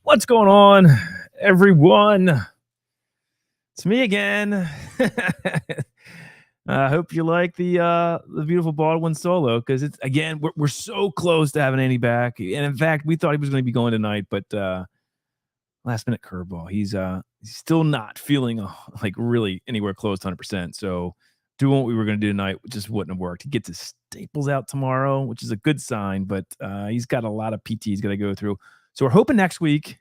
What's going on, everyone? It's me again. I hope you like the beautiful Baldwin solo, because it's, again, we're so close to having Andy back. And in fact, we thought he was going to be going tonight, but last minute curveball. He's still not feeling like really anywhere close to 100%. So doing what we were going to do tonight just wouldn't have worked. He gets his staples out tomorrow, which is a good sign, but he's got a lot of PT he's got to go through. So we're hoping next week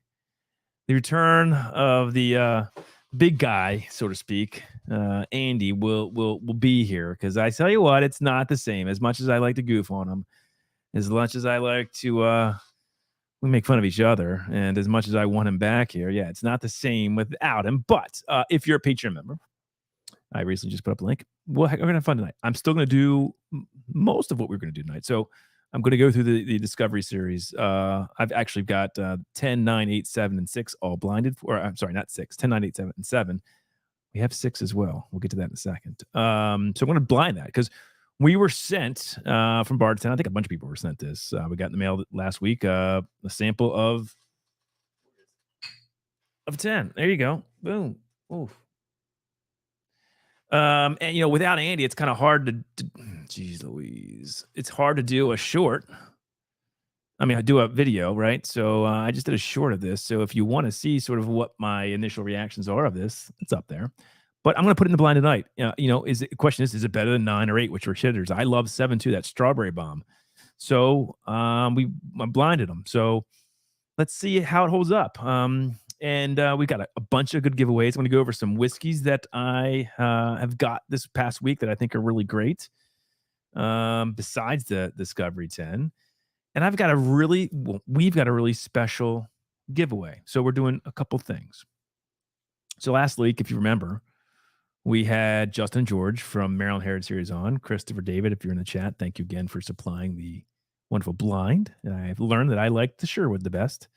the return of the big guy, so to speak, Andy will be here, because I tell you what, it's not the same. As much as I like to goof on him, as much as I like to we make fun of each other, and as much as I want him back here, yeah, it's not the same without him. But if you're a Patreon member, I recently just put up a link. We're going to have fun tonight. I'm still going to do most of what we're going to do tonight. So I'm going to go through the Discovery series. I've actually got 10, 9, 8, 7, and 6 all blinded. Or I'm sorry, not 6. 10, 9, 8, 7, and 7. We have 6 as well. We'll get to that in a second. So I'm going to blind that, because we were sent from Bardstown. I think a bunch of people were sent this. We got in the mail last week a sample of 10. There you go. Boom. Ooh. And without Andy, it's kind of hard to geez Louise. It's hard to do a short. I mean, I do a video, right? So I just did a short of this. So if you want to see sort of what my initial reactions are of this, it's up there. But I'm going to put it in the blind tonight. The question is it better than 9 or 8, which were shitters? I love 7 too, that strawberry bomb. So I blinded them. So let's see how it holds up. And we got a bunch of good giveaways. I'm going to go over some whiskeys that I have got this past week that I think are really great, besides the Discovery 10. And we've got a really special giveaway. So we're doing a couple things. So last week, if you remember, we had Justin George from Maryland Heritage Series on. Christopher David, if you're in the chat, thank you again for supplying the wonderful blind. And I've learned that I like the Sherwood the best.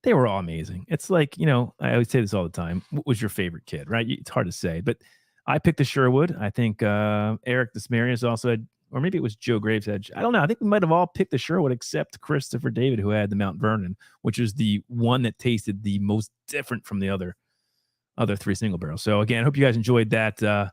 They were all amazing. It's like, I always say this all the time. What was your favorite kid, right? It's hard to say, but I picked the Sherwood. I think Eric Desmarius also had, or maybe it was Joe Graveshead. I don't know. I think we might have all picked the Sherwood except Christopher David, who had the Mount Vernon, which is the one that tasted the most different from the other 3 single barrels. So again, I hope you guys enjoyed that.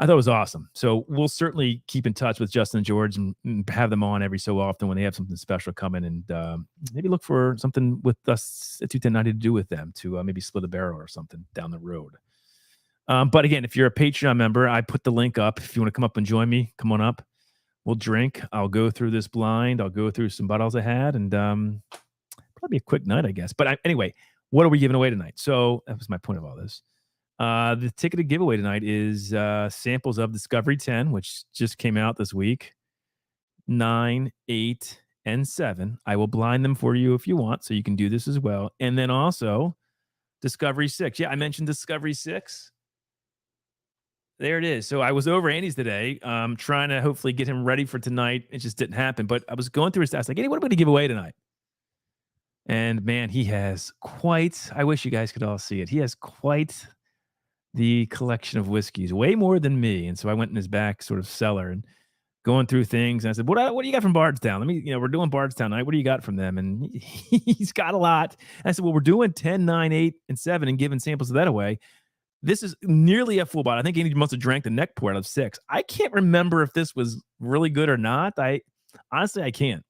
I thought it was awesome. So we'll certainly keep in touch with Justin and George and have them on every so often when they have something special coming, and maybe look for something with us at 2TEN90 to do with them to maybe split a barrel or something down the road. But again, if you're a Patreon member, I put the link up. If you want to come up and join me, come on up. We'll drink. I'll go through this blind. I'll go through some bottles I had, and probably a quick night, I guess. But anyway, what are we giving away tonight? So that was my point of all this. The ticketed giveaway tonight is samples of Discovery 10, which just came out this week. 9, 8, and 7. I will blind them for you if you want, so you can do this as well. And then also Discovery 6. Yeah, I mentioned Discovery 6. There it is. So I was over Andy's today, trying to hopefully get him ready for tonight. It just didn't happen. But I was going through his stats like, Andy, what are we going to give away tonight? And man, he has quite, I wish you guys could all see it. He has quite the collection of whiskeys, way more than me. And so I went in his back sort of cellar and going through things. And I said, what do you got from Bardstown? We're doing Bardstown tonight. What do you got from them? And he's got a lot. And I said, well, we're doing 10, 9, 8, and 7 and giving samples of that away. This is nearly a full bottle. I think Andy must have drank the neck pour out of 6. I can't remember if this was really good or not. Honestly, I can't.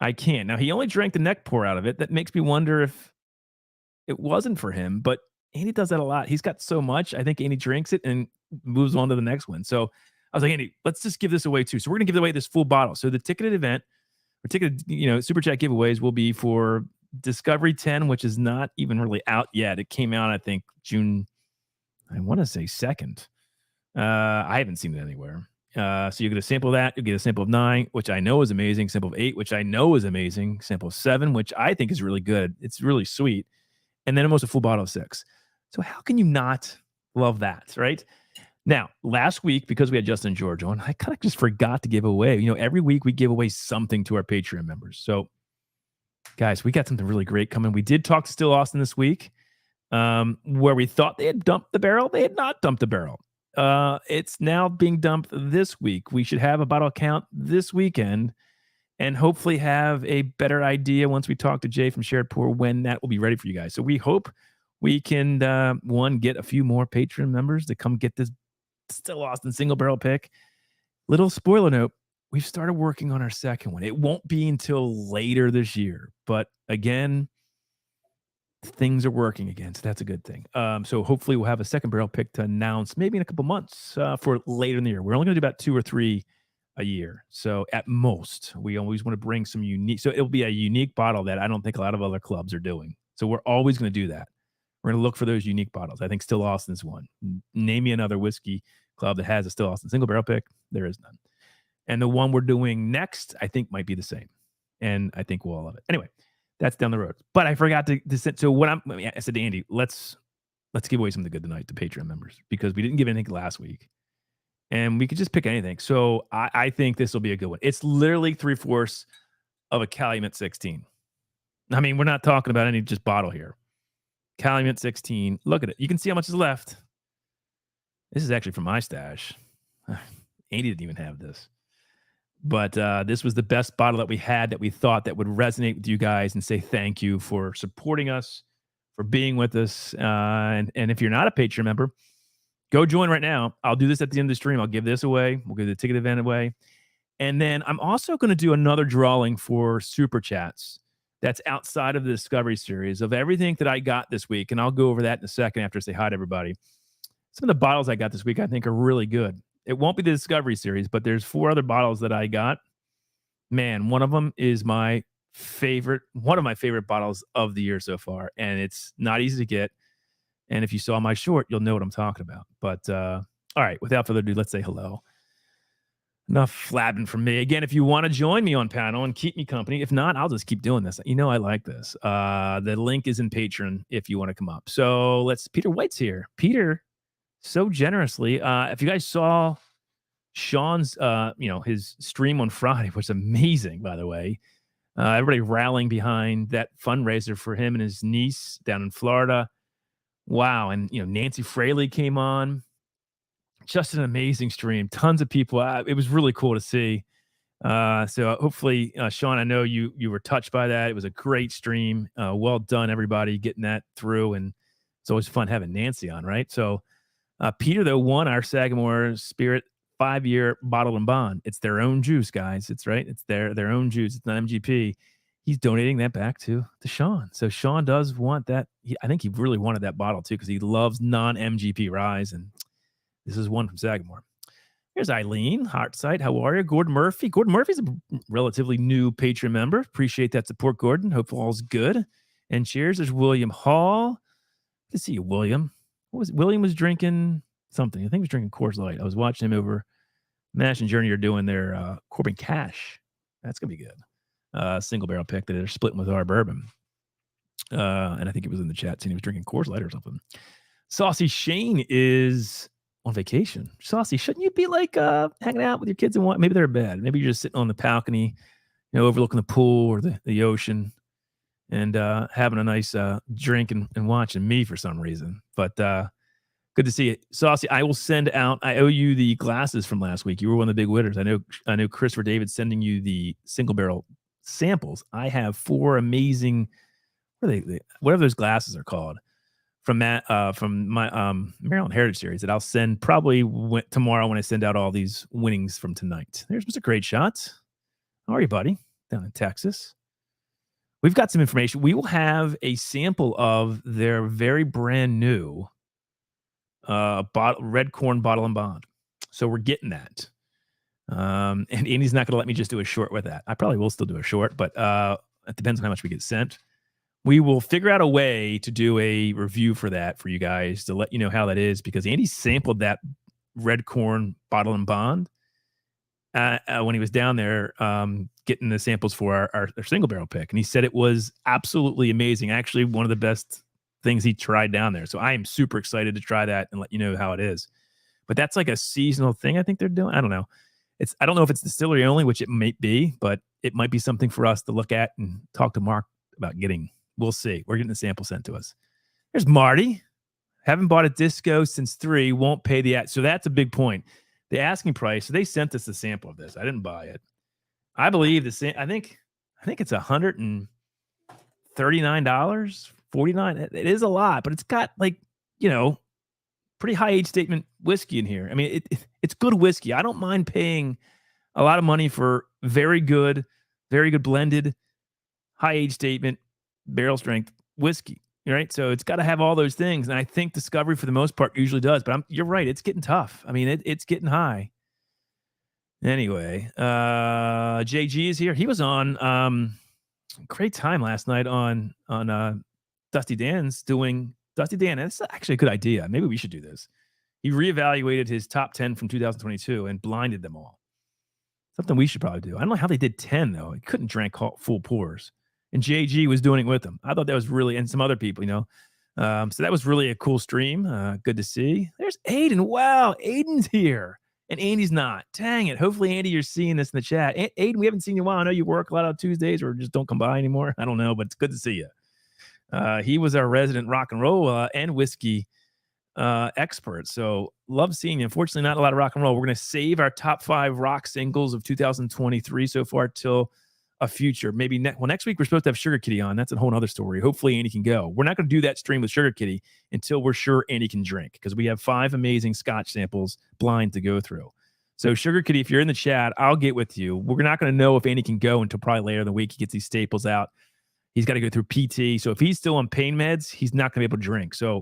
Now, he only drank the neck pour out of it. That makes me wonder if it wasn't for him, but Andy does that a lot. He's got so much. I think Andy drinks it and moves on to the next one. So I was like, Andy, let's just give this away too. So we're going to give away this full bottle. So the ticketed event, or ticketed, Super Chat giveaways will be for Discovery 10, which is not even really out yet. It came out, I think, June, I want to say 2nd. I haven't seen it anywhere. So you're going to sample that. You'll get a sample of 9, which I know is amazing. Sample of 8, which I know is amazing. Sample of 7, which I think is really good. It's really sweet. And then almost a full bottle of 6. So how can you not love that, right? Now, last week, because we had Justin and George on, I kind of just forgot to give away. Every week we give away something to our Patreon members. So, guys, we got something really great coming. We did talk to Still Austin this week, where we thought they had dumped the barrel. They had not dumped the barrel. It's now being dumped this week. We should have a bottle count this weekend and hopefully have a better idea once we talk to Jay from Shared Pour when that will be ready for you guys. So we hope we can, get a few more Patreon members to come get this Still Austin single barrel pick. Little spoiler note, we've started working on our second one. It won't be until later this year. But again, things are working again, so that's a good thing. So hopefully we'll have a second barrel pick to announce maybe in a couple months for later in the year. We're only going to do about 2 or 3 a year. So at most, we always want to bring some unique. So it'll be a unique bottle that I don't think a lot of other clubs are doing. So we're always going to do that. We're going to look for those unique bottles. I think Still Austin's one. Name me another whiskey club that has a Still Austin single barrel pick. There is none. And the one we're doing next, I think might be the same. And I think we'll all love it. Anyway, that's down the road. But I forgot to send. So I said to Andy, let's give away something good tonight to Patreon members because we didn't give anything last week. And we could just pick anything. So I think this will be a good one. It's literally 3/4 of a Calumet 16. I mean, we're not talking about any just bottle here. Calumet 16. Look at it. You can see how much is left. This is actually from my stash. Andy didn't even have this. But this was the best bottle that we had that we thought that would resonate with you guys and say thank you for supporting us, for being with us. And if you're not a Patreon member, go join right now. I'll do this at the end of the stream. I'll give this away. We'll give the ticket event away. And then I'm also going to do another drawing for Super Chats that's outside of the Discovery Series of everything that I got this week. And I'll go over that in a second after I say hi to everybody. Some of the bottles I got this week I think are really good. It won't be the Discovery Series, but there's 4 other bottles that I got. Man, one of them is one of my favorite bottles of the year so far. And it's not easy to get. And if you saw my short, you'll know what I'm talking about. But all right, without further ado, let's say hello. Enough flabbing from me. Again, if you want to join me on panel and keep me company, if not, I'll just keep doing this. I like this. The link is in Patreon if you want to come up. So Peter White's here. Peter, so generously, if you guys saw Sean's, his stream on Friday, which was amazing, by the way. Everybody rallying behind that fundraiser for him and his niece down in Florida. Wow. And, Nancy Fraley came on. Just an amazing stream. Tons of people. It was really cool to see. So hopefully, Sean, I know you were touched by that. It was a great stream. Well done, everybody, getting that through. And it's always fun having Nancy on, right? So Peter, though, won our Sagamore Spirit 5-year bottle and bond. It's their own juice, guys. It's right. It's their own juice. It's not MGP. He's donating that back to Sean. So Sean does want that. I think he really wanted that bottle, too, because he loves non-MGP ryes. And this is one from Sagamore. Here's Eileen, Heartside. How are you? Gordon Murphy. Gordon Murphy's a relatively new Patreon member. Appreciate that support, Gordon. Hope all's good. And cheers. There's William Hall. Good to see you, William. William was drinking something. I think he was drinking Coors Light. I was watching him over Mash and Journey are doing their Corbin Cash. That's going to be good. Single barrel pick that they're splitting with our bourbon. And I think it was in the chat saying he was drinking Coors Light or something. Saucy Shane is on vacation. Saucy, shouldn't you be hanging out with your kids and maybe they're in bed. Maybe you're just sitting on the balcony, overlooking the pool or the ocean and having a nice drink and watching me for some reason. But good to see you. Saucy, I will send out, I owe you the glasses from last week. You were one of the big winners. I know Christopher David sending you the single barrel samples. I have 4 amazing, whatever those glasses are called, from my Maryland Heritage Series that I'll send probably tomorrow when I send out all these winnings from tonight. There's Mr. Great Shot. How are you, buddy? Down in Texas. We've got some information. We will have a sample of their very brand new red corn bottle and bond. So we're getting that. And Andy's not going to let me just do a short with that. I probably will still do a short, but it depends on how much we get sent. We will figure out a way to do a review for that for you guys to let you know how that is, because Andy sampled that red corn bottle and bond. when he was down there getting the samples for our single barrel pick, and he said it was absolutely amazing. Actually, one of the best things he tried down there. So I am super excited to try that and let you know how it is. But that's like a seasonal thing I think they're doing. I don't know. I don't know if it's distillery only, which it might be, but it might be something for us to look at and talk to Mark about getting. We'll see. We're getting the sample sent to us. There's Marty. Haven't bought a disco since 3. Won't pay the ad. So that's a big point. The asking price. So they sent us a sample of this. I didn't buy it. I believe the same. I think it's $139, 49. It is a lot, but it's got pretty high age statement whiskey in here. I mean, it's good whiskey. I don't mind paying a lot of money for very good blended, high age statement, barrel strength whiskey. Right. So it's got to have all those things. And I think Discovery for the most part usually does, but you're right. It's getting tough. I mean, it's getting high. Anyway, JG is here. He was on great time last night on Dusty Dan's doing Dusty Dan. That's actually a good idea. Maybe we should do this. He reevaluated his top 10 from 2022 and blinded them all. Something we should probably do. I don't know how they did 10 though. He couldn't drink full pours. And JG was doing it with them. I thought that was really, and some other people, so that was really a cool stream. Good to see. There's Aiden. Wow, Aiden's here. And Andy's not. Dang it. Hopefully, Andy, you're seeing this in the chat. Aiden, we haven't seen you in a while. I know you work a lot on Tuesdays or just don't come by anymore. I don't know, but it's good to see you. He was our resident rock and roll and whiskey expert. So love seeing you. Unfortunately, not a lot of rock and roll. We're going to save our top 5 rock singles of 2023 so far till a future. Maybe next week we're supposed to have Sugar Kitty on. That's a whole other story. Hopefully Andy can go. We're not going to do that stream with Sugar Kitty until we're sure Andy can drink, because we have 5 amazing Scotch samples blind to go through. So Sugar Kitty, if you're in the chat, I'll get with you. We're not going to know if Andy can go until probably later in the week. He gets these staples out. He's got to go through PT. So if he's still on pain meds, he's not going to be able to drink. So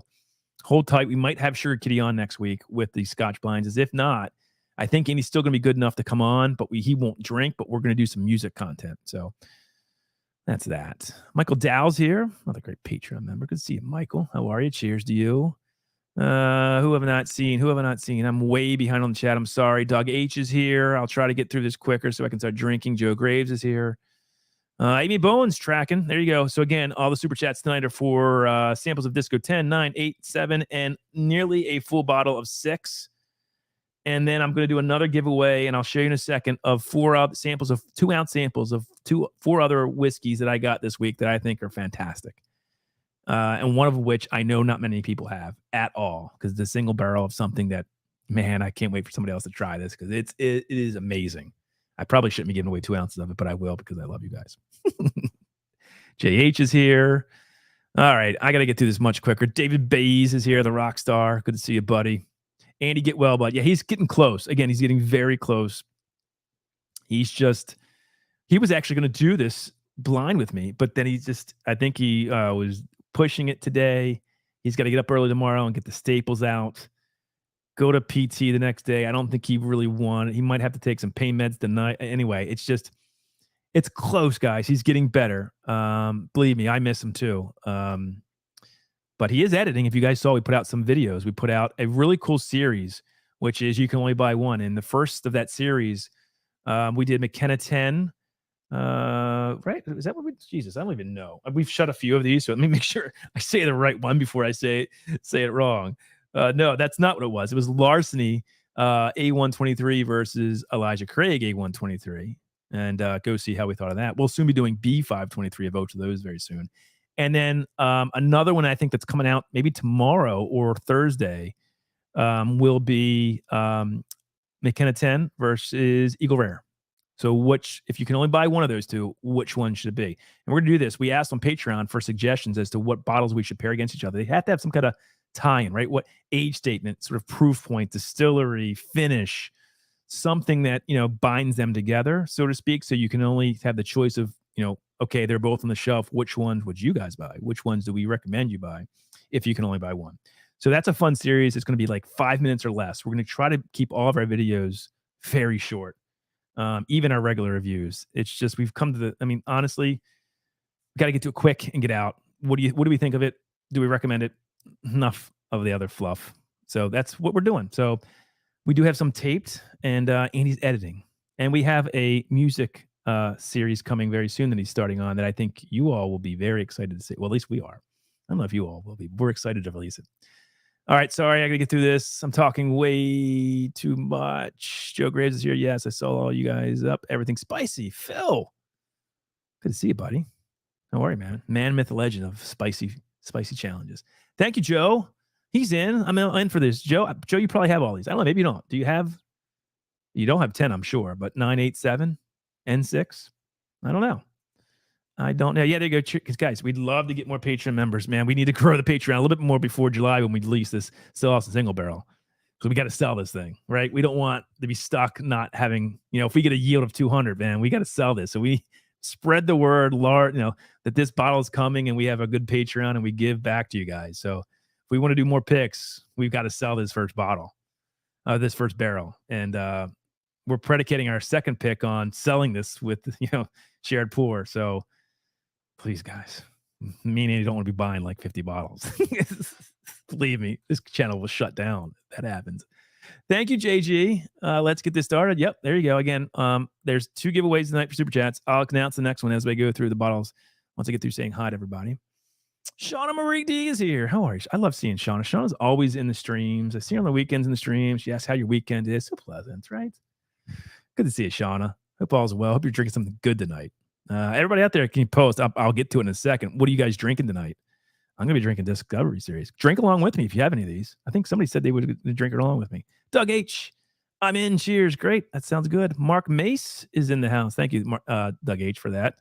hold tight. We might have Sugar Kitty on next week with the Scotch blinds. As if not, I think Andy's still going to be good enough to come on, but he won't drink, but we're going to do some music content. So that's that. Michael Dow's here. Another great Patreon member. Good to see you, Michael. How are you? Cheers to you. Who have I not seen? I'm way behind on the chat. I'm sorry. Doug H is here. I'll try to get through this quicker so I can start drinking. Joe Graves is here. Amy Bowen's tracking. There you go. So again, all the super chats tonight are for samples of Disco 10, 9, 8, 7, and nearly a full bottle of 6. And then I'm going to do another giveaway, and I'll show you in a second, of 4 samples of 2-ounce samples of 4 other whiskeys that I got this week that I think are fantastic. And one of which I know not many people have at all, because it's a single barrel of something that, man, I can't wait for somebody else to try this, because it is amazing. I probably shouldn't be giving away 2 ounces of it, but I will, because I love you guys. JH is here. All right, I got to get through this much quicker. David Bays is here, the rock star. Good to see you, buddy. Andy, get well, bud. Yeah, he's getting close. Again, he's getting very close. He was actually going to do this blind with me, but then I think he was pushing it today. He's got to get up early tomorrow and get the staples out, go to PT the next day. I don't think he really wanted. He might have to take some pain meds tonight. Anyway, it's close, guys. He's getting better. Believe me, I miss him too. But he is editing. If you guys saw, we put out some videos. We put out a really cool series, which is You Can Only Buy One. And the first of that series, we did McKenna 10. Right? Is that what Jesus, I don't even know. We've shot a few of these, so let me make sure I say the right one before I say it wrong. No, that's not what it was. It was Larceny A123 versus Elijah Craig A123. And go see how we thought of that. We'll soon be doing B523 of both of those very soon. And then another one I think that's coming out maybe tomorrow or Thursday will be McKenna 10 versus Eagle Rare. So if you can only buy one of those two, which one should it be? And we're going to do this. We asked on Patreon for suggestions as to what bottles we should pair against each other. They have to have some kind of tie-in, right? What age statement, sort of proof point, distillery, finish, something that, binds them together, so to speak. So you can only have the choice of, okay, they're both on the shelf. Which ones would you guys buy? Which ones do we recommend you buy if you can only buy one? So that's a fun series. It's going to be like 5 minutes or less. We're going to try to keep all of our videos very short, even our regular reviews. It's just we've come to honestly, we got to get to it quick and get out. What do we think of it? Do we recommend it? Enough of the other fluff. So that's what we're doing. So we do have some taped, and Andy's editing. And we have a music series coming very soon that he's starting on that I think you all will be very excited to see. Well, at least we are. I don't know if you all will be. We're excited to release it. All right, sorry, I gotta get through this. I'm talking way too much. Joe Graves is here. Yes, I saw all you guys up. Everything spicy. Phil, good to see you, buddy. How are you, man? Man, myth, legend of spicy challenges. Thank you, Joe. He's in. I'm in for this. Joe, you probably have all these. I don't know. Maybe you don't. Do you have? You don't have 10, I'm sure, but 987, N6. I don't know. I don't know. Yeah, there you go. Because guys, we'd love to get more Patreon members, man. We need to grow the Patreon a little bit more before July when we release this Still Awesome Single Barrel. So we got to sell this thing, right? We don't want to be stuck not having, if we get a yield of 200, man, we got to sell this. So we spread the word, that this bottle is coming and we have a good Patreon and we give back to you guys. So if we want to do more picks, we've got to sell this first bottle, this first barrel. And we're predicating our second pick on selling this with, shared pour. So please, guys, me and Andy don't want to be buying like 50 bottles. Believe me, this channel will shut down if that happens. Thank you, JG. Let's get this started. Yep, there you go. Again, there's 2 giveaways tonight for Super Chats. I'll announce the next one as we go through the bottles once I get through saying hi to everybody. Shauna Marie D is here. How are you? I love seeing Shauna. Shauna's always in the streams. I see her on the weekends in the streams. She asks how your weekend is. So pleasant, right? Good to see you, Shauna. Hope all's well. Hope you're drinking something good tonight. Everybody out there can post. I'll get to it in a second. What are you guys drinking tonight? I'm going to be drinking Discovery Series. Drink along with me if you have any of these. I think somebody said they would drink it along with me. Doug H. I'm in. Cheers. Great. That sounds good. Mark Mace is in the house. Thank you, Doug H, for that.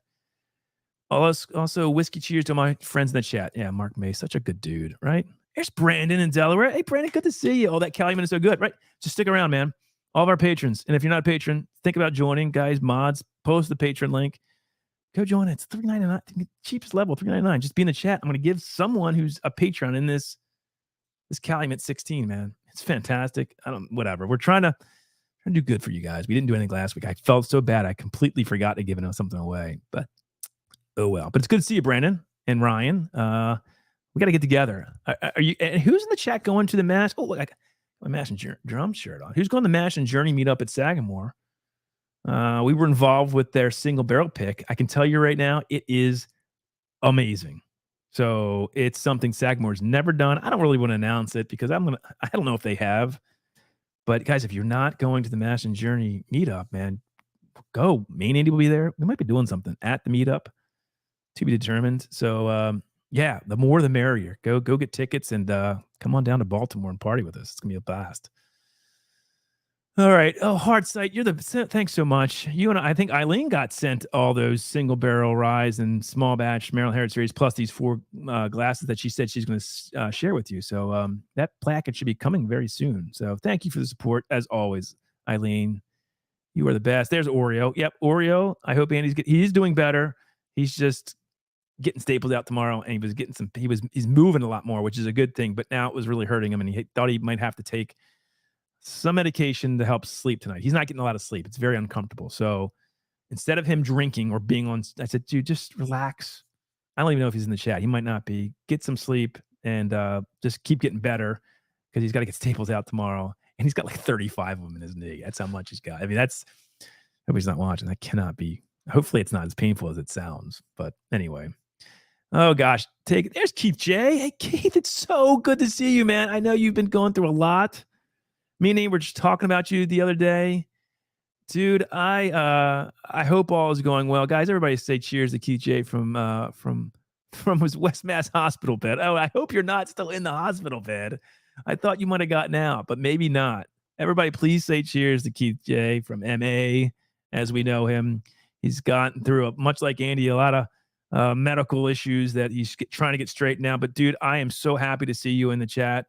Also, whiskey cheers to my friends in the chat. Yeah, Mark Mace, such a good dude, right? There's Brandon in Delaware. Hey, Brandon, good to see you. Oh, that Calumet is so good, right? Just stick around, man. All of our patrons. And if you're not a patron, think about joining. Guys, mods, post the patron link. Go join it. It's $3.99. Cheapest level, $3.99. Just be in the chat. I'm going to give someone who's a patron in this Calumet 16, man. It's fantastic. Whatever. We're trying to do good for you guys. We didn't do anything last week. I felt so bad. I completely forgot to give something away. But oh well. But it's good to see you, Brandon and Ryan. We got to get together. Are you? And who's in the chat going to the Mash? Oh, look, I got my Mash and Drum shirt on. Who's going to the Mash and Journey meetup at Sagamore? We were involved with their single barrel pick. I can tell you right now, it is amazing. So it's something Sagamore's never done. I don't really want to announce it because I don't know if they have. But guys, if you're not going to the Mash and Journey meetup, man, go. Me and Andy will be there. We might be doing something at the meetup to be determined. So yeah, the more the merrier. Go get tickets and come on down to Baltimore and party with us. It's gonna be a blast. All right. Oh, Hardsight, thanks so much. You and I think Eileen got sent all those single barrel rye and small batch Maryland Heritage Series plus these 4 glasses that she said she's going to share with you. So that package should be coming very soon. So thank you for the support as always, Eileen. You are the best. There's Oreo. Yep, Oreo. I hope he's doing better. He's just getting stapled out tomorrow, and he's moving a lot more, which is a good thing. But now it was really hurting him, and he thought he might have to take some medication to help sleep tonight. He's not getting a lot of sleep. It's very uncomfortable. So instead of him drinking or being on, I said, dude, just relax. I don't even know if he's in the chat. He might not be. Get some sleep and just keep getting better because he's got to get staples out tomorrow. And he's got like 35 of them in his knee. That's how much he's got. I mean, nobody's not watching. That cannot be. Hopefully it's not as painful as it sounds. But anyway. Oh, gosh. There's Keith J. Hey, Keith, it's so good to see you, man. I know you've been going through a lot. Me and Nate were just talking about you the other day. Dude, I hope all is going well. Guys, everybody say cheers to Keith J from his West Mass hospital bed. Oh, I hope you're not still in the hospital bed. I thought you might have gotten out, but maybe not. Everybody, please say cheers to Keith J from MA, as we know him. He's gotten through, much like Andy, a lot of medical issues that he's trying to get straightened out. But, dude, I am so happy to see you in the chat.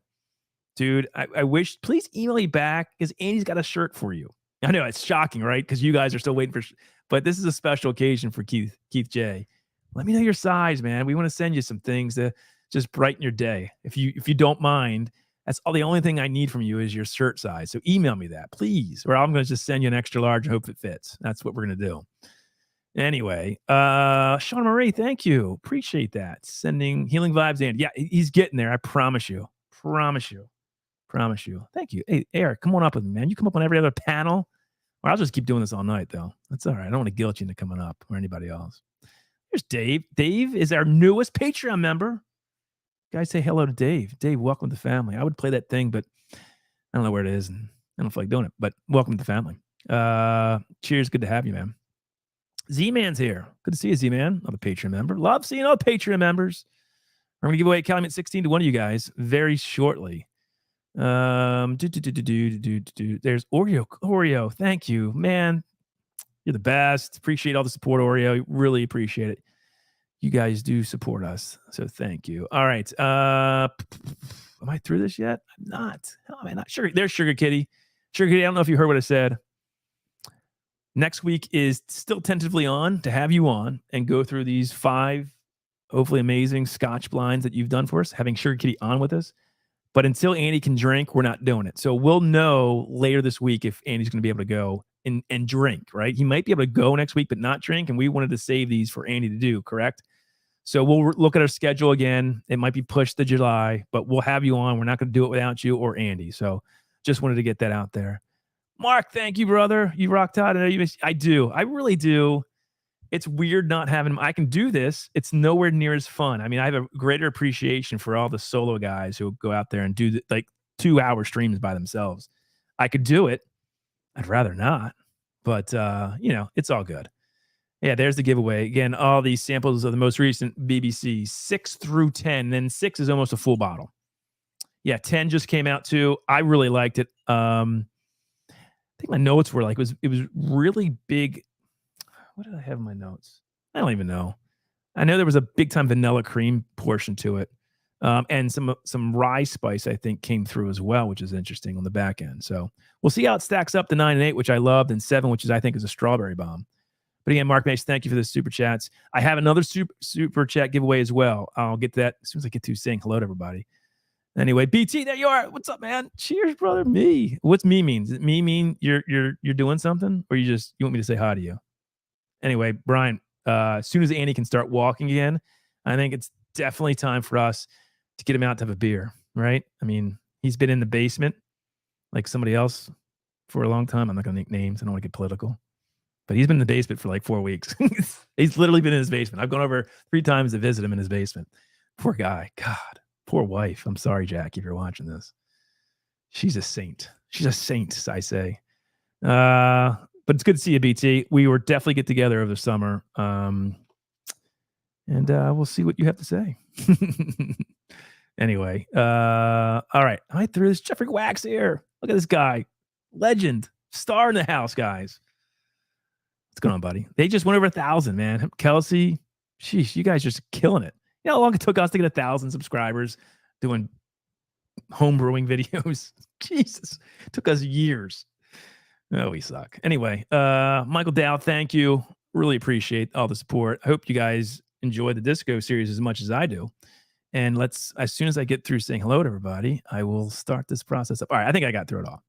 Dude, I wish, please email me back because Andy's got a shirt for you. I know it's shocking, right? Because you guys are still waiting but this is a special occasion for Keith J. Let me know your size, man. We want to send you some things to just brighten your day. If you don't mind, the only thing I need from you is your shirt size. So email me that, please. Or I'm going to just send you an extra large and hope it fits. That's what we're going to do. Anyway, Sean Marie, thank you. Appreciate that. Sending healing vibes, Andy. Yeah, he's getting there. I promise you. Promise you. Thank you. Hey, Eric, come on up with me, man. You come up on every other panel. Or I'll just keep doing this all night, though. That's all right. I don't want to guilt you into coming up or anybody else. Here's Dave. Dave is our newest Patreon member. Guys, say hello to Dave. Dave, welcome to the family. I would play that thing, but I don't know where it is, and I don't feel like doing it. But welcome to the family. Cheers. Good to have you, man. Z-Man's here. Good to see you, Z-Man. I'm a Patreon member. Love seeing all Patreon members. I'm going to give away a Calumet 16 to one of you guys very shortly. There's Oreo. Oreo, thank you, man. You're the best. Appreciate all the support, Oreo. Really appreciate it. You guys do support us, so thank you. All right. Am I through this yet? I'm not. How am I not? Sugar. There's Sugar Kitty. Sugar Kitty, I don't know if you heard what I said. Next week is still tentatively on to have you on and go through these 5 hopefully amazing Scotch blinds that you've done for us, having Sugar Kitty on with us. But until Andy can drink, we're not doing it. So we'll know later this week if Andy's going to be able to go and drink, right? He might be able to go next week, but not drink. And we wanted to save these for Andy to do, correct? So we'll look at our schedule again. It might be pushed to July, but we'll have you on. We're not going to do it without you or Andy. So just wanted to get that out there. Mark, thank you, brother. You rock Todd. I do. I really do. It's weird not having him. I can do this. It's nowhere near as fun. I mean, I have a greater appreciation for all the solo guys who go out there and do like 2-hour streams by themselves. I could do it. I'd rather not, but it's all good. Yeah, there's the giveaway. Again, all these samples of the most recent BBC 6 through 10. Then 6 is almost a full bottle. Yeah, 10 just came out too. I really liked it. I think my notes were like it was really big. What did I have in my notes? I don't even know. I know there was a big time vanilla cream portion to it. And some rye spice, I think, came through as well, which is interesting on the back end. So we'll see how it stacks up to 9 and 8, which I loved, and 7, which I think is a strawberry bomb. But again, Mark Mace, thank you for the super chats. I have another super chat giveaway as well. I'll get to that as soon as I get to saying hello to everybody. Anyway, BT, there you are. What's up, man? Cheers, brother. Me. What's me mean? Does it me mean you're doing something, or you want me to say hi to you? Anyway, Brian, as soon as Andy can start walking again, I think it's definitely time for us to get him out to have a beer, right? I mean, he's been in the basement like somebody else for a long time. I'm not going to make names. I don't want to get political. But he's been in the basement for like 4 weeks. He's literally been in his basement. I've gone over 3 times to visit him in his basement. Poor guy. God, poor wife. I'm sorry, Jackie, if you're watching this. She's a saint. She's a saint, I say. But it's good to see you, BT. We will definitely get together over the summer. And we'll see what you have to say. Anyway, all right. I threw this Jeffrey Wax here. Look at this guy. Legend. Star in the house, guys. What's going on, buddy? They just went over 1,000, man. Kelsey, sheesh, you guys are just killing it. You know how long it took us to get 1,000 subscribers doing home brewing videos? Jesus. It took us years. Oh, we suck. Anyway, Michael Dow, thank you. Really appreciate all the support. I hope you guys enjoy the disco series as much as I do. And as soon as I get through saying hello to everybody, I will start this process up. All right, I think I got through it all.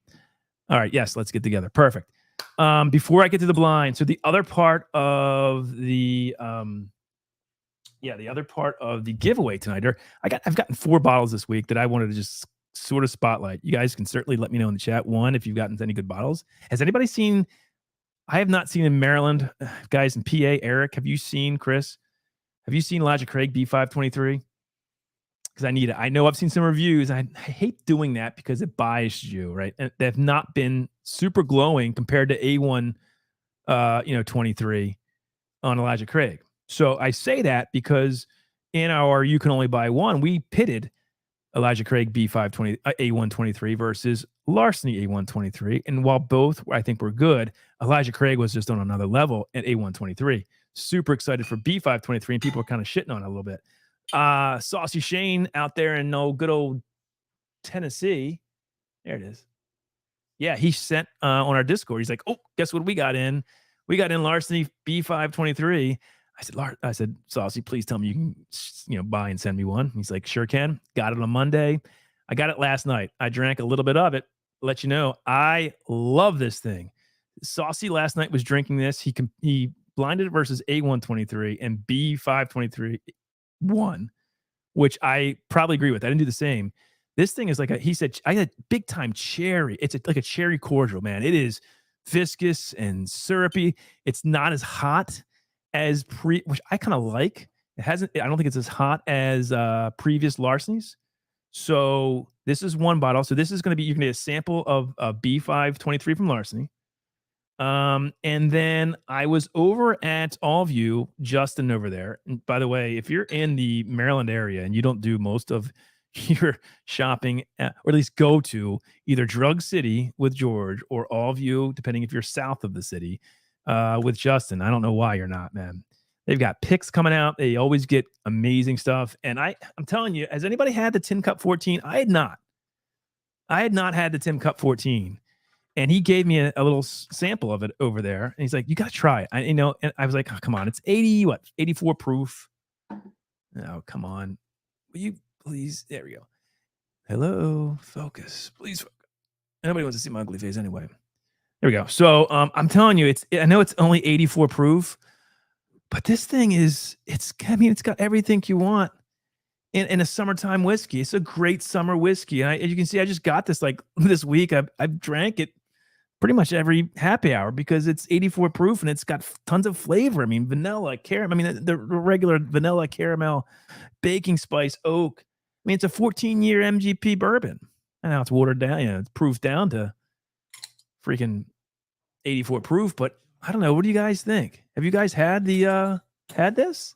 All right, yes, let's get together. Perfect. Before I get to the blind, so the other part of the giveaway tonight, I've gotten 4 bottles this week that I wanted to just sort of spotlight. You guys can certainly let me know in the chat. One, if you've gotten any good bottles. Has anybody seen? I have not seen in Maryland, guys in PA. Eric, have you seen? Chris, have you seen Elijah Craig B523? Because I need it. I know I've seen some reviews. I hate doing that because it biases you, right? And they have not been super glowing compared to A1, 23 on Elijah Craig. So I say that because in our You Can Only Buy One, we pitted Elijah Craig B520 A123 versus Larceny A123, and while both I think were good, Elijah Craig was just on another level at A123. Super excited for B523, and people are kind of shitting on it a little bit. Saucy Shane out there in good old Tennessee. There it is. Yeah, he sent on our Discord. He's like, "Oh, guess what we got in? We got in Larceny B523." I said, Saucy, please tell me you can, buy and send me one. He's like, sure can. Got it on Monday. I got it last night. I drank a little bit of it. Let you know, I love this thing. Saucy last night was drinking this. He blinded it versus A123 and B523 won, which I probably agree with. I didn't do the same. This thing is like he said, I had big time cherry. It's like a cherry cordial, man. It is viscous and syrupy. It's not as hot as which I kind of like. It hasn't. I don't think it's as hot as previous Larcenies. So this is one bottle. So this is going to be, you can get a sample of B523 from Larceny. And then I was over at Allview, Justin over there. And by the way, if you're in the Maryland area and you don't do most of your shopping, or at least go to either Drug City with George or Allview, depending if you're south of the city, with Justin, I don't know why you're not, man. They've got picks coming out. They always get amazing stuff. And I'm telling you, has anybody had the Tin Cup 14? I had not. I had not had the Tin Cup 14. And he gave me a little sample of it over there. And he's like, you got to try it. And I was like, oh, come on. It's 84 proof. Oh, come on. Will you please? There we go. Hello. Focus. Please focus. Nobody wants to see my ugly face anyway. There we go. So I'm telling you, I know it's only 84 proof, but this thing it's got everything you want in a summertime whiskey. It's a great summer whiskey. And as you can see, I just got this like this week. I've drank it pretty much every happy hour because it's 84 proof and it's got tons of flavor. I mean, vanilla, caramel. I mean, the regular vanilla, caramel, baking spice, oak. I mean, it's a 14-year MGP bourbon. And now it's watered down. It's proof down to freaking 84 proof. But I don't know. What do you guys think? Have you guys had this?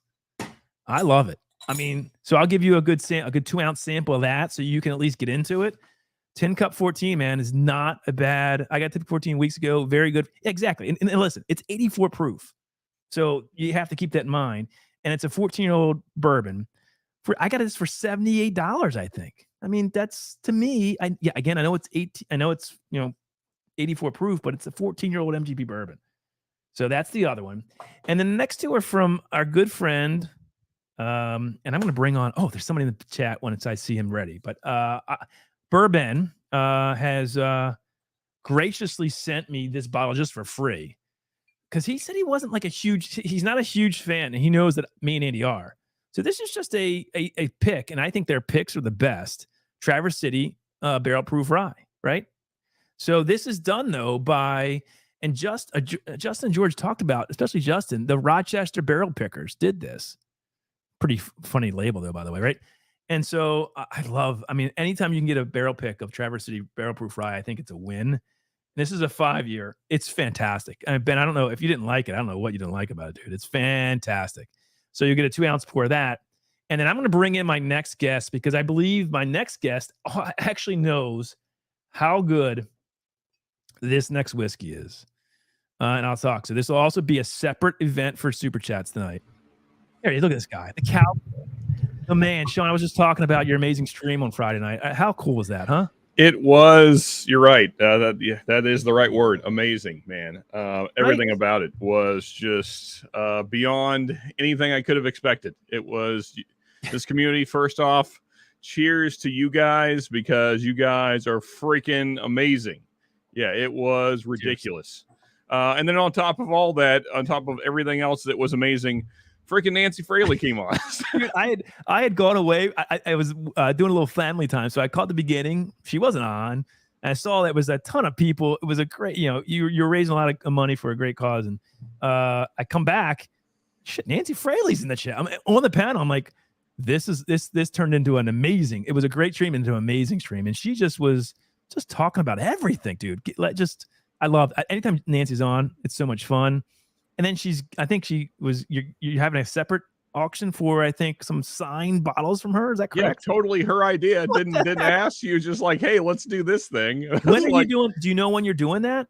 I love it. I mean, so I'll give you a good 2-ounce sample of that so you can at least get into it. Tin Cup 14, man, is not a bad. I got Tin Cup 14 weeks ago. Very good. Exactly. And listen, it's 84 proof. So you have to keep that in mind. And it's a 14-year-old bourbon. I got this for $78, I think. I mean, that's to me. Again, I know it's 18. I know it's 84 proof, but it's a 14-year-old MGP bourbon. So that's the other one. And then the next two are from our good friend. And I'm going to bring on. Oh, there's somebody in the chat once I see him ready. But Bourbon has graciously sent me this bottle just for free because he said he wasn't like he's not a huge fan, and he knows that me and Andy are. So this is just a pick, and I think their picks are the best. Traverse City barrel proof rye, right? So this is done though by, and Justin and George talked about, especially Justin, the Rochester Barrel Pickers did this. Pretty funny label though, by the way, right? And so anytime you can get a barrel pick of Traverse City barrel proof rye, I think it's a win. This is a 5-year. It's fantastic. Ben, I don't know if you didn't like it. I don't know what you didn't like about it, dude. It's fantastic. So you get a 2-ounce pour of that. And then I'm going to bring in my next guest because I believe my next guest actually knows how good this next whiskey is. And I'll talk. So this will also be a separate event for Super Chats tonight. Here, look at this guy. The cow. Oh, man, Sean, I was just talking about your amazing stream on Friday night. How cool was that, huh? It was. You're right. That is the right word. Amazing, man. Everything about it was just beyond anything I could have expected. It was this community. First off, cheers to you guys because you guys are freaking amazing. Yeah, it was ridiculous. And then on top of all that, on top of everything else that was amazing, freaking Nancy Fraley came on. Dude, I had gone away. I was doing a little family time, so I caught the beginning. She wasn't on. And I saw that was a ton of people. It was a great, you're raising a lot of money for a great cause. And I come back, shit, Nancy Fraley's in the chat. I'm on the panel. I'm like, this turned into an amazing. It was a great stream into an amazing stream, and she just was just talking about everything, dude. I love anytime Nancy's on. It's so much fun. And then you're having a separate auction for, I think, some signed bottles from her. Is that correct? Yeah, totally her idea. Didn't ask you, just like, hey, let's do this thing. When are you doing? Do you know when you're doing that?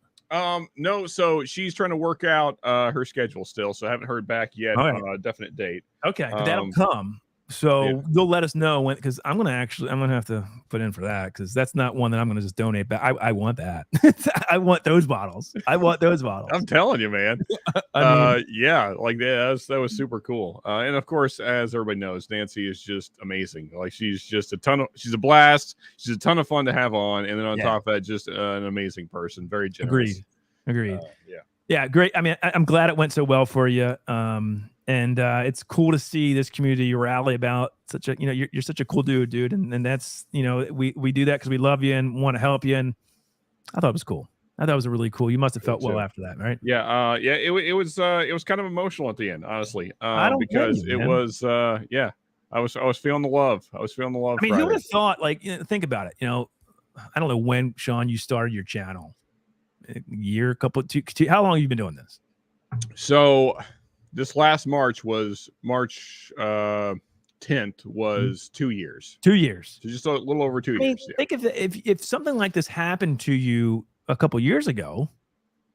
No. So she's trying to work out her schedule still. So I haven't heard back yet on a definite date. Okay, but that'll come. So you'll let us know when, because I'm gonna have to put in for that because that's not one that I'm gonna just donate back. I want that. I want those bottles. I'm telling you, man. That was super cool. And of course, as everybody knows, Nancy is just amazing. Like she's a blast. She's a ton of fun to have on, and then on top of that, just an amazing person. Very generous. Agreed. Yeah, great. I mean, I'm glad it went so well for you. And it's cool to see this community rally about such a, you're such a cool dude. And that's, we do that because we love you and want to help you. And I thought it was cool. I thought it was a really cool. You must have felt well too. after that, right? Yeah, yeah, it was kind of emotional at the end, honestly, I don't blame because you, it man. was, yeah, I was feeling the love. I was feeling the love I mean, who would Friday. have thought? Like, think about it. I don't know when, Sean, you started your channel. A year, two. How long have you been doing this? So this last March was March 10th was 2 years. 2 years. So just a little over 2 I mean, years. Yeah. think if something like this happened to you a couple years ago,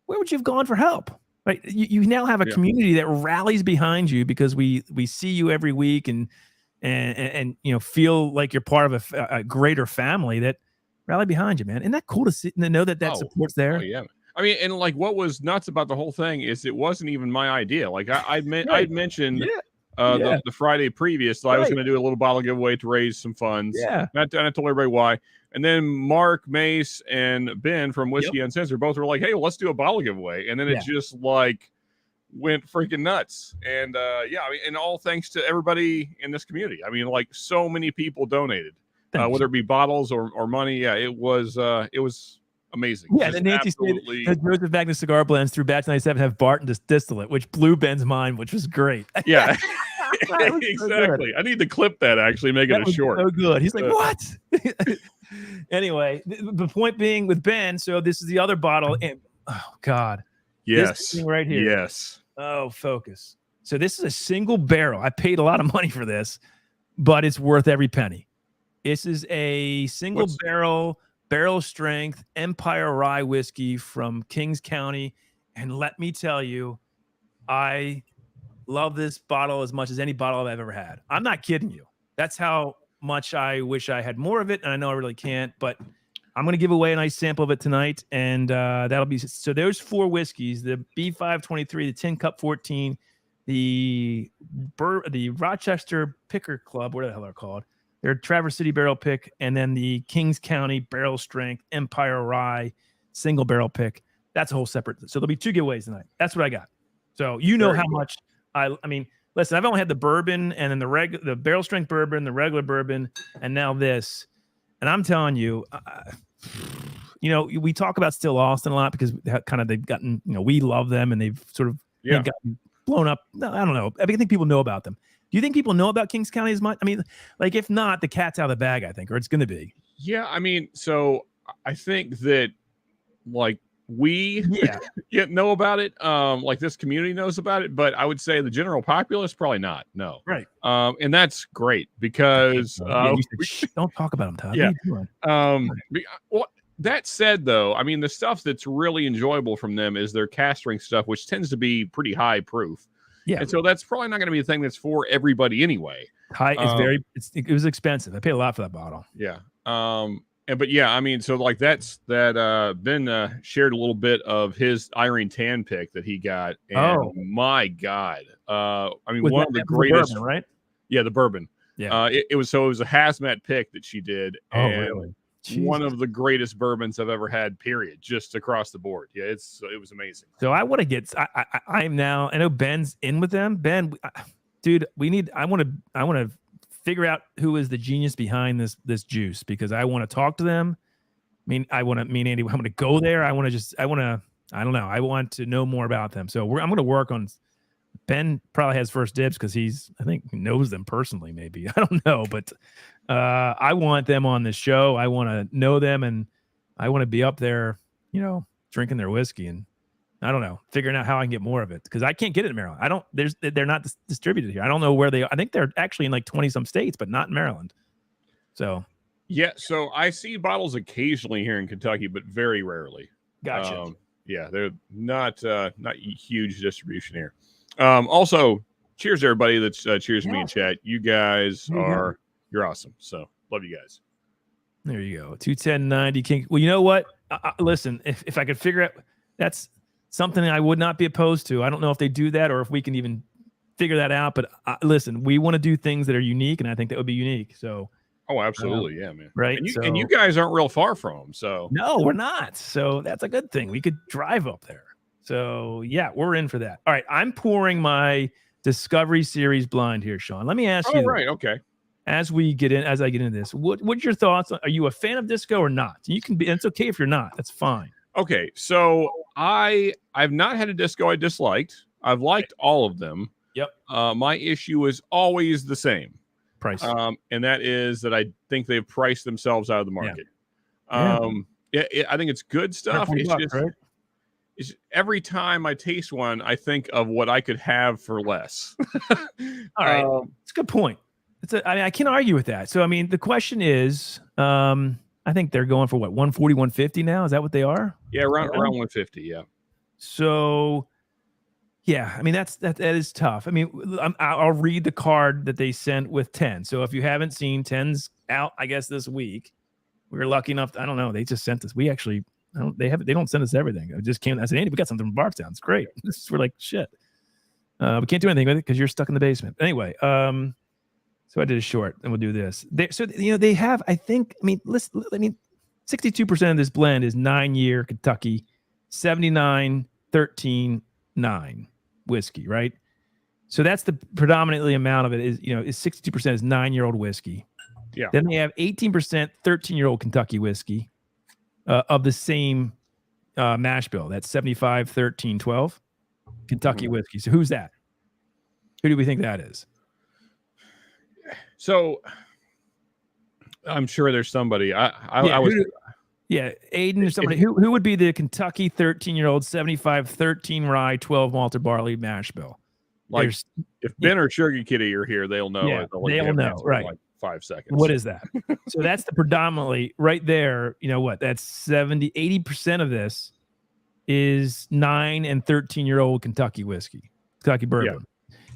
where would you have gone for help? Right? You now have a community that rallies behind you because we see you every week and feel like you're part of a greater family that rally behind you, man. Isn't that cool to see and know that support's there? Oh yeah. I mean, and like what was nuts about the whole thing is it wasn't even my idea. Like I'd mentioned the Friday previous that I was going to do a little bottle giveaway to raise some funds. Yeah. And I told everybody why. And then Mark, Mace, and Ben from Whiskey Uncensored both were like, hey, well, let's do a bottle giveaway. And then it just like went freaking nuts. And I mean, and all thanks to everybody in this community. I mean, like so many people donated, whether it be bottles or money. Yeah, it was amazing. Yeah, and Nancy absolutely. said Joseph Magnus cigar blends through batch 97 have Barton distillate, which blew Ben's mind, which was great. Yeah, exactly. I need to clip that, actually, make it a short. So good. He's like, what? Anyway, the point being with Ben, so this is the other bottle. And, oh, God. Yes. This thing right here. Yes. Oh, focus. So this is a single barrel. I paid a lot of money for this, but it's worth every penny. This is a single barrel strength Empire Rye whiskey from Kings County. And let me tell you, I love this bottle as much as any bottle I've ever had. I'm not kidding you. That's how much I wish I had more of it. And I know I really can't, but I'm going to give away a nice sample of it tonight. And that'll be, so there's 4 whiskeys, the B523, the Tin Cup 14, the Rochester Picker Club, whatever the hell they're called. They're Traverse City Barrel Pick, and then the Kings County Barrel Strength Empire Rye Single Barrel Pick. That's a whole separate. So there'll be 2 giveaways tonight. That's what I got. So you know how much I mean. Listen, I've only had the bourbon and then the barrel strength bourbon, the regular bourbon, and now this. And I'm telling you, we talk about Still Austin a lot because they've gotten, we love them and they've sort of gotten blown up. No, I don't know. I think people know about them. Do you think people know about Kings County as much? I mean, like if not, the cat's out of the bag, I think, or it's going to be. Yeah, I mean, so I think that like we know about it, like this community knows about it, but I would say the general populace probably not. No, right. And that's great because don't talk about them, Todd. Yeah. Well, that said, though, I mean, the stuff that's really enjoyable from them is their cast strength stuff, which tends to be pretty high proof. Yeah, and so that's probably not going to be a thing that's for everybody anyway. It was expensive. I paid a lot for that bottle. Yeah. But yeah, I mean, so like Ben shared a little bit of his Irene Tan pick that he got. And my God. I mean, one of the greatest, bourbon, right? Yeah, the bourbon. Yeah. It was a hazmat pick that she did. And really? One of the greatest bourbons I've ever had, period, just across the board. Yeah, it was amazing. So I want to get, I'm now, I know Ben's in with them. Ben, dude, I want to figure out who is the genius behind this juice, because I want to talk to them. I mean, Andy, I'm going to go there. I don't know. I want to know more about them. So I'm going to work on, Ben probably has first dibs because I think knows them personally, maybe. I don't know, but I want them on the show. I want to know them, and I want to be up there, drinking their whiskey, and I don't know, figuring out how I can get more of it, because I can't get it in Maryland. They're not distributed here. I don't know where they are. I think they're actually in like 20 some states, but not in Maryland. So yeah, so I see bottles occasionally here in Kentucky, but very rarely. Gotcha. Yeah, they're not huge distribution here. Also, cheers to everybody that's cheers me in chat. You guys you're awesome. So love you guys. There you go. 21090 King. Well, you know what? Listen, if I could figure out, that's something I would not be opposed to. I don't know if they do that or if we can even figure that out. But listen, we want to do things that are unique, and I think that would be unique. So. Oh, absolutely. Yeah, man. Right. And you guys aren't real far from them. So. No, we're not. So that's a good thing. We could drive up there. So yeah, we're in for that. All right. I'm pouring my Discovery Series blind here, Sean. Let me ask you. Right. Okay. As I get into this, what's your thoughts? Are you a fan of disco or not? You can be. It's okay if you're not. That's fine. Okay, so I've not had a disco I disliked. I've liked all of them. Yep. My issue is always the same. Price. And that is that I think they've priced themselves out of the market. I think it's good stuff. It's $140, just right? it's every time I taste one, I think of what I could have for less. All right, it's a good point. I mean, I can't argue with that. So, I mean, the question is, I think they're going for what, 140, 150 now? Is that what they are? Yeah, around 150. Yeah. So, yeah, I mean, that is tough. I mean, I'll read the card that they sent with 10. So if you haven't seen, 10's out, I guess, this week. We were lucky enough. I don't know. They just sent us. We actually, they don't send us everything. I just came. I said, Andy, we got something from Bardstown. It's great. We're like, shit. We can't do anything with it because you're stuck in the basement. Anyway, so I did a short, and we'll do this. They have, I think, I mean, 62% of this blend is 9-year Kentucky, 79, 13, 9 whiskey, right? So that's the predominantly amount of it is 62% is 9-year-old whiskey. Yeah. Then they have 18% 13-year-old Kentucky whiskey of the same mash bill. That's 75, 13, 12 Kentucky whiskey. So who's that? Who do we think that is? So I'm sure there's somebody. Aiden or somebody. Who would be the Kentucky 13-year-old 75 13 rye 12 malted barley mash bill? Like if Ben or Sugar Kitty are here, they'll know. Yeah, they'll know. Right. Like 5 seconds. What is that? So that's the predominantly right there. You know what? That's 70, 80% of this is 9 and 13-year-old Kentucky whiskey, Kentucky bourbon. Yeah.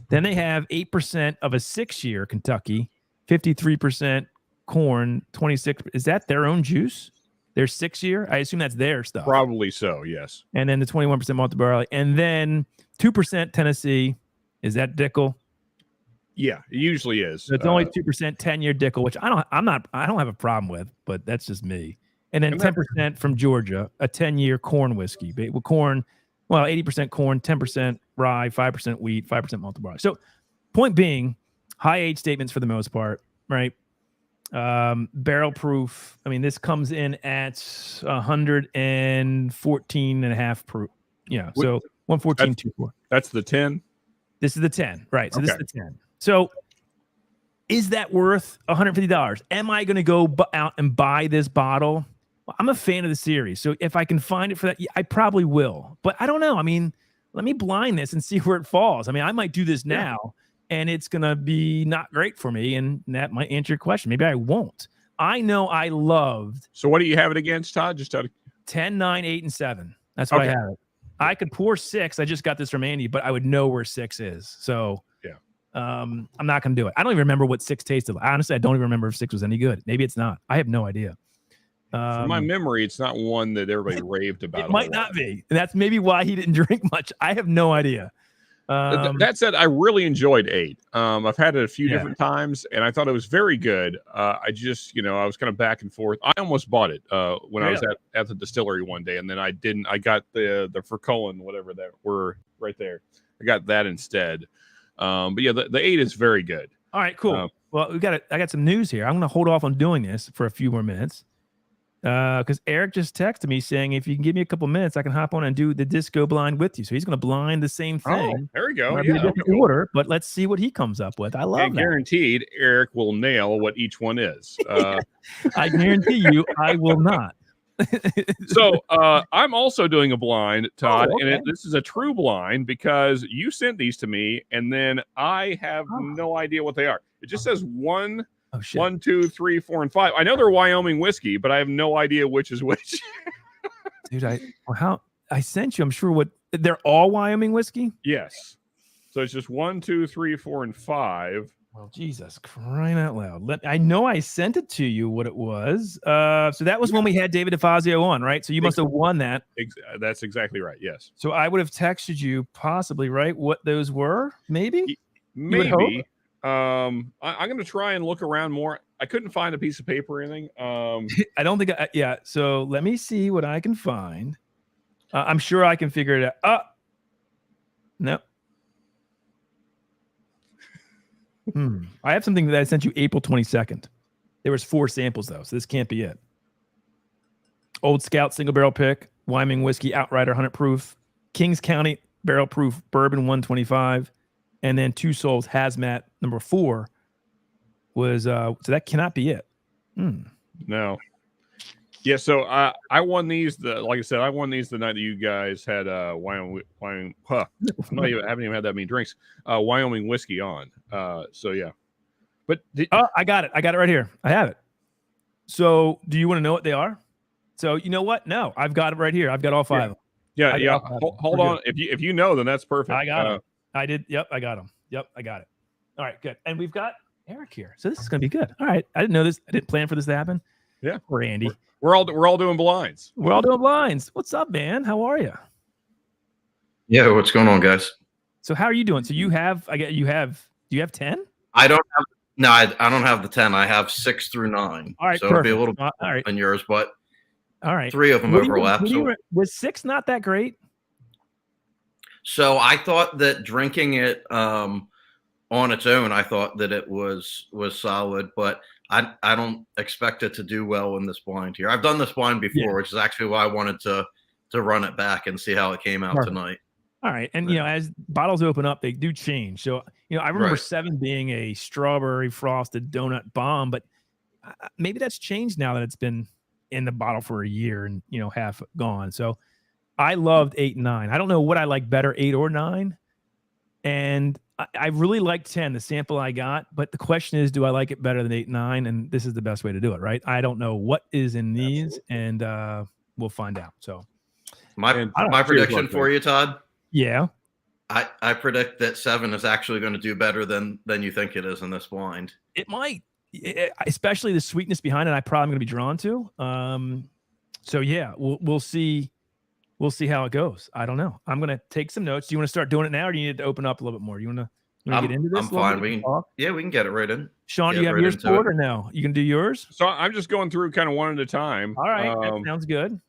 Then they have 8% of a 6-year Kentucky, 53% corn, 26. Is that their own juice? Their 6-year? I assume that's their stuff. Probably so, yes. And then the 21% malted barley, and then 2% Tennessee. Is that Dickel? Yeah, it usually is. So it's only 2% 10-year Dickel, which I don't have a problem with, but that's just me. And then 10% from Georgia, a 10-year corn whiskey. With corn, well, 80% corn, 10% rye, 5% wheat, 5% malted barley. So point being, high age statements for the most part, right? Barrel proof. I mean, this comes in at 114.5 proof. Yeah, so 114.24. That's the 10? This is the 10, right? So this is the 10. So is that worth $150? Am I going to go out and buy this bottle? Well, I'm a fan of the series. So if I can find it for that, I probably will. But I don't know. I mean, let me blind this and see where it falls. I mean, I might do this now, and it's going to be not great for me, and that might answer your question. Maybe I won't. I know I loved. So what do you have it against, Todd? Just out of 10, 9, 8, and 7. That's what I have it. I could pour 6. I just got this from Andy, but I would know where 6 is. So I'm not going to do it. I don't even remember what 6 tasted like. Honestly, I don't even remember if 6 was any good. Maybe it's not. I have no idea. From my memory, it's not one that everybody raved about. It might not be. And that's maybe why he didn't drink much. I have no idea. That said, I really enjoyed 8. I've had it a few different times, and I thought it was very good. I just, I was kind of back and forth. I almost bought it when I was at the distillery one day, and then I didn't. I got the Furcolin, whatever that were right there. I got that instead. But yeah, the 8 is very good. All right, cool. Well, I got some news here. I'm going to hold off on doing this for a few more minutes. Because Eric just texted me saying, if you can give me a couple minutes, I can hop on and do the disco blind with you. So he's going to blind the same thing. Oh, there we go. Yeah, different order, but let's see what he comes up with. I love that. Guaranteed, Eric will nail what each one is. I guarantee you, I will not. So I'm also doing a blind, Todd, and this is a true blind because you sent these to me, and then I have no idea what they are. It just says 1, 1, 2, 3, 4, and 5. I know they're Wyoming whiskey, but I have no idea which is which. Dude, I sent you. I'm sure they're all Wyoming whiskey. Yes. So it's just 1, 2, 3, 4, and 5. Well, Jesus, crying out loud! I know I sent it to you. What it was. So that was when we had David DeFazio on, right? So you must have won that. That's exactly right. Yes. So I would have texted you possibly, right? What those were? Maybe. Maybe. I'm going to try and look around more. I couldn't find a piece of paper or anything. I don't think. So let me see what I can find. I'm sure I can figure it out. No. I have something that I sent you April 22nd. There was 4 samples though, so this can't be it. Old Scout single barrel pick. Wyoming whiskey outrider 100 proof, Kings County barrel proof bourbon 125, and then Two Souls hazmat number 4 was so that cannot be it. No. Yeah, so I won these. Like I said, I won these the night that you guys had Wyoming. I haven't even had that many drinks. Wyoming whiskey on. So yeah, but I got it. I got it right here. I have it. So do you want to know what they are? So you know what? No, I've got it right here. I've got all 5 of them. Yeah. Hold on. If you know, then that's perfect. I got them. I did. Yep, I got them. Yep, I got it. All right, good. And we've got Eric here, so this is going to be good. All right, I didn't know this. I didn't plan for this to happen. Yeah, poor Andy. We're all doing blinds. We're all doing blinds. What's up, man? How are you? Yeah, what's going on, guys? So how are you doing? So you have, do you have 10? I don't have. No, I don't have the 10. I have 6 through 9. All right, so perfect. It'll be a little all right on yours, but all right, 3 of them overlap. Was 6 not that great? So I thought that drinking it on its own, I thought that it was solid, but I don't expect it to do well in this blind here. I've done this blind before, which is actually why I wanted to run it back and see how it came out tonight. All right, and you know, as bottles open up, they do change. So you know, I remember 7 being a strawberry frosted donut bomb, but maybe that's changed now that it's been in the bottle for a year and you know half gone. So I loved 8 and 9. I don't know what I like better, 8 or 9, and I really like 10, the sample I got, but the question is, do I like it better than 8 and 9? And this is the best way to do it, right? I don't know what is in these, and we'll find out. So my prediction for you, Todd. Yeah. I predict that 7 is actually going to do better than you think it is in this blind. It might, especially the sweetness behind it. I probably going to be drawn to. So yeah, we'll see. We'll see how it goes. I don't know. I'm going to take some notes. Do you want to start doing it now, or do you need to open up a little bit more? You want to get into this? I'm fine. We can get it right in. Sean, do you have yours poured or no? You can do yours? So I'm just going through kind of one at a time. All right. That sounds good.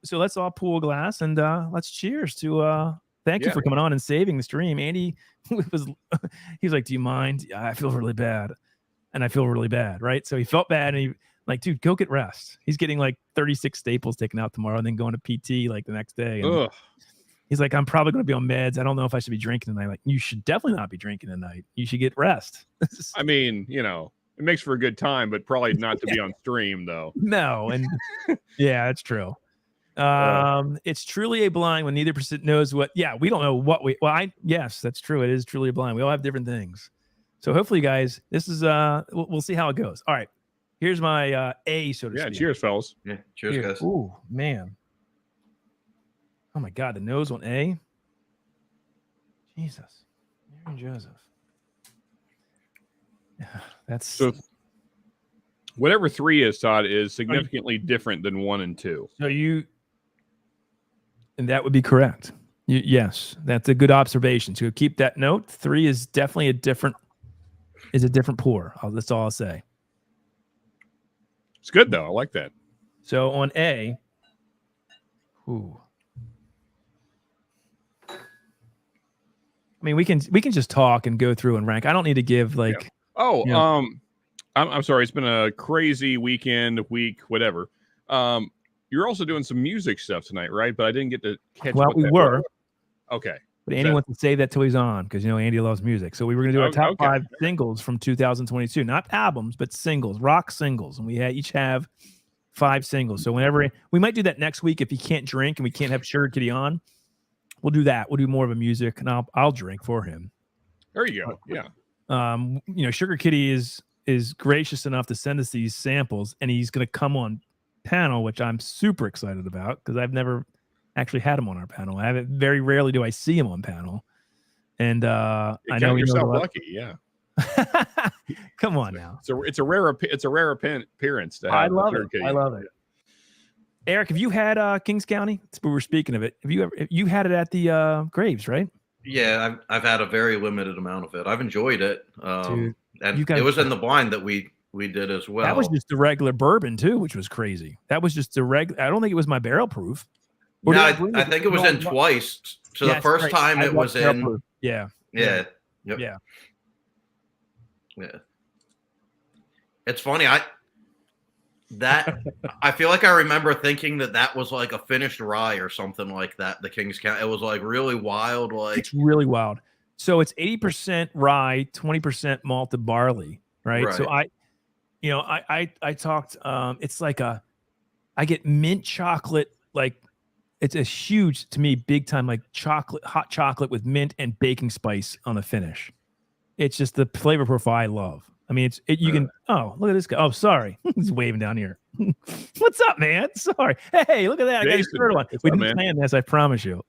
So let's all pull a glass and let's cheers to thank you for coming on and saving the stream. Andy he's like, do you mind? I feel really bad. And I feel really bad, right? So he felt bad and he like, dude, go get rest. He's getting like 36 staples taken out tomorrow and then going to PT like the next day. And he's like, I'm probably going to be on meds. I don't know if I should be drinking tonight. Like, you should definitely not be drinking tonight. You should get rest. I mean, you know, it makes for a good time, but probably not to be on stream though. No. And yeah, it's true. It's truly a blind when neither person knows what. Yeah, we don't know what yes, that's true. It is truly a blind. We all have different things. So hopefully, guys, this is we'll see how it goes. All right. Here's my A, so to speak. Yeah, cheers, fellas. Yeah, cheers, guys. Ooh, man. Oh, my God. The nose on A. Jesus. Mary and Joseph. That's... So whatever 3 is, Todd, is significantly different than 1 and 2. So and that would be correct. Yes, that's a good observation. So keep that note. 3 is definitely a different pour. That's all I'll say. It's good though. I like that. So on A, I mean, we can just talk and go through and rank. I don't need to give like. Yeah. I'm sorry. It's been a crazy week, whatever. You're also doing some music stuff tonight, right? But I didn't get to catch. Well, we were. Okay. But Andy wants to save that till he's on because, you know, Andy loves music. So we were going to do our top 5 singles from 2022. Not albums, but singles, rock singles. And we each have 5 singles. So whenever we might do that next week if he can't drink and we can't have Sugar Kitty on, we'll do that. We'll do more of a music and I'll drink for him. There you go. Yeah. You know, Sugar Kitty is gracious enough to send us these samples and he's going to come on panel, which I'm super excited about because I've never actually had him on our panel. Very rarely do I see him on panel. And I know yourself lucky, yeah. Come on now. It's a rare appearance to have. I love it. I love it. Eric, have you had Kings County? We were speaking of it. Have you had it at the Graves, right? Yeah, I've had a very limited amount of it. I've enjoyed it. Dude, and it was in the blind that we did as well. That was just the regular bourbon too, which was crazy. That was just the regular. I don't think it was my barrel proof. No, I think it was in twice. So the first time it was in. Yeah. Yeah. Yep. Yeah. Yeah. It's funny. That I feel like I remember thinking that was like a finished rye or something like that. The King's County. It was like really wild. Like It's really wild. So it's 80% rye, 20% malted barley, right? So Right. I talked. It's like I get mint chocolate, like it's a huge to me, big time, like hot chocolate with mint and baking spice on the finish. It's just the flavor profile I love. I mean, you can. Oh, look at this guy. Oh, sorry, he's waving down here. What's up, man? Sorry. Hey, look at that. I got your Jason, shirt on. what's We up, didn't man? plan this. I promise you.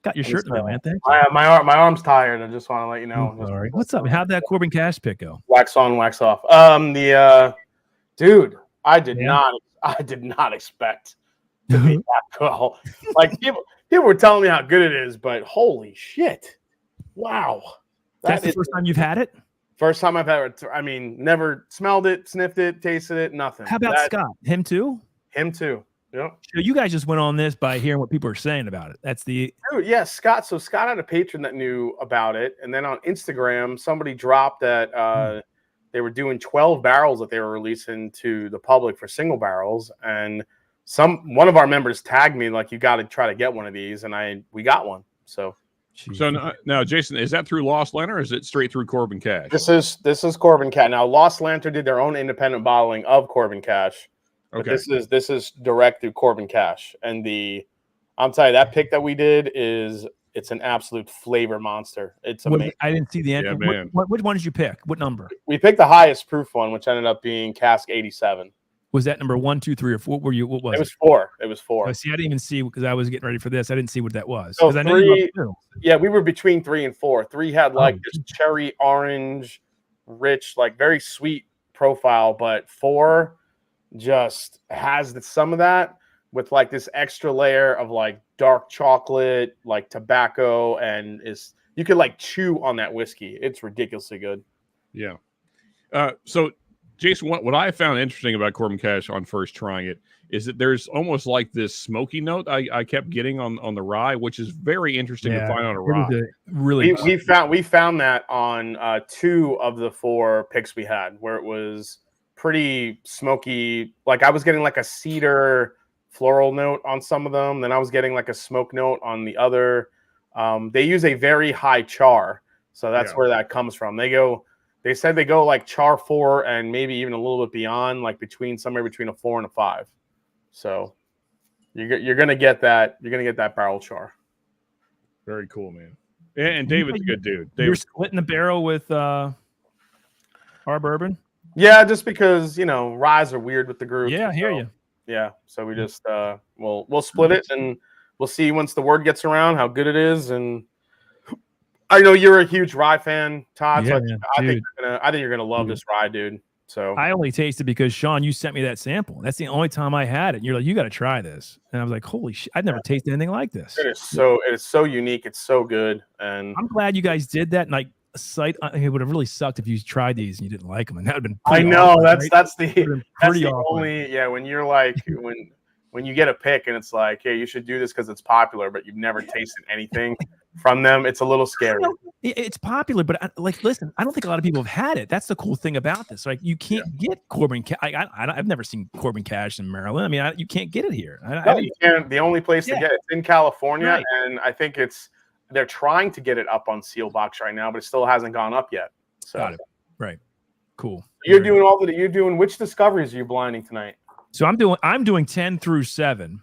Got your shirt on, man. Thank you. My arm's tired. I just want to let you know. I'm sorry. What's up? How'd that Corbin Cash pick go? Wax on, wax off. Dude, I did not expect to be that well. Like people were telling me how good it is, but holy shit. Wow. That's the first time you've had it? First time I've had it. I mean, never smelled it, sniffed it, tasted it, nothing. How about Scott? Him too? Him too. Yep. So you guys just went on this by hearing what people are saying about it. That's the Dude, yeah, Scott. So Scott had a patron that knew about it, and then on Instagram, somebody dropped that they were doing 12 barrels that they were releasing to the public for single barrels, and one of our members tagged me like, you got to try to get one of these, and we got one. So now, Jason, is that through Lost Lantern or is it straight through Corbin Cash? This is Corbin Cash. Now, Lost Lantern did their own independent bottling of Corbin Cash. But this is direct through Corbin Cash. And I'm telling you, that pick that we did it's an absolute flavor monster. It's amazing. I didn't see the end. Yeah, man. Which one did you pick? What number? We picked the highest proof one, which ended up being cask 87. Was that number 1, 2, 3, or 4? What was it? It was 4. It was 4. Oh, see, I didn't even see because I was getting ready for this. I didn't see what that was. So I know you love 2. Yeah, we were between 3 and 4. 3 had like this cherry orange, rich, like very sweet profile, but 4 just has some of that with like this extra layer of like dark chocolate, like tobacco, and you could like chew on that whiskey. It's ridiculously good. Yeah. So Jason, what I found interesting about Corbin Cash on first trying it is that there's almost like this smoky note I kept getting on the rye, which is very interesting to find on a rye. We found that on 2 of the 4 picks we had, where it was pretty smoky. Like I was getting like a cedar floral note on some of them. Then I was getting like a smoke note on the other. They use a very high char. So that's where that comes from. They said they go like char 4 and maybe even a little bit beyond, like somewhere between a 4 and a 5. So you're going to get that. You're going to get that barrel char. Very cool, man. And David's a good dude. You're splitting the barrel with our bourbon? Yeah, just because, ryes are weird with the group. Yeah, I hear you. Yeah, so we just we'll split it, and we'll see once the word gets around how good it is. And I know you're a huge rye fan, Todd. Yeah, so I think you're gonna love this rye, dude. So I only tasted because Sean, you sent me that sample. That's the only time I had it. And you're like, you got to try this, and I was like, holy shit, I've never tasted anything like this. It is so unique. It's so good, and I'm glad you guys did that. And like, it would have really sucked if you tried these and you didn't like them, and that would have been. I know awkward, that's right? the only when you're like when you get a pick and it's like, hey, you should do this because it's popular, but you've never tasted anything from them. It's a little scary. It's popular, but listen, I don't think a lot of people have had it. That's the cool thing about this. Like, you can't get Corbin Cash. I've never seen Corbin Cash in Maryland. I mean, you can't get it here. You can't. The only place to get it's in California, right. And I think they're trying to get it up on Seal Box right now, but it still hasn't gone up yet. So got it. Right. Cool. You're doing which discoveries are you blinding tonight? So I'm doing 10 through 7.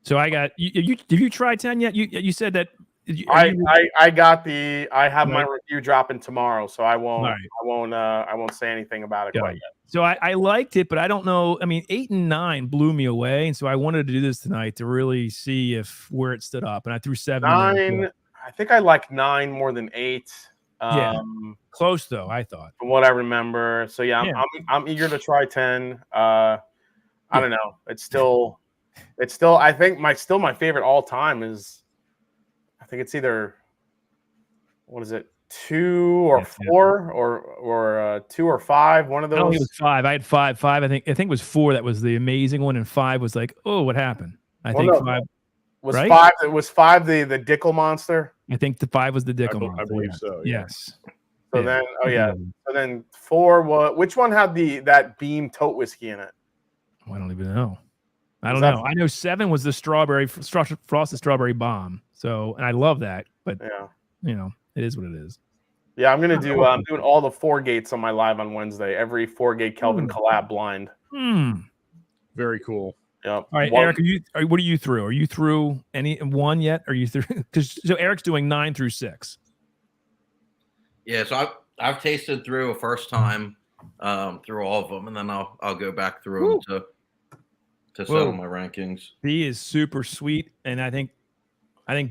So I got you. Did you try 10 yet? You said that. I have my review dropping tomorrow, so I won't say anything about it quite yet. So I liked it, but I don't know. I mean, 8 and 9 blew me away, and so I wanted to do this tonight to really see where it stood up. And I threw 7. 9. I think I like 9 more than 8. Close though, I thought. From what I remember. So I'm eager to try 10. I don't know. It's still. I think my favorite all time is. I think it's either. What is it? 2 or 4 or 2 or 5. One of those. I don't think it was 5. I had 5. I think it was 4. That was the amazing one, and 5 was like, oh, what happened? I think 5 was right? 5. It was 5 the Dickel monster. I think the 5 was the Dickel monster. I believe so. Yeah. Yes. So then, So then 4. Which one had that Beam tote whiskey in it? I don't even know. I don't Is that- know. I know 7 was the frosted strawberry bomb. So, and I love that, but Yeah. you know, it is what it is. Yeah, I'm gonna do. I'm doing all the 4 gates on my live on Wednesday. Every 4 gate Kelvin collab blind. Very cool. Yep. All right, Eric, what are you through? Are you through any one yet? Are you through? Because so Eric's doing 9 through 6. Yeah, so I've tasted through a first time through all of them, and then I'll go back through them to settle my rankings. B is super sweet, and I think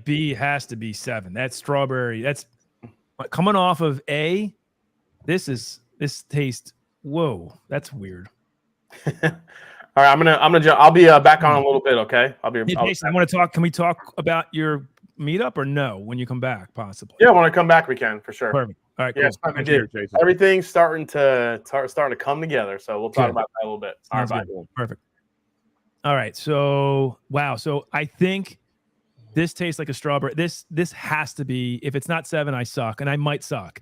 B has to be 7. That's strawberry. That's coming off of A. This tastes. Whoa, that's weird. All right, I'll be back on a little bit. Okay, I'll be. Hey, Jason, I want to talk. Can we talk about your meetup or no? When you come back, possibly. Yeah, when I come back, we can for sure. Perfect. All right, Yeah, cool. everything's starting to come together. So we'll talk about that a little bit. All right, bye. Perfect. All right. So wow. So I think this tastes like a strawberry. This has to be. If it's not 7, I suck, and I might suck.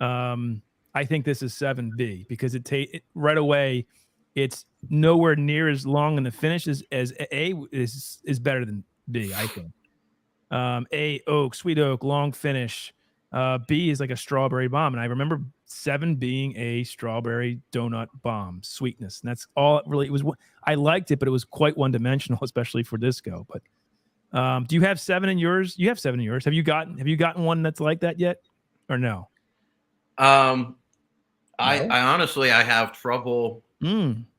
I think this is 7B because it right away. It's nowhere near as long in the finish as A is better than B, I think. A, oak, sweet oak, long finish. B is like a strawberry bomb. And I remember 7 being a strawberry donut bomb, sweetness. And that's all it really was. I liked it, but it was quite one-dimensional, especially for disco. But do you have 7 in yours? You have 7 in yours. Have you gotten one that's like that yet? Or no? I honestly I have trouble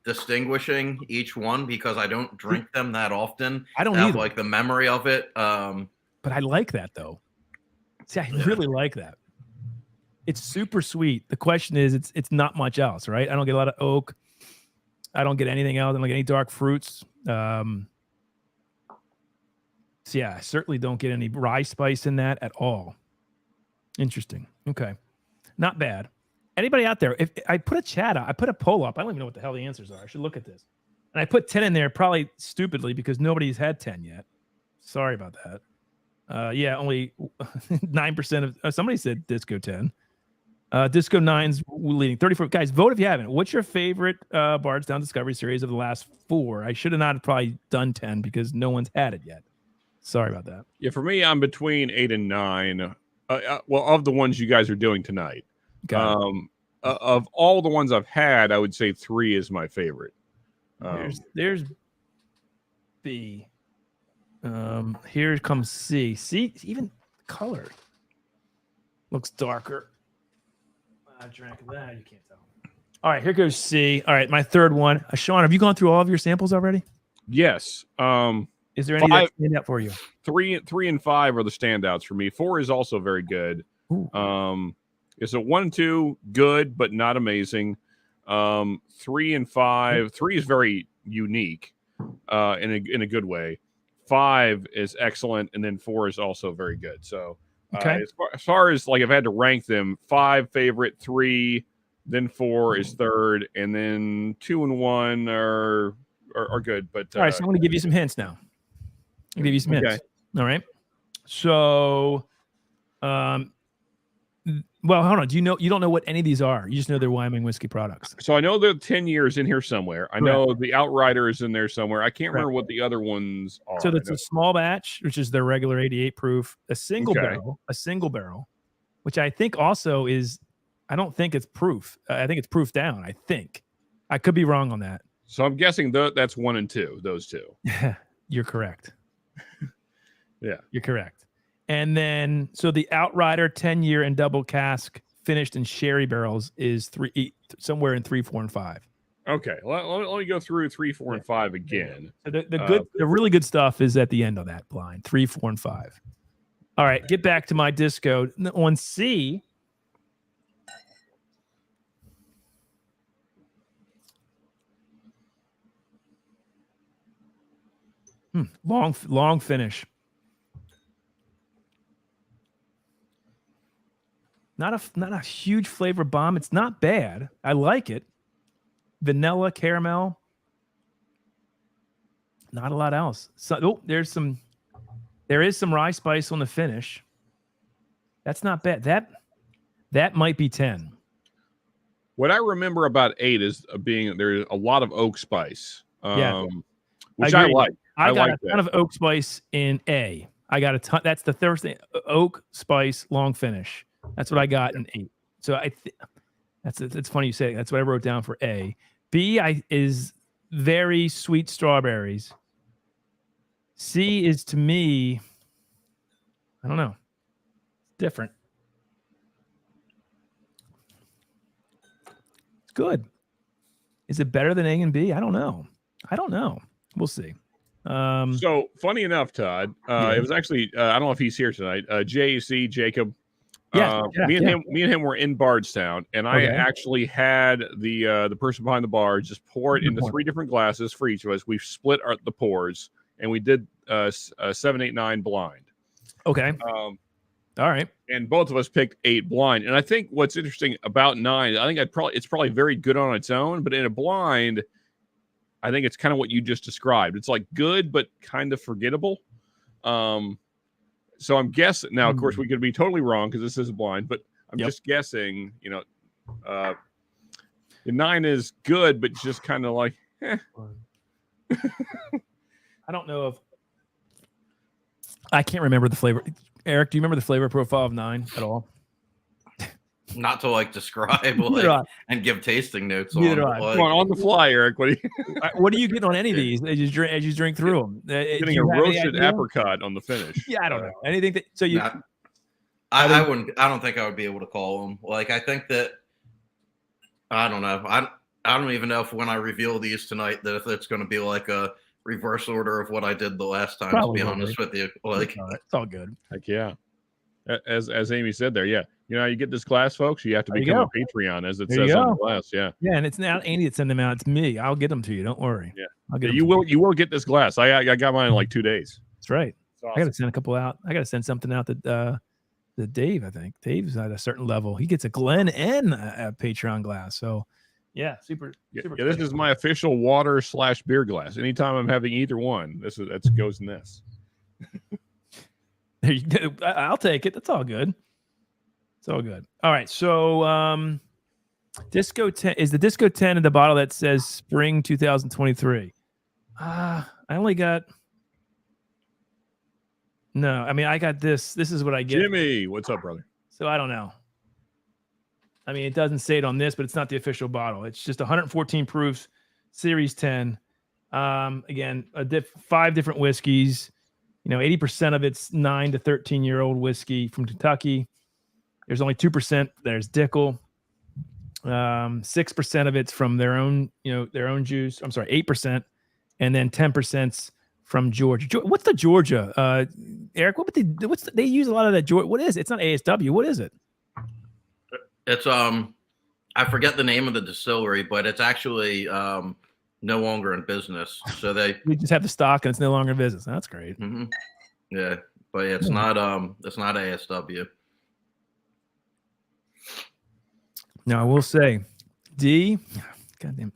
distinguishing each one because I don't drink them that often. I don't have either. like the memory of it. But I like that though. See, I really like that. It's super sweet. The question is, it's not much else, right? I don't get a lot of oak. I don't get anything else. I don't get any dark fruits. So yeah, I certainly don't get any rye spice in that at all. Interesting. Okay, not bad. Anybody out there? If I put a chat out, I put a poll up. I don't even know what the hell the answers are. I should look at this. And I put 10 in there probably stupidly because nobody's had 10 yet. Sorry about that. Yeah, only 9% of somebody said Disco 10. Disco 9's leading 34. Guys, vote if you haven't. What's your favorite Bardstown Discovery series of the last 4? I should have not probably done 10 because no one's had it yet. Sorry about that. Yeah, for me, I'm between 8 and 9. Well, of the ones you guys are doing tonight. Of all the ones I've had, I would say 3 is my favorite. There's B. Here comes C. See, even color looks darker. I drank that. You can't tell. All right, here goes C. All right, my third one. Sean, have you gone through all of your samples already? Yes. Is there any that stand out for you? 3 and 5 are the standouts for me. 4 is also very good. Ooh. Is it 1 and 2 good but not amazing? 3 and 5. 3 is very unique in a good way. 5 is excellent, and then 4 is also very good. So, okay. As far as like I've had to rank them, 5 favorite, 3, then 4 is third, and then 2 and 1 are good. But all right, so I'm going to give you some hints now. I'll give you some hints. All right. So, well, hold on. You don't know what any of these are. You just know they're Wyoming whiskey products. So I know the 10 years in here somewhere. I know the Outrider is in there somewhere. I can't remember what the other ones are. So that's a small batch, which is their regular 88 proof, a single barrel, which I think also is, I don't think it's proof. I think it's proof down. I think I could be wrong on that. So I'm guessing that's 1 and 2, those 2. You're correct. Yeah, you're correct. And then, so the Outrider 10-year and double cask finished in sherry barrels is somewhere in 3, 4, and 5. Okay, let me go through 3, 4, and 5 again. So the really good stuff is at the end of that blind, 3, 4, and 5. All right, get back to my disco. On C, long finish. Not a huge flavor bomb. It's not bad. I like it. Vanilla, caramel. Not a lot else. So there is some rye spice on the finish. That's not bad. That might be 10. What I remember about 8 is being there's a lot of oak spice. Yeah. which I agree. like. I got like a ton of oak spice in A. I got a ton. That's the third thing. Oak spice long finish. That's what I got in 8. So it's funny you say it. That's what I wrote down for A. B is very sweet strawberries. C is to me, I don't know, different. It's good. Is it better than A and B? I don't know. We'll see. So funny enough, Todd, it was actually I don't know if he's here tonight. JC Jacob. Me and him were in Bardstown, and I actually had the person behind the bar just pour it into 3 different glasses for each of us. We split the pours, and we did 7, 8, 9 blind. Okay. All right. And both of us picked 8 blind. And I think what's interesting about 9, I think it's probably very good on its own, but in a blind, I think it's kind of what you just described. It's like good, but kind of forgettable. So I'm guessing now, of course, we could be totally wrong because this is a blind, but I'm just guessing, the 9 is good, but just kind of like, I don't know if I can't remember the flavor. Eric, do you remember the flavor profile of 9 at all? Not to describe and give tasting notes on. Come on the fly, Eric. What are you getting on any of these as you drink through them? Getting a roasted apricot on the finish. Yeah, I don't know anything. I wouldn't. I don't think I would be able to call them. I think that I don't know. I don't even know if when I reveal these tonight that if it's going to be like a reverse order of what I did the last time. Probably, to be honest with you, it's all good. Heck yeah. As Amy said there, yeah. You get this glass, folks. You have to become a Patreon, as it says on the glass. Yeah. Yeah, and it's not Andy that send them out. It's me. I'll get them to you. Don't worry. Yeah. I'll get you will get this glass. I got mine in like 2 days. That's right. Awesome. I got to send a couple out. I got to send something out that Dave. I think Dave's at a certain level. He gets a Glen and a Patreon glass. So yeah, super. This is my official water/beer glass. Anytime I'm having either one, that goes in this. There you go. I'll take it. That's all good. It's all good. All right. So Disco 10 is the Disco 10 in the bottle that says spring 2023. I only got I got this. This is what I get. Jimmy, what's up, brother? So I don't know. I mean, it doesn't say it on this, but it's not the official bottle. It's just 114 proofs, Series 10. Again, 5 different whiskeys. 80% of it's 9 to 13-year-old whiskey from Kentucky. There's only 2%. There's Dickel. 6% of it's from their own juice. I'm sorry, 8%, and then 10%'s from Georgia. What's the Georgia? Eric, they use a lot of that Georgia. What is it? It's not ASW. What is it? It's I forget the name of the distillery, but it's actually no longer in business. So we just have the stock and it's no longer in business. That's great. Mm-hmm. Yeah, but it's not ASW. Now I will say, D, goddamn,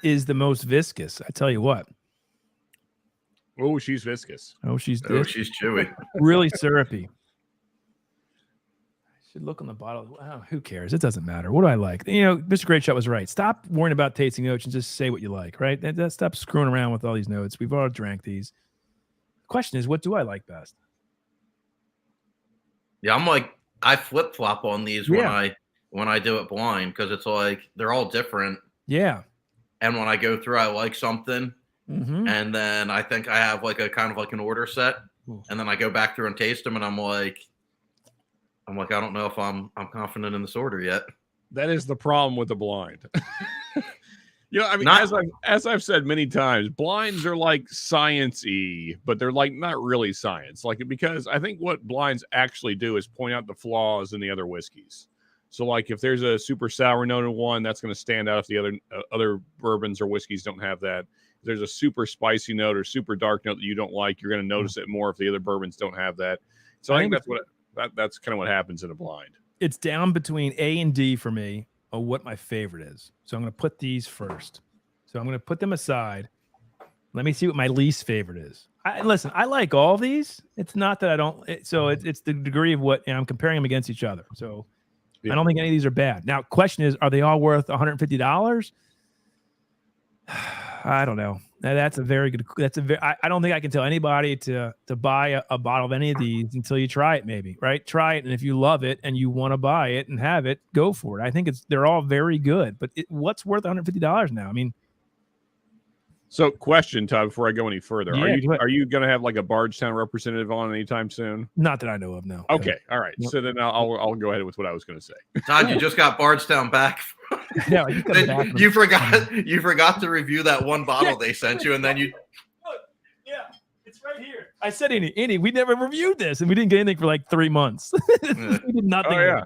is the most viscous. I tell you what. Oh, she's viscous. She's chewy. Really syrupy. I should look on the bottle. Wow, who cares? It doesn't matter. What do I like? Mr. Great Shot was right. Stop worrying about tasting notes and just say what you like, right? Stop screwing around with all these notes. We've all drank these. The question is, what do I like best? Yeah, I flip-flop on these when I do it blind because it's they're all different. Yeah. And when I go through, I like something. Mm-hmm. And then I think I have a kind of an order set. Ooh. And then I go back through and taste them and I'm like, I don't know if I'm confident in this order yet. That is the problem with the blind. As I've said many times, blinds are like science-y, but they're not really science. Because I think what blinds actually do is point out the flaws in the other whiskeys. So if there's a super sour note in one, that's going to stand out if the other bourbons or whiskeys don't have that. If there's a super spicy note or super dark note that you don't like, you're going to notice it more if the other bourbons don't have that. So I think that's kind of what happens in a blind. It's down between A and D for me of what my favorite is. So I'm going to put these first. So I'm going to put them aside. Let me see what my least favorite is. Listen, I like all of these. It's not that I don't. It's the degree of what I'm comparing them against each other. So yeah. I don't think any of these are bad. Now, question is, are they all worth $150? I don't know. Now, that's a very good. That's a very. I don't think I can tell anybody to buy a bottle of any of these until you try it. Maybe right. Try it, and if you love it and you want to buy it and have it, go for it. I think they're all very good. But what's worth $150 now? I mean. So, question, Todd, before I go any further, Yeah, are you going to have like a Bardstown representative on anytime soon? Not that I know of, no. Okay, all right. So then I'll go ahead with what I was going to say. Todd, you just got Bardstown back. Yeah, you forgot to review that one bottle they sent you, and then you. Look, yeah, it's right here. I said, Andy, we never reviewed this, and we didn't get anything for like 3 months. We did nothing. Oh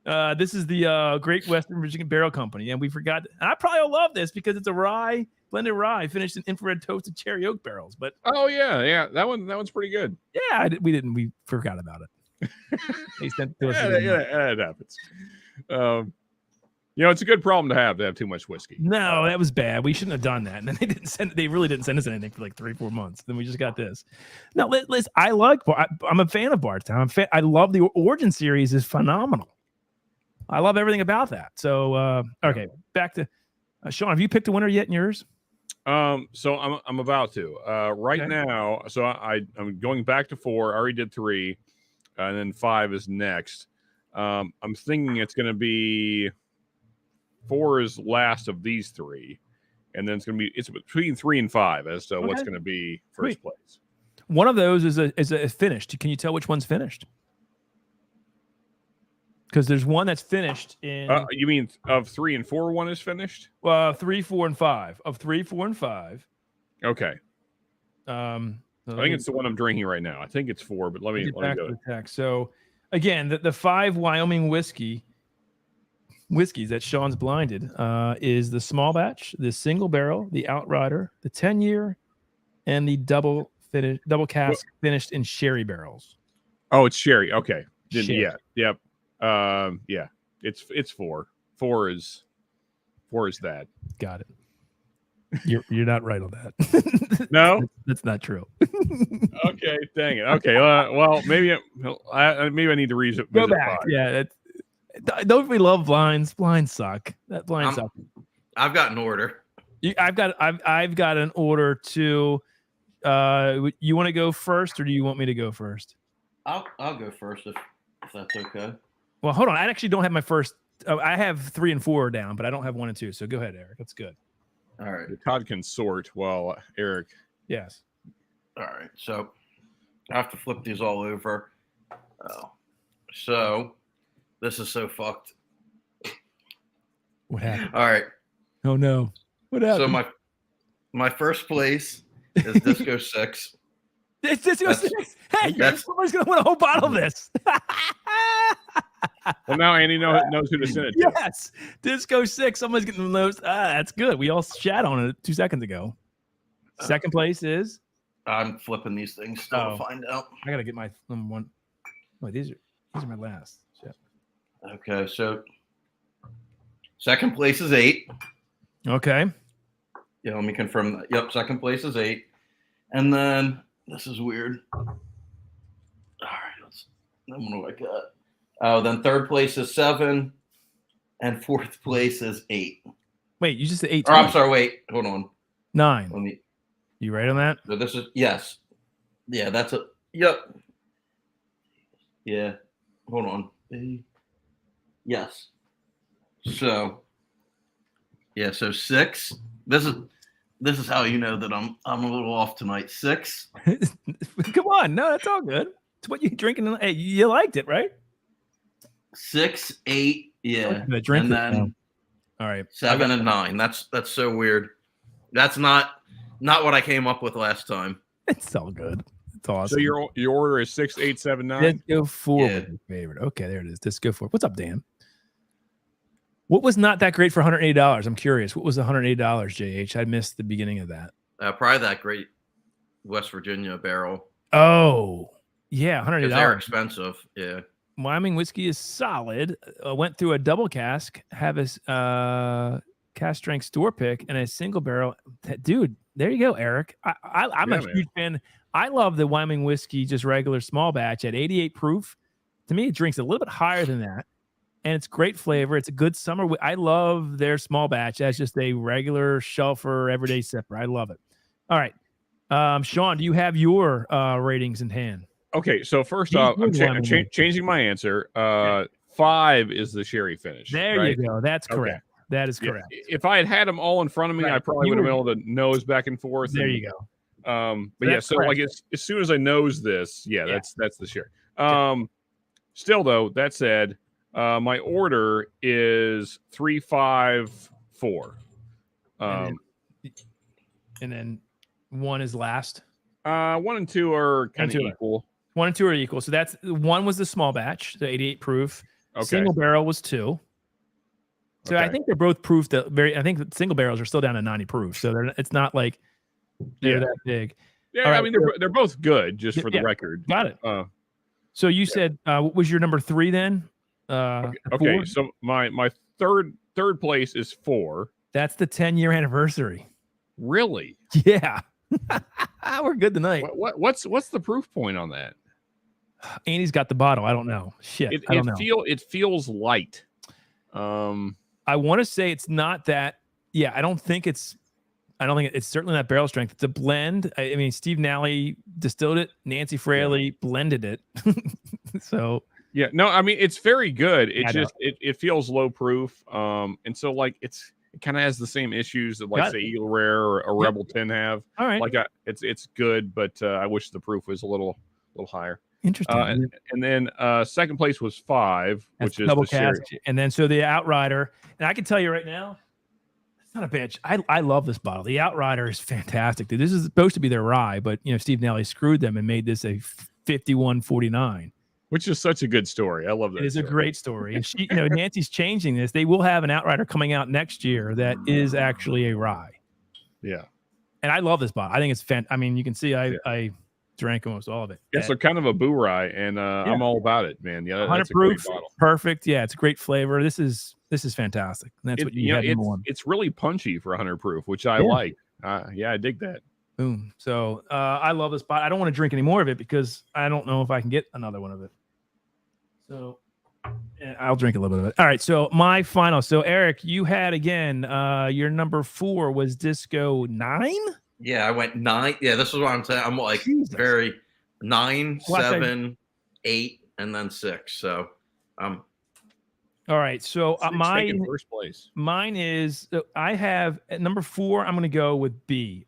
yeah. This is the Great Western Virginia Barrel Company, and we forgot. And I probably will love this because it's a blended rye finished in infrared toasted cherry oak barrels. But yeah, that one's pretty good. Yeah, we forgot about it. They sent it to us. Yeah, it happens. It's a good problem to have too much whiskey. No, that was bad. We shouldn't have done that. And then they really didn't send us anything for like 3-4 months. Then we just got this. No, listen, I'm a fan of Bardstown. I love the Origin series is phenomenal. I love everything about that. So, okay, back to Sean. Have you picked a winner yet in yours? So I'm about to right now. So I'm going back to 4. I already did 3, and then 5 is next. I'm thinking it's going to be 4 is last of these 3, and then it's between 3 and 5 as to what's going to be first place. One of those is a finished. Can you tell which one's finished? Because there's one that's finished in. You mean of 3 and 4, one is finished? 3, 4, and 5. Of 3, 4, and 5. Okay. I think it's the one I'm drinking right now. I think it's 4, but let me go. The text. So, again, the 5 Wyoming whiskeys that Sean's blinded is the small batch, the single barrel, the outrider, the 10-year, and the double cask finished in sherry barrels. Oh, it's sherry. Okay. Sherry. Yeah. Yep. Yeah, it's 4. 4 is that. Got it. You're not right on that. No, that's not true. Okay, dang it. Okay, well maybe I need to revisit. Go back. 5. Yeah, don't we love blinds? Blinds suck. That blind suck. I've got an order. I've got an order too. You want to go first, or do you want me to go first? I'll go first if that's okay. Well, hold on. I actually don't have my first. I have 3 and 4 down, but I don't have 1 and 2. So go ahead, Eric. That's good. All right. Todd can sort while Eric. Yes. All right. So I have to flip these all over. Oh, so this is so fucked. What happened? All right. Oh no. What happened? So my first place is Disco 6. It's Disco 6. Hey, somebody's gonna win a whole bottle of this. Well, now Andy knows who to send it to. Yes, Disco 6. Someone's getting those. That's good. We all shat on it 2 seconds ago. Second place is. I'm flipping these things still to find out. I gotta get my number 1. Wait, these are my last. Shit. Okay, so second place is 8. Okay. Yeah, let me confirm that. Yep, second place is 8, and then this is weird. All right, then what do I got? Oh, then third place is 7, and fourth place is 8. Wait, you just said 8. Or I'm sorry. Wait, hold on. 9. You right on that? So this is yes. Yeah, that's a yep. Yeah, hold on. Yes. So. Yeah, so 6. This is how you know that I'm a little off tonight. 6. Come on, no, that's all good. It's what you drinking. Hey, you liked it, right? 6, 8, yeah, drink and then all right, 7 and 9. That's so weird. That's not what I came up with last time. It's all good. It's awesome. So your order is 6, 8, 7, 9. Disco 4 was your favorite. Okay, there it is. Disco 4. What's up, Dan? What was not that great for $180? I'm curious. What was the $180, JH? I missed the beginning of that. Probably that great West Virginia barrel. Oh, yeah, $180. They're expensive. Yeah. Wyoming whiskey is solid. Went through a double cask, have a cask strength store pick, and a single barrel. Dude, there you go, Eric. I'm a huge fan. I love the Wyoming whiskey, just regular small batch at 88 proof. To me, it drinks a little bit higher than that, and it's great flavor. It's a good summer. I love their small batch as just a regular shelfer, everyday sipper. I love it. All right. Sean, do you have your ratings in hand? Okay, so first He's off, I'm doing one minute. changing my answer. 5 is the sherry finish. There right? you go. That's Okay. correct. That is Yeah, correct. if I had them all in front of me, Right. I probably You would have were- been able to nose back and forth. There and, you go. But yeah, That's so correct. like as soon as I nose this, yeah, Yeah. that's the sherry. Still though, that said, my order is 3, 5, 4. And then 1 is last. 1 and 2 are kind of 2 are- equal. 1 and 2 are equal. So that's 1 was the small batch, the 88 proof. Okay. Single barrel was 2. So I Okay. think they're both proof that I think the single barrels are still down to 90 proof. So it's not like they're Yeah. that big. Yeah, All right, I mean they're both good, just for the record. Got it. Uh, So you said what was your number 3 then? okay, 4? so my third place is 4. That's the 10-year anniversary. Really? Yeah. We're good tonight. What's the proof point on that? Andy's got the bottle. I don't know. Shit. I don't know. It feels light. I want to say it's not that. Yeah, I don't think it's certainly not barrel strength. It's a blend. I mean, Steve Nally distilled it. Nancy Fraley blended it. So yeah, no, I mean it's very good. It I just it feels low proof. And so like it kind of has the same issues that like say Eagle Rare or a Rebel 10 have. All right. Like it's good, but I wish the proof was a little higher. Interesting. And then second place was 5, which is double the sherry. cask. And then so the Outrider, and I can tell you right now, it's not a bitch. I love this bottle. The Outrider is fantastic, dude. This is supposed to be their rye, but Steve Nally screwed them and made this a 51.49. Which is such a good story. I love that. It is a great story. And she, Nancy's changing this. They will have an Outrider coming out next year that is actually a rye. Yeah. And I love this bottle. I think it's I mean, you can see I drank almost all of it. Yeah, so kind of a boo rye, and I'm all about it, man. Yeah, 100 that's a great proof, bottle. perfect. Yeah, it's a great flavor. This is fantastic. And that's what you had number 1. It's really punchy for 100 proof, which I like. Yeah, I dig that. Boom. So I love this bottle. I don't want to drink any more of it because I don't know if I can get another one of it. So I'll drink a little bit of it. All right. So my final. So Eric, you had again. Your number 4 was Disco 9. Yeah, I went 9. Yeah, this is what I'm saying. I'm like very 9, 7, 8, and then 6. So all right. So mine first place. Mine is I have at number 4. I'm going to go with B.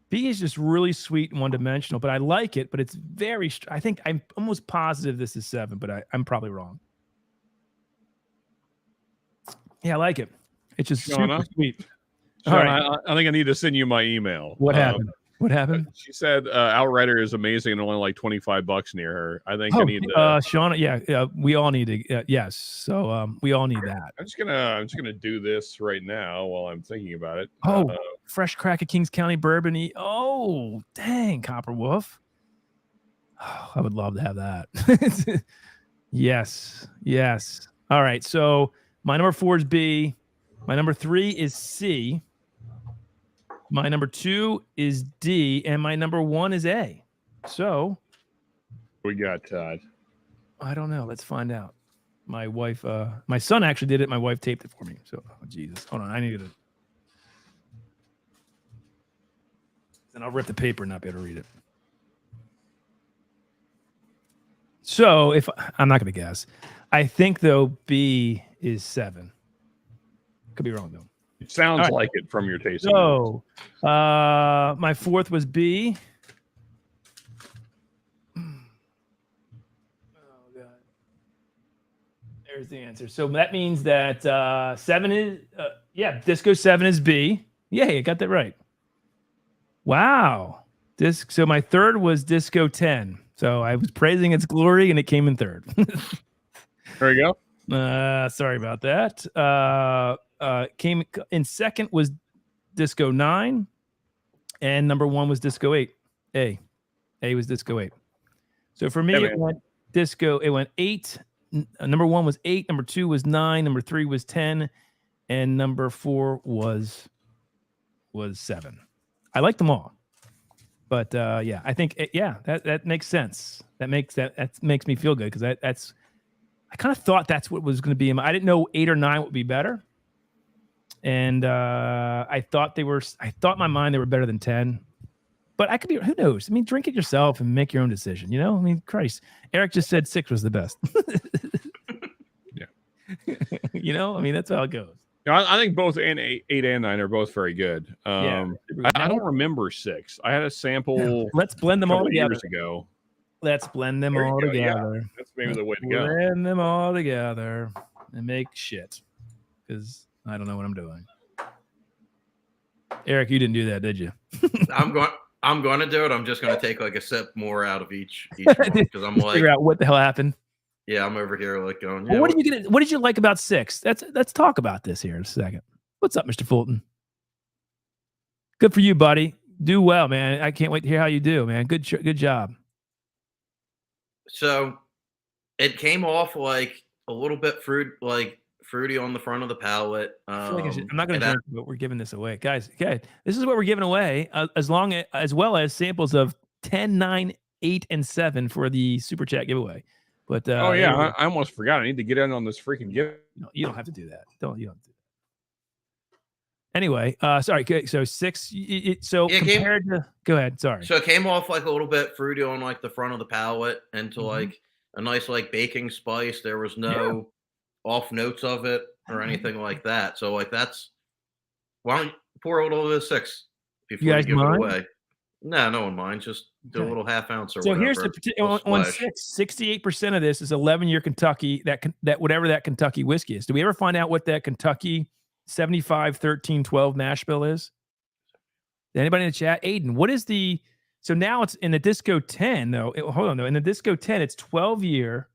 B is just really sweet and one-dimensional, but I like it. But it's very. I think I'm almost positive this is 7, but I'm probably wrong. Yeah, I like it. It's just super sweet. Sean, all right. I think I need to send you my email. What happened? What happened? She said Outrider is amazing and only like $25 near her. I think I need to. Sean, yeah, we all need to. Yes, so we all need that. I'm just gonna do this right now while I'm thinking about it. Oh, fresh crack of Kings County bourbon. Oh, dang, Copper Wolf. Oh, I would love to have that. Yes. All right, so my number 4 is B. My number 3 is C. My number 2 is D, and my number 1 is A. So we got Todd. I don't know. Let's find out. My wife, my son actually did it. My wife taped it for me. So, Jesus, hold on. I needed it. Then I'll rip the paper and not be able to read it. So I'm not going to guess. I think though B is 7. Could be wrong though. It sounds like it from your taste. So, my 4th was B. Oh God. There's the answer. So that means that 7 is Disco 7 is B. Yeah, you got that right. Wow. So my 3rd was Disco 10. So I was praising its glory and it came in 3rd. There you go. Sorry about that. Came in 2nd was Disco 9, and number 1 was Disco 8. A was Disco 8. So for me, it went Disco. It went 8. Number 1 was 8. Number 2 was 9. Number 3 was 10, and number 4 was 7. I like them all, but I think that makes sense. That makes me feel good because that's. I kind of thought that's what was going to be. I didn't know 8 or 9 would be better. And I thought in my mind they were better than 10. but I could be. Who knows? I mean, drink it yourself and make your own decision. You know, I mean, Christ. Eric just said 6 was the best. Yeah. You know, I mean, that's how it goes. I think both 8 and 9 are both very good. Yeah. I don't remember 6. I had a sample. Let's blend them all together. Years ago. Let's blend them There you all go. together. Yeah, that's maybe the way to go. Blend them all together and make shit. Because I don't know what I'm doing. Eric, you didn't do that, did you? I'm going to do it. I'm just going to take like a sip more out of each one because I'm like, figure out what the hell happened. Yeah, I'm over here like going. Well, what did you like about 6? Let's talk about this here in a second. What's up, Mr. Fulton? Good for you, buddy. Do well, man. I can't wait to hear how you do, man. Good job. So it came off like a little bit fruity on the front of the palate. I'm not going to drink, but we're giving this away, guys. Okay, this is what we're giving away, as well as samples of 10, 9, 8, and 7 for the super chat giveaway. But I almost forgot. I need to get in on this freaking giveaway. No, you don't have to do that. You don't have to do that. Anyway, sorry. So 6. Compared to, go ahead. Sorry. So it came off like a little bit fruity on like the front of the palate, into like a nice like baking spice. There was no off notes of it or anything like that. So like that's why don't you pour a little bit of 6 before you give it away? No, no one minds. Just do a little half ounce or whatever. So here's on 6, 68% of this is 11-year Kentucky. That whatever that Kentucky whiskey is. Do we ever find out what that Kentucky 75, 13, 12 mash bill is? Anybody in the chat? Aiden, what is the? So now it's in the Disco 10 though. Hold on though. In the Disco 10, it's 12-year.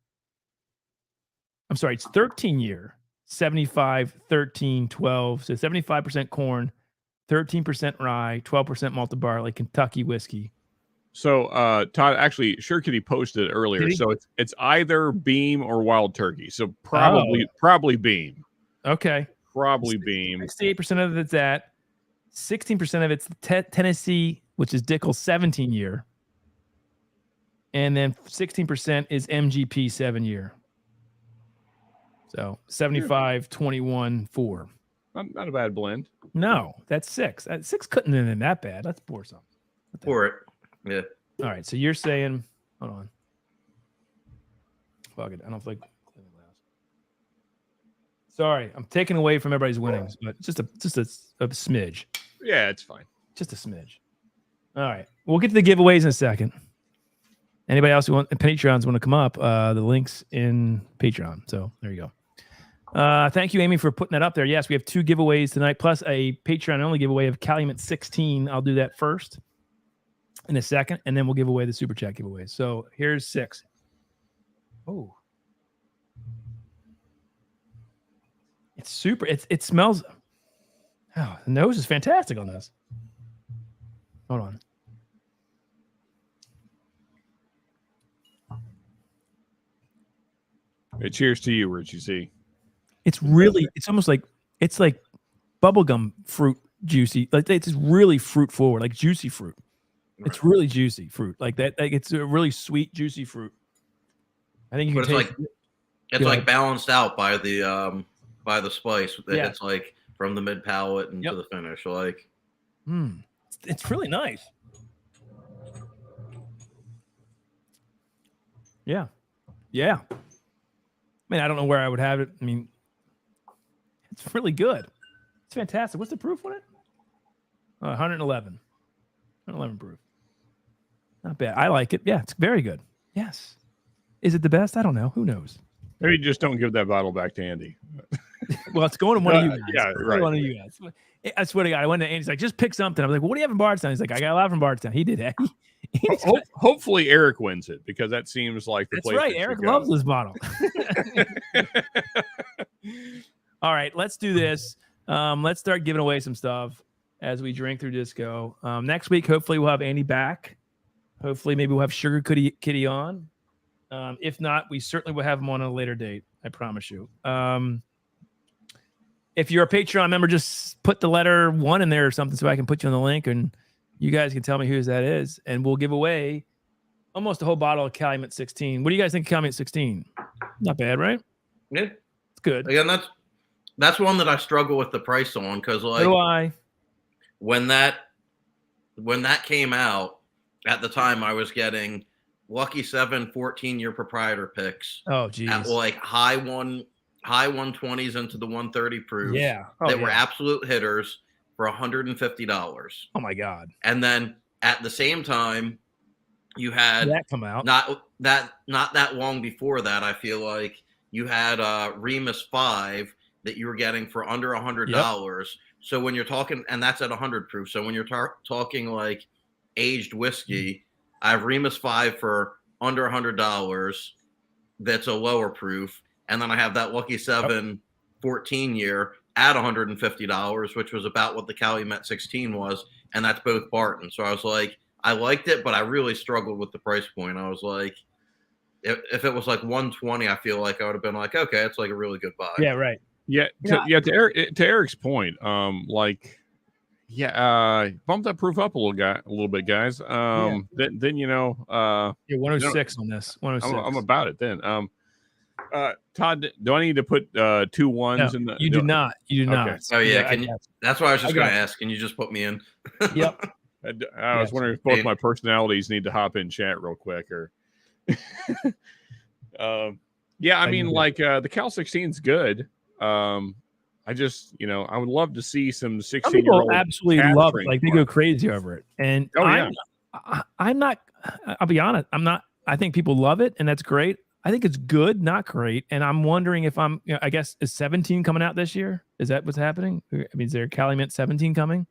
I'm sorry, it's 13-year. 75, 13, 12. So 75% corn. 13% rye, 12% malted barley, Kentucky whiskey. So Todd, actually, Sure Kitty posted it earlier. So it's either Beam or Wild Turkey. So probably Beam. Okay. Probably Beam. 68% of it's that. 16% of it's Tennessee, which is Dickel's 17-year. And then 16% is MGP 7-year. So 75, 21, 4. Not a bad blend. No, that's 6. 6 couldn't have been that bad. Let's pour some. Pour it. Yeah. All right. So you're saying, hold on. Fuck it. I don't think. Sorry, I'm taking away from everybody's winnings, but just a smidge. Yeah, it's fine. Just a smidge. All right. We'll get to the giveaways in a second. Anybody else who Patreons want to come up? The link's in Patreon. So there you go. Thank you, Amy, for putting that up there. Yes, we have 2 giveaways tonight, plus a Patreon-only giveaway of Calumet 16. I'll do that first in a second, and then we'll give away the Super Chat giveaway. So here's 6. Oh. It's super. It smells. Oh, the nose is fantastic on this. Hold on. Hey, cheers to you, Rich. You see. It's almost like it's like bubblegum fruit juicy. Like it's really fruit forward, like juicy fruit. It's really juicy fruit. Like that. Like it's a really sweet, juicy fruit. I think you can taste it's like balanced out by the spice. It's like from the mid palate into the finish. Like it's really nice. Yeah. Yeah. I mean, I don't know where I would have it. I mean, it's really good. It's fantastic. What's the proof on it? 111. 111 proof. Not bad. I like it. Yeah, it's very good. Yes. Is it the best? I don't know. Who knows? Maybe just don't give that bottle back to Andy. Well, it's going to one of you guys. Yeah, right. One of you guys. I swear to God, I went to Andy's like, just pick something. I was like, well, what do you have in Bardstown? He's like, I got a lot from Bardstown. He did that. Hopefully Eric wins it, because that seems like the place. That's right. Eric loves this bottle. All right, let's do this. Let's start giving away some stuff as we drink through Disco. Next week, hopefully, we'll have Andy back. Hopefully, maybe we'll have Sugar Kitty on. If not, we certainly will have him on a later date. I promise you. If you're a Patreon member, just put the letter 1 in there or something so I can put you on the link, and you guys can tell me who that is, and we'll give away almost a whole bottle of Calumet 16. What do you guys think of Calumet 16? Not bad, right? Yeah, it's good. Again, that's one that I struggle with the price on, because like, so do I. When that when that came out, at the time I was getting Lucky 7 14-year proprietor picks Oh, at geez. like high 120s into the 130 proofs Yeah. Oh, that were yeah. absolute hitters for $150. Oh, my God. And then at the same time, you had That come out. not that long before that, I feel like you had Remus 5 that you were getting for under $100. So when you're talking, and that's at 100 proof. So when you're talking like aged whiskey, I have Remus 5 for under $100. That's a lower proof. And then I have that Lucky 7 14-year at $150, which was about what the Calumet 16 was. And that's both Barton. So I was like, I liked it, but I really struggled with the price point. I was like, if it was like 120, I feel like I would have been like, okay, it's like a really good buy. Yeah, right. Yeah, to Eric's point, bump that proof up a little bit, guys. Then you know, You're 106 on this. 106. I'm about it then. Todd, do I need to put 2 1s in the? You do not. You do Okay. not. Oh yeah, that's why I was just going to you. ask. Can you just put me in? Yep. I was wondering if both my personalities need to hop in chat real quick, or. Yeah, I mean, like the Cal 16 is good. I just, you know, I would love to see some 16-year-old. Absolutely love it. Like they go crazy over it. And I'm not. I'll be honest. I'm not. I think people love it, and that's great. I think it's good, not great. And I'm wondering if I'm. You know, I guess is 17 coming out this year? Is that what's happening? I mean, is there Calumet 17 coming?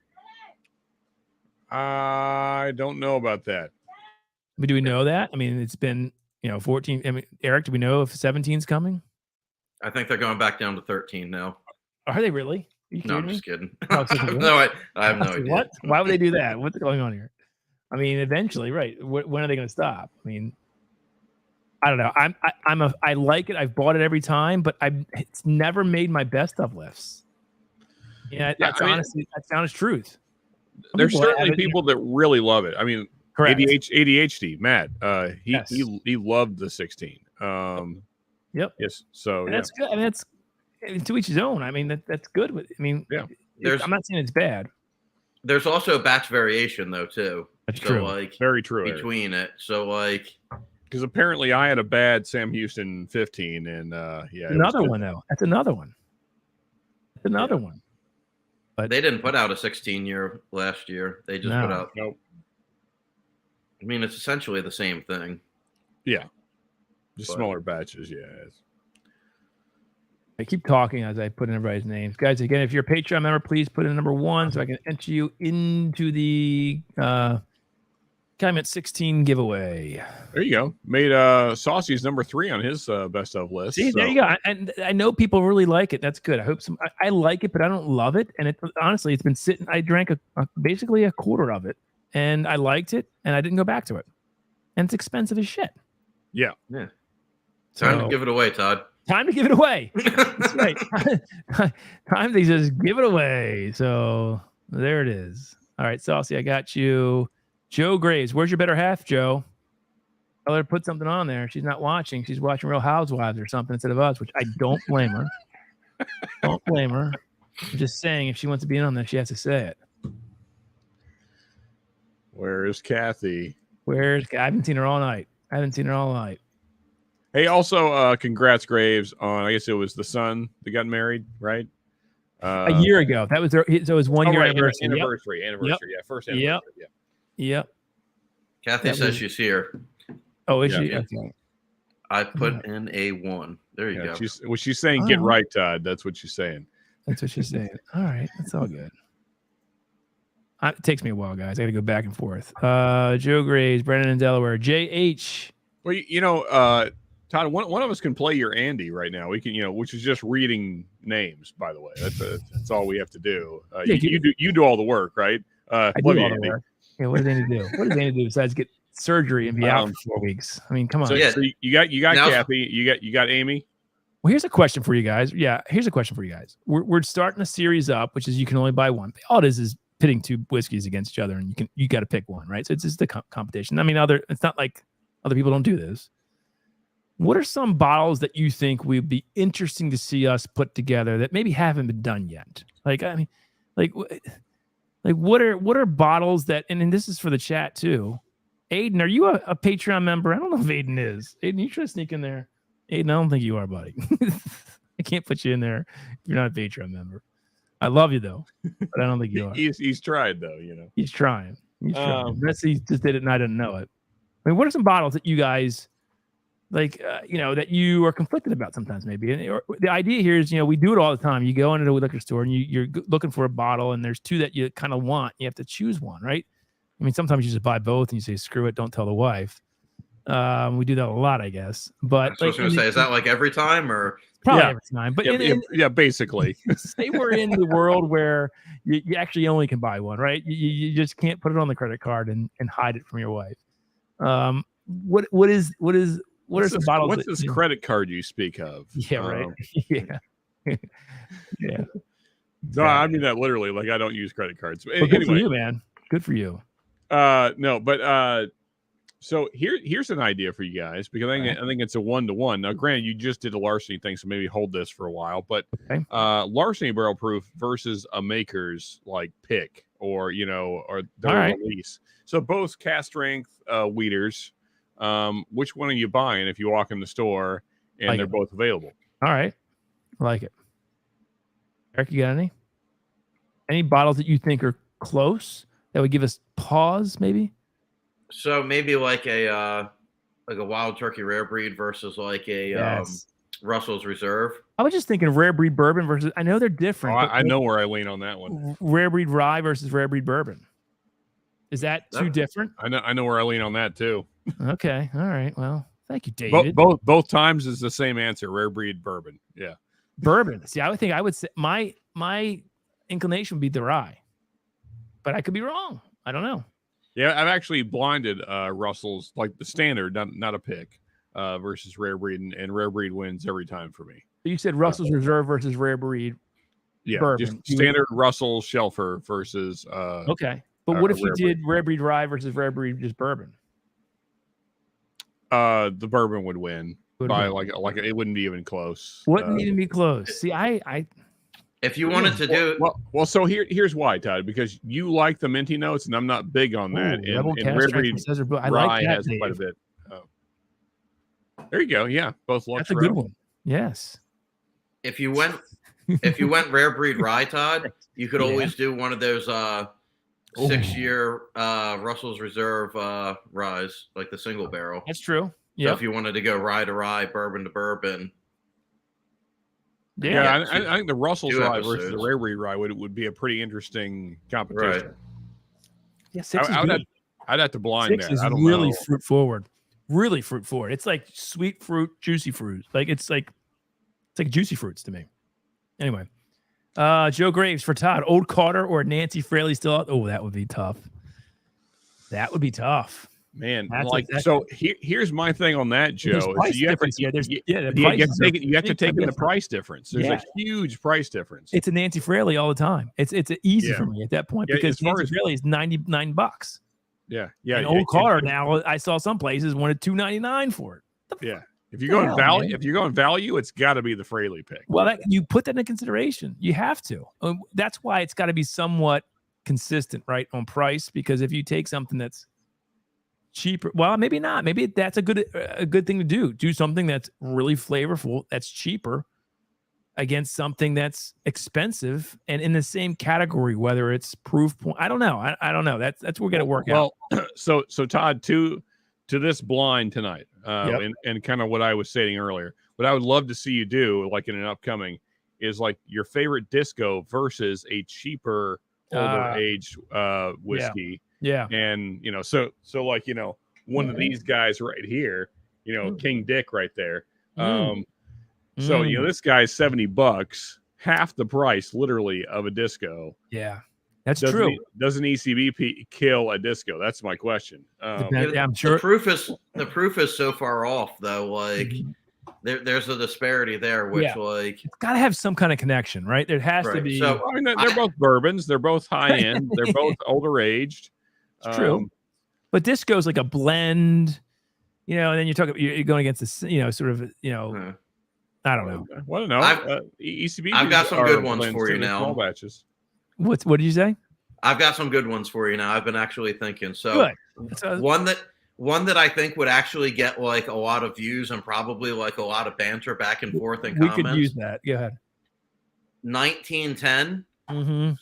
I don't know about that. I mean, do we know that? I mean, it's been 14. I mean, Eric, do we know if 17's coming? I think they're going back down to 13 now. Are they really? Are you No, I'm me? just kidding. Oh, I have no idea. What? Why would they do that? What's going on here? I mean, eventually, right? When are they going to stop? I mean, I don't know. I like it. I've bought it every time, but it's never made my best of lists. Yeah, that's honestly that's honest truth. There's certainly people that really love it. I mean, correct. ADHD, Matt. He loved the 16. Yep. Yes. So that's good. I mean, that's to each his own. I mean, that's good. I mean, I'm not saying it's bad. There's also batch variation though too. That's true. Like very true. Between it, so like because apparently I had a bad Sam Houston 15, and another one though. That's another one. That's another one. But they didn't put out a 16-year last year. They just put out. Nope. I mean, it's essentially the same thing. Yeah. Just smaller batches. Yeah. I keep talking as I put in everybody's names. Guys, again, if you're a Patreon member, please put in number 1 so I can enter you into the Calumet 16 giveaway. There you go. Made Saucy's number 3 on his best of list. See, there you go. And I know people really like it. That's good. I hope I like it, but I don't love it. And honestly, it's been sitting. I drank basically a quarter of it, and I liked it, and I didn't go back to it. And it's expensive as shit. Yeah. Time to give it away, Todd. Time to give it away. That's right. Time to just give it away. So there it is. All right, Saucy, I got you. Joe Graves, where's your better half, Joe? Tell her to put something on there. She's not watching. She's watching Real Housewives or something instead of us, which I don't blame her. Don't blame her. I'm just saying if she wants to be in on this, she has to say it. Where's Kathy? I haven't seen her all night. Hey, also, congrats, Graves, on, I guess it was the son that got married, right? A year ago. That was so it was 1 year anniversary. Anniversary. Yep. Yeah, first anniversary. Yep. Kathy says she's here. Oh, is she? Yeah. Okay. I put in a 1. There you go. She's saying get right, Todd. That's what she's saying. That's what she's saying. All right. That's all good. It takes me a while, guys. I got to go back and forth. Joe Graves, Brennan in Delaware, JH. Well, Todd, one of us can play your Andy right now. We can, which is just reading names, by the way. That's all we have to do. You do all the work, right? I do all the work. Yeah, what does Andy do? What does Andy do besides get surgery and be out for 4 weeks? I mean, come on. So you got Kathy, you got Amy. Well, here's a question for you guys. Yeah, here's a question for you guys. We're starting a series up, which is you can only buy one. All it is pitting 2 whiskeys against each other, and you got to pick one, right? So it's just a competition. I mean, it's not like other people don't do this. What are some bottles that you think would be interesting to see us put together that maybe haven't been done yet? Like what are bottles that, and this is for the chat too. Aiden, are you a Patreon member? I don't know if Aiden is. Aiden, you try to sneak in there. Aiden, I don't think you are, buddy. I can't put you in there if you're not a Patreon member. I love you though, but I don't think you are. He's tried though, He's trying. He's trying. He just did it and I didn't know it. I mean, what are some bottles that you guys like, that you are conflicted about sometimes maybe? And the idea here is, we do it all the time. You go into a liquor store and you're looking for a bottle and there's two that you kind of want. You have to choose one, right? I mean, sometimes you just buy both and you say, screw it, don't tell the wife. We do that a lot, I guess. But I was going to say, is that like every time or? Probably every time. But basically. Say we're in the world where you actually only can buy one, right? You just can't put it on the credit card and hide it from your wife. What are some bottles? What's this credit card you speak of? Yeah, right. Yeah. Yeah. No, I mean that literally. Like I don't use credit cards. Well, good for you, man. Good for you. No, but so here's an idea for you guys because I think it's a 1-to-1. Now, granted, you just did a larceny thing, so maybe hold this for a while. But larceny barrel proof versus a maker's like pick or their release. So both cast strength weeders. Which one are you buying if you walk in the store and they're both available? All right, I like it. Eric, you got any bottles that you think are close that would give us pause, maybe? So maybe like a wild turkey rare breed versus like a Russell's Reserve. I was just thinking rare breed bourbon versus. I know they're different. I know where I lean on that one. Rare breed rye versus rare breed bourbon. Is that too different? I know where I lean on that too. Okay, all right. Well, thank you, David. Both times is the same answer. Rare breed bourbon. Yeah, bourbon. See, I would say my inclination would be the rye, but I could be wrong. I don't know. Yeah, I've actually blinded Russell's, like the standard, not a pick, versus rare breed, and rare breed wins every time for me. You said Russell's Reserve versus rare breed. Yeah, bourbon. Just standard Russell's Shelfer versus. Okay, but what if you did rare breed rye versus rare breed just bourbon? The bourbon would win by like it wouldn't be even close. Wouldn't even be close. See, I. If you wanted to do well, so here's why, Todd, because you like the minty notes, and I'm not big on that. And rare breed rye has quite a bit. There you go. Yeah, both. That's a good one. Yes. If you went rare breed rye, Todd, you could always do one of those 6-year Russell's Reserve ryes, like the single barrel. That's true. Yeah. So if you wanted to go rye to rye, bourbon to bourbon. Yeah, I think the Russell's rye versus the rare breed rye would be a pretty interesting competition. Right. Yeah, 6 is good. I'd have to blind 6 that. is I don't really know. fruit forward. Really fruit forward. It's like sweet fruit, juicy fruit. It's like juicy fruits to me. Anyway, Joe Graves for Todd. Old Carter or Nancy Fraley still out? Oh, that would be tough. That would be tough. Man, so here's my thing on that, Joe. You have to take in the price difference. There's a huge price difference. It's a Nancy Fraley all the time. It's easy for me at that point because Nancy Fraley is $99. Yeah. And Old Carter now, I saw some places wanted $2.99 for it. Yeah. If you go in value, it's got to be the Fraley pick. Well, you put that into consideration. You have to. That's why it's got to be somewhat consistent, right, on price. Because if you take something that's cheaper, well, maybe not. Maybe that's a good thing to do. Do something that's really flavorful, that's cheaper, against something that's expensive and in the same category, whether it's proof point. I don't know. I don't know. That's we're gonna work out. Well, so Todd, to this blind tonight, and kind of what I was saying earlier, what I would love to see you do, like in an upcoming, is like your favorite disco versus a cheaper older aged whiskey. Yeah. And so like, one of these guys right here, King Dick right there. So, this guy's $70, half the price literally of a disco. Yeah. That's true. Does an ECB kill a disco? That's my question. I'm sure the proof is so far off though. Like there's a disparity there, which it's got to have some kind of connection, right? There has to be. So I mean, they're both bourbons. They're both high end. They're both older aged. It's true. But disco is like a blend, and then you're going against this, sort of, I don't know. I don't know. ECB. I've got some good ones for you now. Small batches. What did you say? I've got some good ones for you now. I've been actually thinking. So Good. one that I think would actually get like a lot of views and probably like a lot of banter back and forth in comments. We could use that. Go ahead. 1910.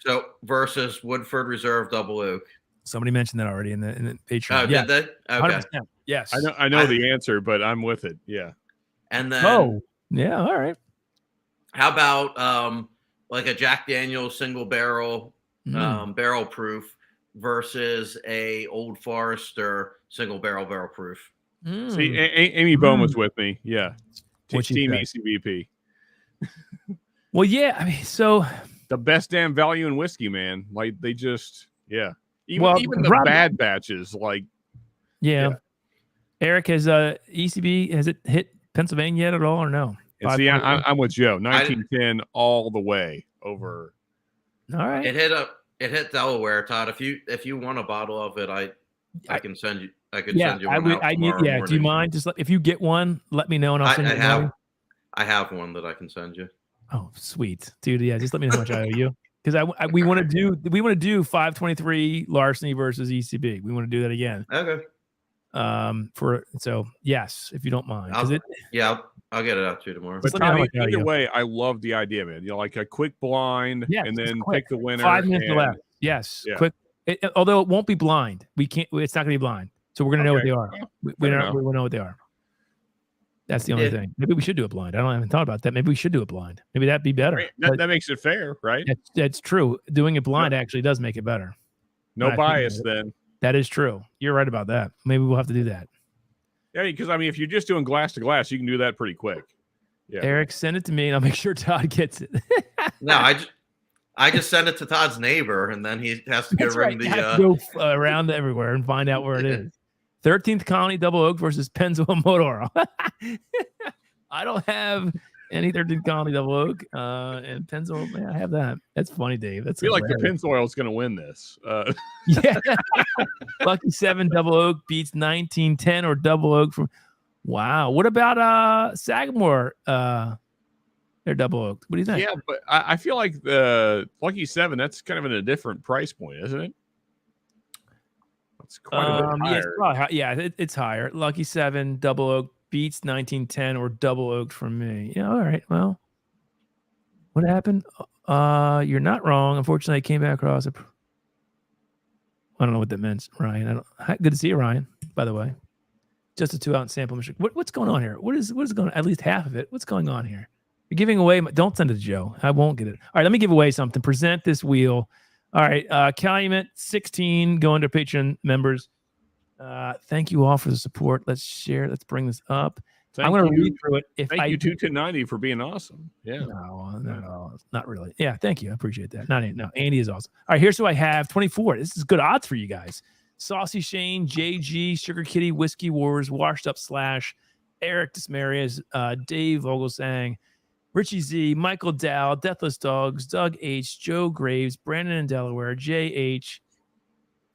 So versus Woodford Reserve Double Oak. Somebody mentioned that already in the Patreon. Oh, did they? Okay. 100%. Yes. I know the answer, but I'm with it. Yeah. And then yeah, all right. How about like a Jack Daniel's single barrel barrel proof versus a Old Forester single barrel proof? See, Amy Bone was with me. Yeah. Team say? ECBP. Well, yeah. I mean, so the best damn value in whiskey, man. Like they just, yeah. Even the bad batches, like yeah. Eric, has ECB, has it hit Pennsylvania yet at all or no? And see, I'm with Joe. 1910 all the way over. All right. It hit Delaware, Todd. If you want a bottle of it, I can send you. I could send you one out tomorrow morning. Do you mind? Just if you get one, let me know and I'll send you. I have one that I can send you. Oh, sweet, dude. Yeah, just let me know how much I owe you. Because we want to do 523 larceny versus ECB. We want to do that again. Okay. So yes, if you don't mind. I'll get it out to you tomorrow. But Tommy, either way, I love the idea, man. You know, like a quick blind, and then pick the winner. 5 minutes left. Yes, quick. Although it won't be blind, we can't. It's not going to be blind, so we're going to know what they are. We know what they are. That's the only thing. Maybe we should do it blind. I haven't thought about that. Maybe we should do it blind. Maybe that'd be better. That makes it fair, right? That's true. Doing it blind actually does make it better. No bias then. That is true. You're right about that. Maybe we'll have to do that. Yeah, because I mean, if you're just doing glass to glass, you can do that pretty quick. Yeah. Eric, send it to me, and I'll make sure Todd gets it. No, I just send it to Todd's neighbor, and then he has to go around everywhere and find out where it is. 13th Colony Double Oak versus Pennzoil Motor. I don't have any 13th Colony Double Oak, and Pennzoil. Man, I have that. That's funny, Dave. I feel like the Pennzoil is going to win this. Yeah. Lucky 7 Double Oak beats 1910 or Double Oak from. Wow. What about Sagamore? They're Double Oak. What do you think? Yeah, but I feel like the Lucky 7. That's kind of in a different price point, isn't it? It's quite a bit higher. It's higher. Lucky 7 Double Oak beats 1910 or Double Oak from me. Yeah, all right. Well, what happened? You're not wrong. Unfortunately, I came back across I don't know what that meant, Ryan. Good to see you, Ryan, by the way. Just a 2-ounce sample. What's going on here? What is going on? At least half of it. What's going on here? You're giving away. Don't send it to Joe. I won't get it. All right, let me give away something. Present this wheel. All right, Calumet 16 going to Patreon members. Thank you all for the support. Let's share. Let's bring this up. I'm going to read through it. Thank you, 21090, for being awesome. Yeah. No, not really. Yeah, thank you. I appreciate that. No, Andy is awesome. All right, here's who I have. 24. This is good odds for you guys. Saucy Shane, JG, Sugar Kitty, Whiskey Wars, Washed Up Slash, Eric Desmarias, Dave Vogelsang, Richie Z, Michael Dow, Deathless Dogs, Doug H, Joe Graves, Brandon in Delaware, JH.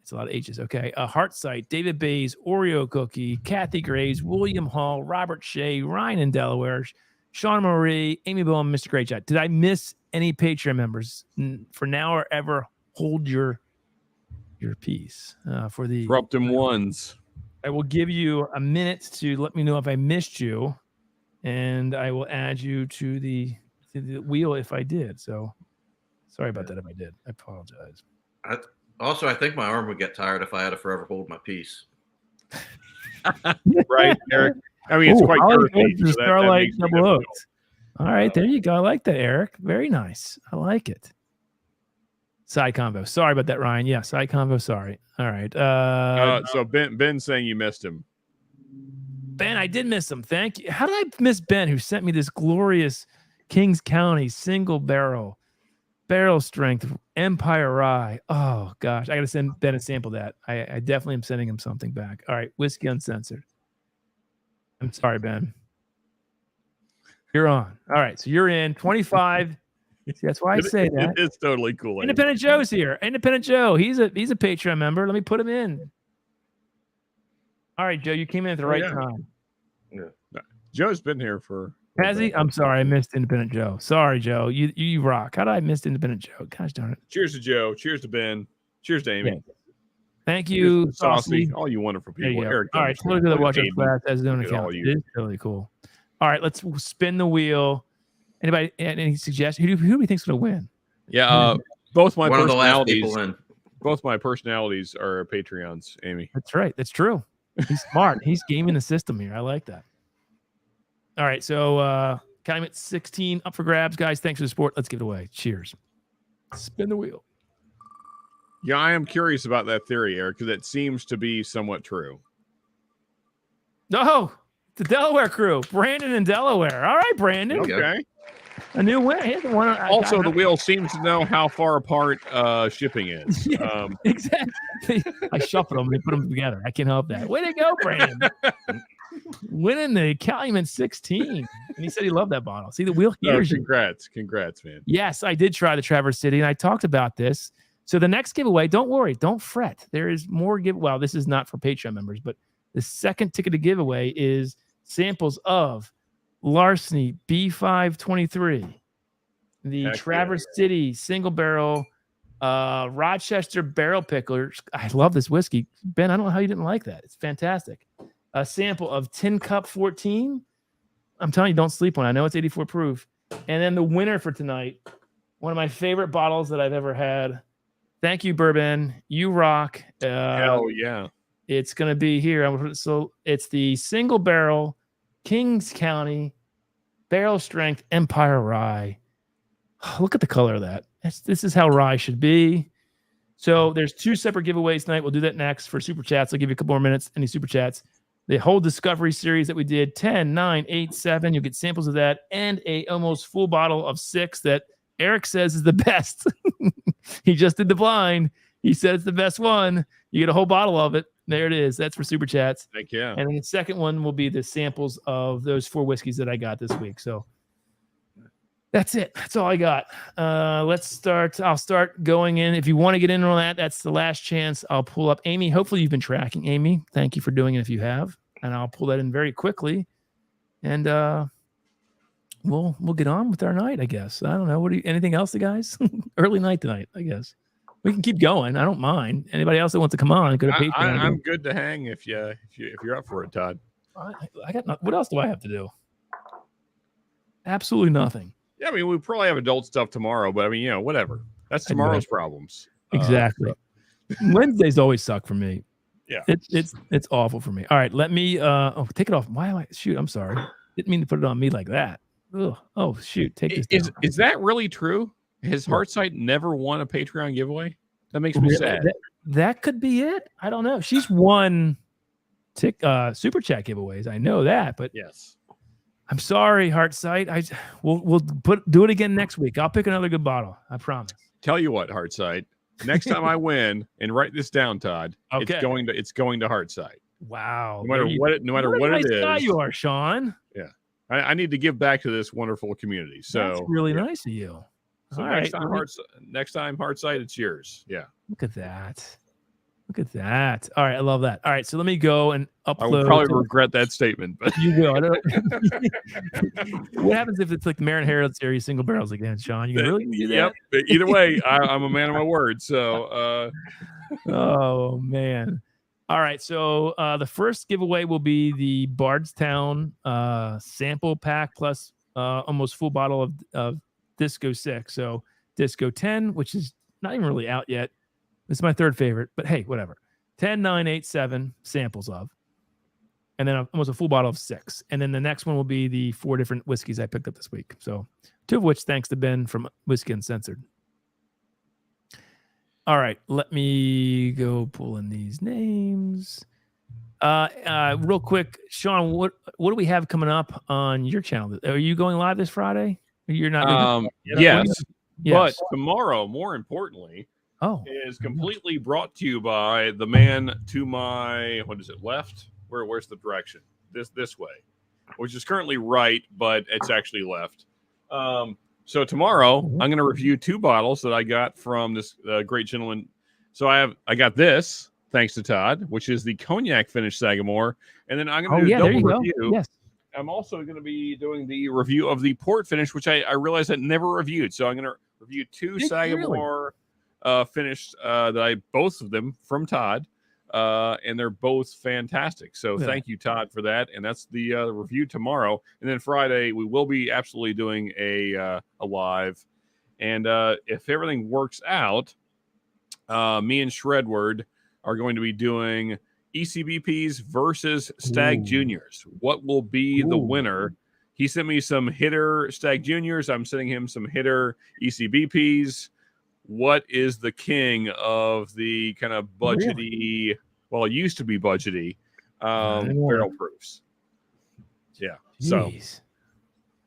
It's a lot of H's. Okay. Heartsight, David Bays, Oreo Cookie, Kathy Graves, William Hall, Robert Shea, Ryan in Delaware, Sean Marie, Amy Bowen, Mr. Great Shot. Did I miss any Patreon members? For now or ever, hold your peace for the Corruptum ones. I will give you a minute to let me know if I missed you, and I will add you to the wheel if I did. So sorry about that if I did. I apologize. I think my arm would get tired if I had to forever hold my peace. Right, Eric? I mean, it's quite girthy. So Starlight Double Oaks. All right, there you go. I like that, Eric. Very nice. I like it. Side convo. Sorry about that, Ryan. Yeah, side convo. Sorry. All right. So Ben's saying you missed him. Ben, I did miss him. Thank you. How did I miss Ben, who sent me this glorious Kings County single barrel strength Empire Rye? Oh gosh, I got to send Ben a sample of that. I definitely am sending him something back. All right, Whiskey Uncensored. I'm sorry, Ben. You're on. All right, so you're in 25. See, that's why I say that. It's totally cool. Independent Joe's here. Independent Joe. He's a Patreon member. Let me put him in. All right, Joe, you came in at the right time. Yeah. Joe's been here for. Has he? I'm sorry, I missed Independent Joe. Sorry, Joe. You rock. How did I miss Independent Joe? Gosh darn it. Cheers to Joe. Cheers to Ben. Cheers to Amy. Yeah. Thank you, Saucy. All you wonderful There people. you go. Eric, all right, totally good to watch our Aiden. class as his own Look at all account. you. It is really cool. All right, let's spin the wheel. Anybody, any suggestions? Who do we think's going to win? Yeah, both my One of the last personalities. people in. Both my personalities are Patreons, Amy. That's right. That's true. He's smart. He's gaming the system here. I like that. All right, so Calumet 16 up for grabs, guys. Thanks for the support. Let's give it away. Cheers. Spin the wheel. Yeah, I am curious about that theory, Eric, because it seems to be somewhat true. No, the Delaware crew. Brandon in Delaware. All right, Brandon. Okay. A new win. He hasn't won. Also, the wheel seems to know how far apart shipping is. Yeah, exactly. I shuffled them and put them together. I can't help that. Way to go, Brandon. Winning the Calumet 16. And he said he loved that bottle. See, the wheel hears you. Congrats, man. Yes, I did try the Traverse City, and I talked about this. So the next giveaway, don't worry, don't fret. There is more Well, this is not for Patreon members, but the second ticket to giveaway is samples of Larceny B523, the Traverse City single barrel Rochester barrel picklers. I love this whiskey. Ben, I don't know how you didn't like that. It's fantastic. A sample of Tin Cup 14. I'm telling you, don't sleep on it. I know it's 84 proof. And then the winner for tonight, one of my favorite bottles that I've ever had. Thank you, Bourbon. You rock. Hell yeah. It's going to be here. So it's the single barrel Kings County barrel strength Empire Rye. Look at the color of that. This is how rye should be. So there's two separate giveaways tonight. We'll do that next for super chats. I'll give you a couple more minutes. Any super chats? The whole discovery series that we did, 10, 9, 8, 7. You'll get samples of that and a almost full bottle of 6 that Eric says is the best. He just did the blind. He said it's the best one. You get a whole bottle of it. There it is. That's for super chats. Thank you. And then the second one will be the samples of those 4 whiskeys that I got this week. So that's it. That's all I got. Let's start. I'll start going in. If you want to get in on that, that's the last chance. I'll pull up Amy. Hopefully you've been tracking Amy. Thank you for doing it if you have. And I'll pull that in very quickly. And we'll get on with our night, I guess. I don't know. Anything else, guys? Early night tonight, I guess. We can keep going. I don't mind. Anybody else that wants to come on, go to Patreon. I'm good to hang if you're up for it, Todd. I got what else do I have to do? Absolutely nothing. Yeah, I mean, we probably have adult stuff tomorrow, but I mean, whatever. That's tomorrow's problems. Exactly. Wednesdays always suck for me. Yeah, it's awful for me. All right, let me take it off. Why am I? Shoot, I'm sorry. Didn't mean to put it on me like that. Ugh. Oh shoot, take this down. Is that really true? Has Heartsight never won a Patreon giveaway? That makes me sad. That could be it. I don't know. She's won super chat giveaways. I know that, but yes. I'm sorry, Heartsight. We'll do it again next week. I'll pick another good bottle. I promise. Tell you what, Heartsight. Next time I win, and write this down, Todd. Okay. It's going to Heartsight. Wow. No matter what it is. Guy you are, Sean. Yeah. I need to give back to this wonderful community. So that's really nice of you. So next time, Heartsight, it's yours. Yeah. Look at that. Look at that. All right, I love that. All right, so let me go and upload. I will probably regret that statement, but you will. What happens if it's like the Marin Herald series single barrels again, Sean? You can really do that? Yep. Either way, I'm a man of my word. So, oh man. All right, so the first giveaway will be the Bardstown sample pack plus almost full bottle of Disco 6. So Disco 10, which is not even really out yet. This is my third favorite, but hey, whatever. 10, 9, 8, 7 samples of. And then almost a full bottle of 6. And then the next one will be the 4 different whiskeys I picked up this week. So 2 of which thanks to Ben from Whiskey Uncensored. All right, let me go pull in these names. Real quick, Sean, what do we have coming up on your channel? Are you going live this Friday? You're not. Yes. But tomorrow, more importantly, is completely brought to you by the man to my left? Where's the direction? This way, which is currently right, but it's actually left. So tomorrow I'm going to review 2 bottles that I got from this great gentleman. So I got this thanks to Todd, which is the cognac finished Sagamore, and then I'm going to do a double review. Yes. I'm also going to be doing the review of the port finish, which I realized I never reviewed. So I'm going to review 2 Sagamore finished that both of them from Todd, and they're both fantastic. So thank you, Todd, for that. And that's the review tomorrow. And then Friday we will be absolutely doing a live. And if everything works out, me and Shredward are going to be doing ECBPs versus Stag Juniors. What will be the winner? He sent me some hitter Stag Juniors. I'm sending him some hitter ECBPs. What is the king of the kind of budgety, well, it used to be budgety, barrel proofs? Yeah. Jeez. So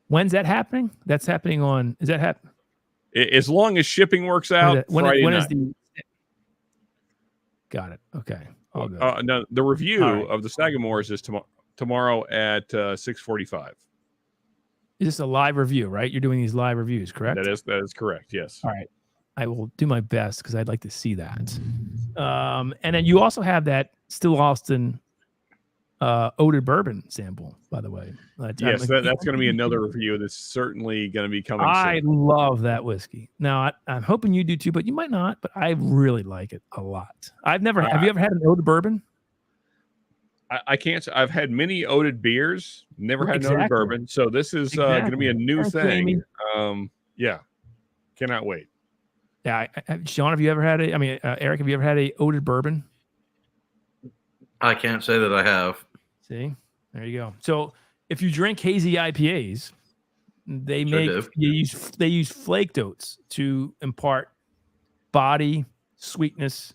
when's that happening? That's happening on, is that happening? As long as shipping works out, Friday night. Got it. Okay. All good. No, the review of the Sagamores is tomorrow at 6:45. Is this a live review, right? You're doing these live reviews, correct? That is correct. Yes. All right. I will do my best because I'd like to see that. And then you also have that Still Austin Oded Bourbon sample, by the way. Yes, that's going to be another review that's certainly going to be coming I soon. love that whiskey. Now, I'm hoping you do too, but you might not, but I really like it a lot. Have you ever had an Oded Bourbon? I can't say. I've had many Oded beers, never had an Oded Bourbon. So this is going to be a new thing. Yeah. Cannot wait. Yeah. Sean, have you ever had Eric, have you ever had a Oded Bourbon? I can't say that I have. See, there you go. So if you drink hazy IPAs, they use flaked oats to impart body, sweetness,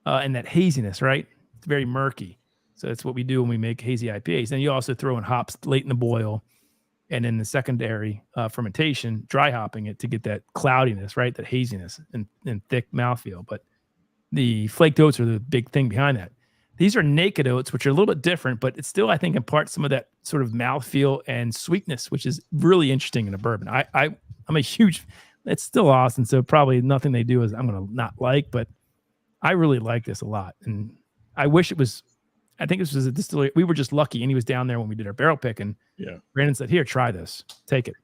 and that haziness, right? It's very murky. So that's what we do when we make hazy IPAs. And you also throw in hops late in the boil, and in the secondary fermentation, dry hopping it to get that cloudiness, right? That haziness and thick mouthfeel. But the flaked oats are the big thing behind that. These are naked oats, which are a little bit different, but it still, I think, imparts some of that sort of mouthfeel and sweetness, which is really interesting in a bourbon. I'm a huge, it's Still Austin, so probably nothing they do is I'm going to not like, but I really like this a lot. And I wish it was, I think this was a distillery. We were just lucky, and he was down there when we did our barrel pick, and Brandon said, "Here, try this, take it."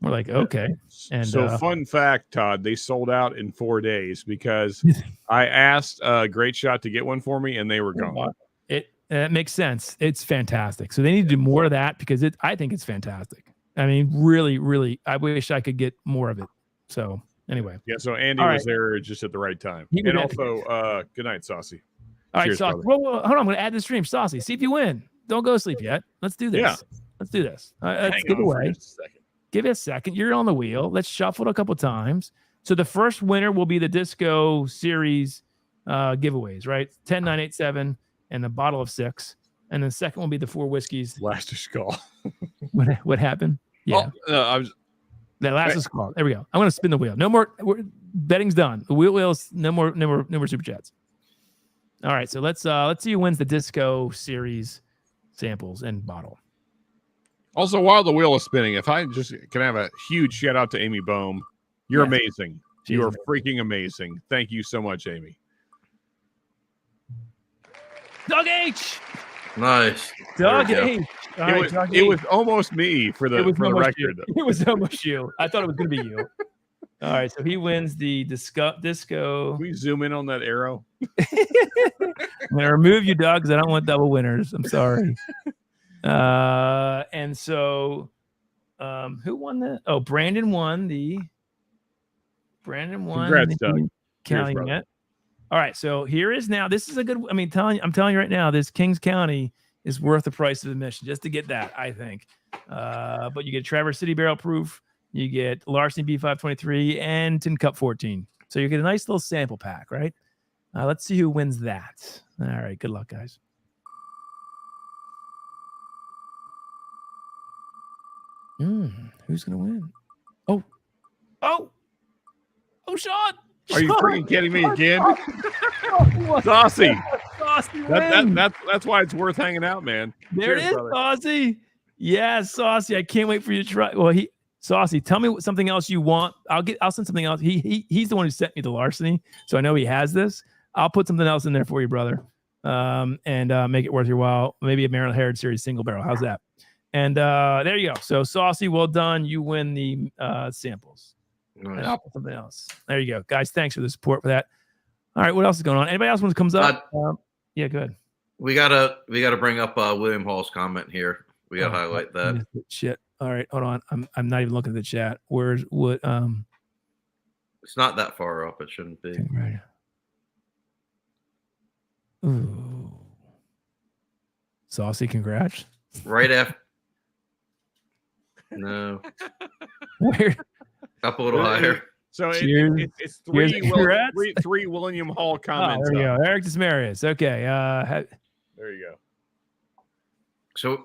We're like, okay. And so, fun fact, Todd, they sold out in 4 days because I asked Great Shot to get one for me, and they were gone. It makes sense. It's fantastic. So they need to do more of that because I think it's fantastic. I mean, really, really, I wish I could get more of it. So anyway, yeah. So Andy was there just at the right time, and also, good night, Saucy. All right, Saucy. Well, hold on. I'm going to add the stream, Saucy. See if you win. Don't go to sleep yet. Let's do this. Yeah. Let's do this. Let's give away. Give it a second. You're on the wheel. Let's shuffle it a couple times. So the first winner will be the Disco Series giveaways, right? 10987 and a bottle of 6. And the second will be the 4 whiskeys. Last call. What happened? Yeah. That last call. There we go. I'm going to spin the wheel. No more. Betting's done. The wheel's no more super chats. All right. So let's see who wins the Disco Series samples and bottle. Also, while the wheel is spinning, if I just can have a huge shout out to Amy Bohm. You're amazing. You are freaking amazing. Thank you so much, Amy. Doug H. Nice. Doug H. It was almost me for the record. It was almost you. I thought it was going to be you. All right. So he wins the disco. Can we zoom in on that arrow? I'm going to remove you, Doug, because I don't want double winners. I'm sorry. And so who won that? Oh, Brandon won. Congrats, Doug. Calumet. All right, so here is now. This is a good. I mean, I'm telling you right now, this Kings County is worth the price of admission just to get that. I think. But you get Traverse City Barrel Proof, you get Larceny B523, and Tin Cup 14. So you get a nice little sample pack, right? Let's see who wins that. All right, good luck, guys. Who's gonna win? Oh, Sean! Are you freaking kidding me again? Saucy. That's why it's worth hanging out, man. There it is, brother. Saucy. Yeah, Saucy. I can't wait for you to try. Well, Saucy, tell me something else you want. I'll send something else. He's the one who sent me the Larceny, so I know he has this. I'll put something else in there for you, brother. And make it worth your while. Maybe a Maryland Heritage Series single barrel. How's that? And there you go. So Saucy, well done. You win the samples. And I'll put something else. There you go, guys. Thanks for the support for that. All right, what else is going on? Anybody else when it comes up? Yeah, go ahead. We gotta bring up William Hall's comment here. We gotta highlight that. Shit. All right, hold on. I'm not even looking at the chat. Where's what? It's not that far up. It shouldn't be. Right. Ooh. Saucy, congrats. Right after. No. Where? Up a little higher. So it's three William Hall comments. Oh, there you go. Eric Desmarius. Okay. There you go. So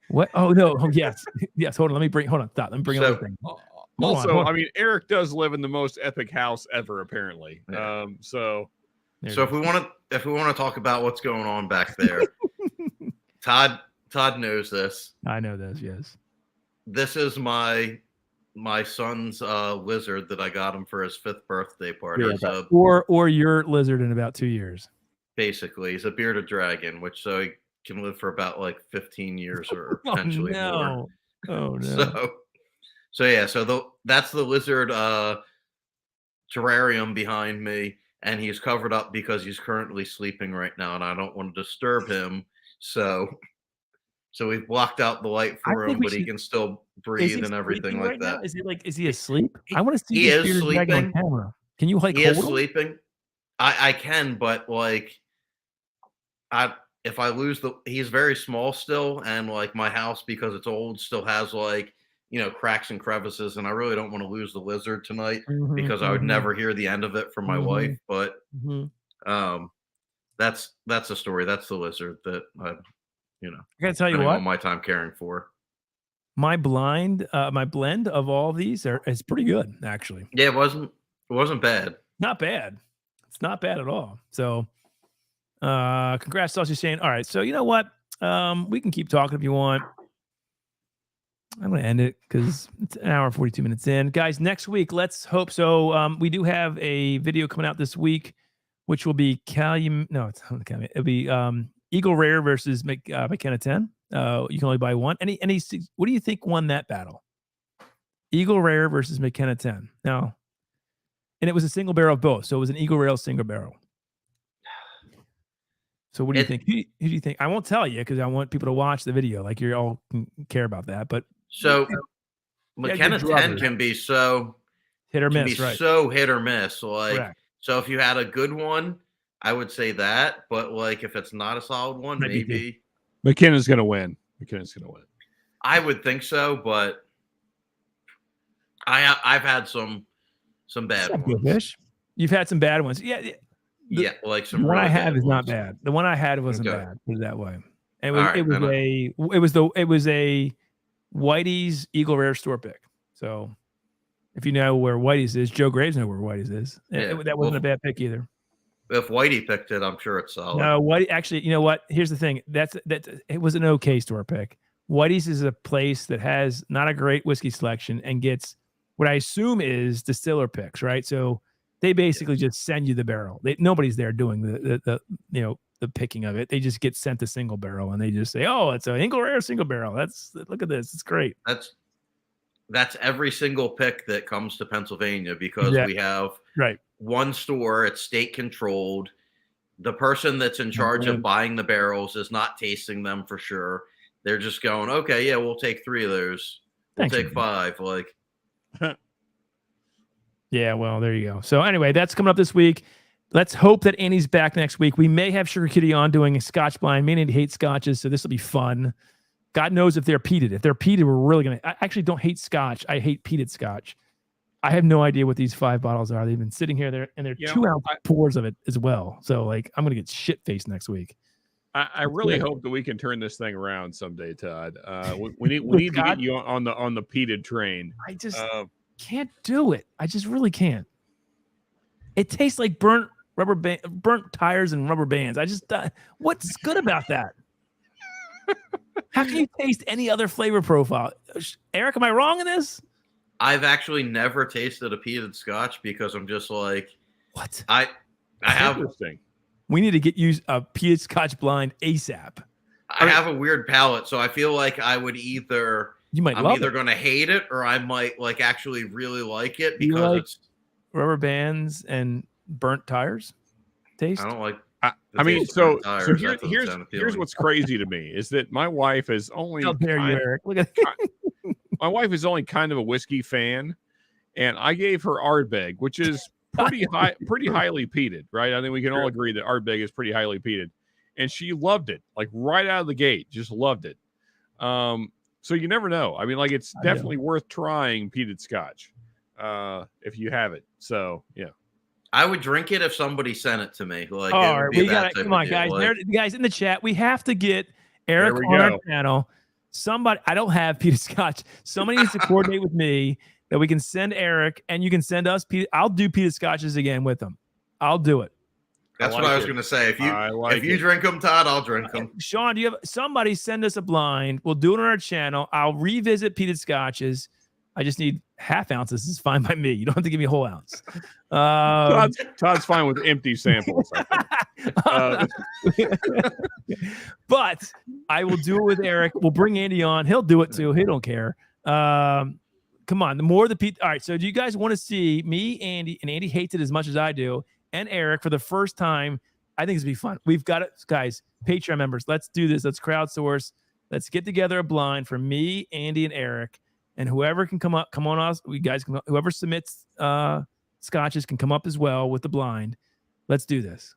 what? Oh no. Oh yes. Yes. Hold on. Stop. Let me bring another thing. Also, I mean, Eric does live in the most epic house ever, apparently. Yeah. So if we want to talk about what's going on back there, Todd knows this. I know this. Yes. This is my son's lizard that I got him for his 5th birthday party. Yeah, so, or your lizard in about 2 years. Basically, he's a bearded dragon, which so he can live for about like 15 years or potentially more. Oh no. That's the lizard terrarium behind me, and he's covered up because he's currently sleeping right now, and I don't want to disturb him. So we've blocked out the light for him, but he can still breathe and everything like that. Now? Is he asleep? I want to see he this is bearded dragon sleeping. on camera. Can you He is sleeping. I can, but like if I lose he's very small still, and like my house, because it's old, still has like, you know, cracks and crevices, and I really don't want to lose the lizard tonight because I would never hear the end of it from my wife. But that's the story. That's the lizard that I gotta tell you what, all my time caring for. My blend of all these is pretty good, actually. Yeah, it wasn't bad. Not bad. It's not bad at all. So congrats to Shane. All right, so you know what? We can keep talking if you want. I'm going to end it because it's an hour and 42 minutes in. Guys, next week, let's hope so. We do have a video coming out this week, which will be it'll be Eagle Rare versus McKenna 10. You can only buy one. What do you think won that battle? Eagle Rare versus McKenna 10. Now, and it was a single barrel of both. So it was an Eagle Rare single barrel. So what do you think? Who do you think? I won't tell you because I want people to watch the video. Like you all care about that. But so McKenna 10 can be so hit or miss, right? So hit or miss. Like Correct. So if you had a good one, I would say that. But like if it's not a solid one, maybe McKenna's going to win. I would think so, but I've had some bad ones. You've had some bad ones. Yeah. Like some. The one I had is not bad. The one I had wasn't bad. Put it that way. And it was a Whitey's Eagle Rare store pick. So if you know where Whitey's is, Joe Graves knows where Whitey's is. Yeah. That wasn't a bad pick either. If Whitey picked it, I'm sure it's solid. No, Whitey actually. You know what? Here's the thing. It was an okay store pick. Whitey's is a place that has not a great whiskey selection and gets what I assume is distiller picks, right? So they basically just send you the barrel. Nobody's there doing the picking of it. They just get sent a single barrel and they just say, "Oh, it's an Eagle Rare single barrel. Look at this. It's great." That's every single pick that comes to Pennsylvania because we have one store. It's state controlled. The person that's in charge of buying the barrels is not tasting them for sure. They're just going, "Okay, yeah, we'll take 3 of those. We'll take 5." Like. Yeah, well, there you go. So anyway, that's coming up this week. Let's hope that Annie's back next week. We may have Sugar Kitty on doing a Scotch blind. Me and Andy hate scotches, so this will be fun. God knows if they're peated. If they're peated, we're really going to... I actually don't hate scotch. I hate peated scotch. I have no idea what these 5 bottles are. They've been sitting here, and they're 2-ounce pours of it as well. So, like, I'm going to get shit-faced next week. I really hope that we can turn this thing around someday, Todd. We need to get you on the peated train. I just... can't do it. I just really can't. It tastes like burnt tires and rubber bands. I just what's good about that? How can you taste any other flavor profile? Eric, am I wrong in this? I've actually never tasted a peated scotch because I'm just like, what? I have. Interesting. We need to get you a peated scotch blind ASAP. I have a weird palate, so I feel like I would either You might I'm love either it. going to hate it or I might like actually really like it You because like it's. rubber bands and burnt tires taste. I don't like. I mean, taste of so burnt tires. That doesn't here's sound appealing. what's crazy to me is that my wife is only How dare you, Eric? Look at my wife is only kind of a whiskey fan, and I gave her Ardbeg, which is pretty highly peated, right? I think we can all agree that Ardbeg is pretty highly peated, and she loved it, like right out of the gate, just loved it. So you never know. I mean, like it's definitely worth trying peated Scotch, if you have it. So yeah. I would drink it if somebody sent it to me. Like, all it would right, be we that got type come of on, deal. guys. Like, Guys in the chat, we have to get Eric There we on our go. channel. Somebody, I don't have peated Scotch. Somebody needs to coordinate with me that we can send Eric, and you can send us. I'll do peated Scotches again with them. I'll do it. that's what I was going to say. If you drink them, Todd, I'll drink them. Sean, do you have somebody send us a blind? We'll do it on our channel. I'll revisit peated Scotches. I just need half ounces. This is fine by me. You don't have to give me a whole ounce. Todd's fine with empty samples. I think. But I will do it with Eric. We'll bring Andy on. He'll do it too. He don't care. Come on. The more the Pete. All right. So do you guys want to see me, Andy, and Andy hates it as much as I do, and Eric for the first time? I think it's gonna be fun. We've got it, guys. Patreon members, let's do this. Let's crowdsource. Let's get together a blind for me, Andy, and Eric. And whoever can come on us. We guys can. Whoever submits scotches can come up as well with the blind. Let's do this.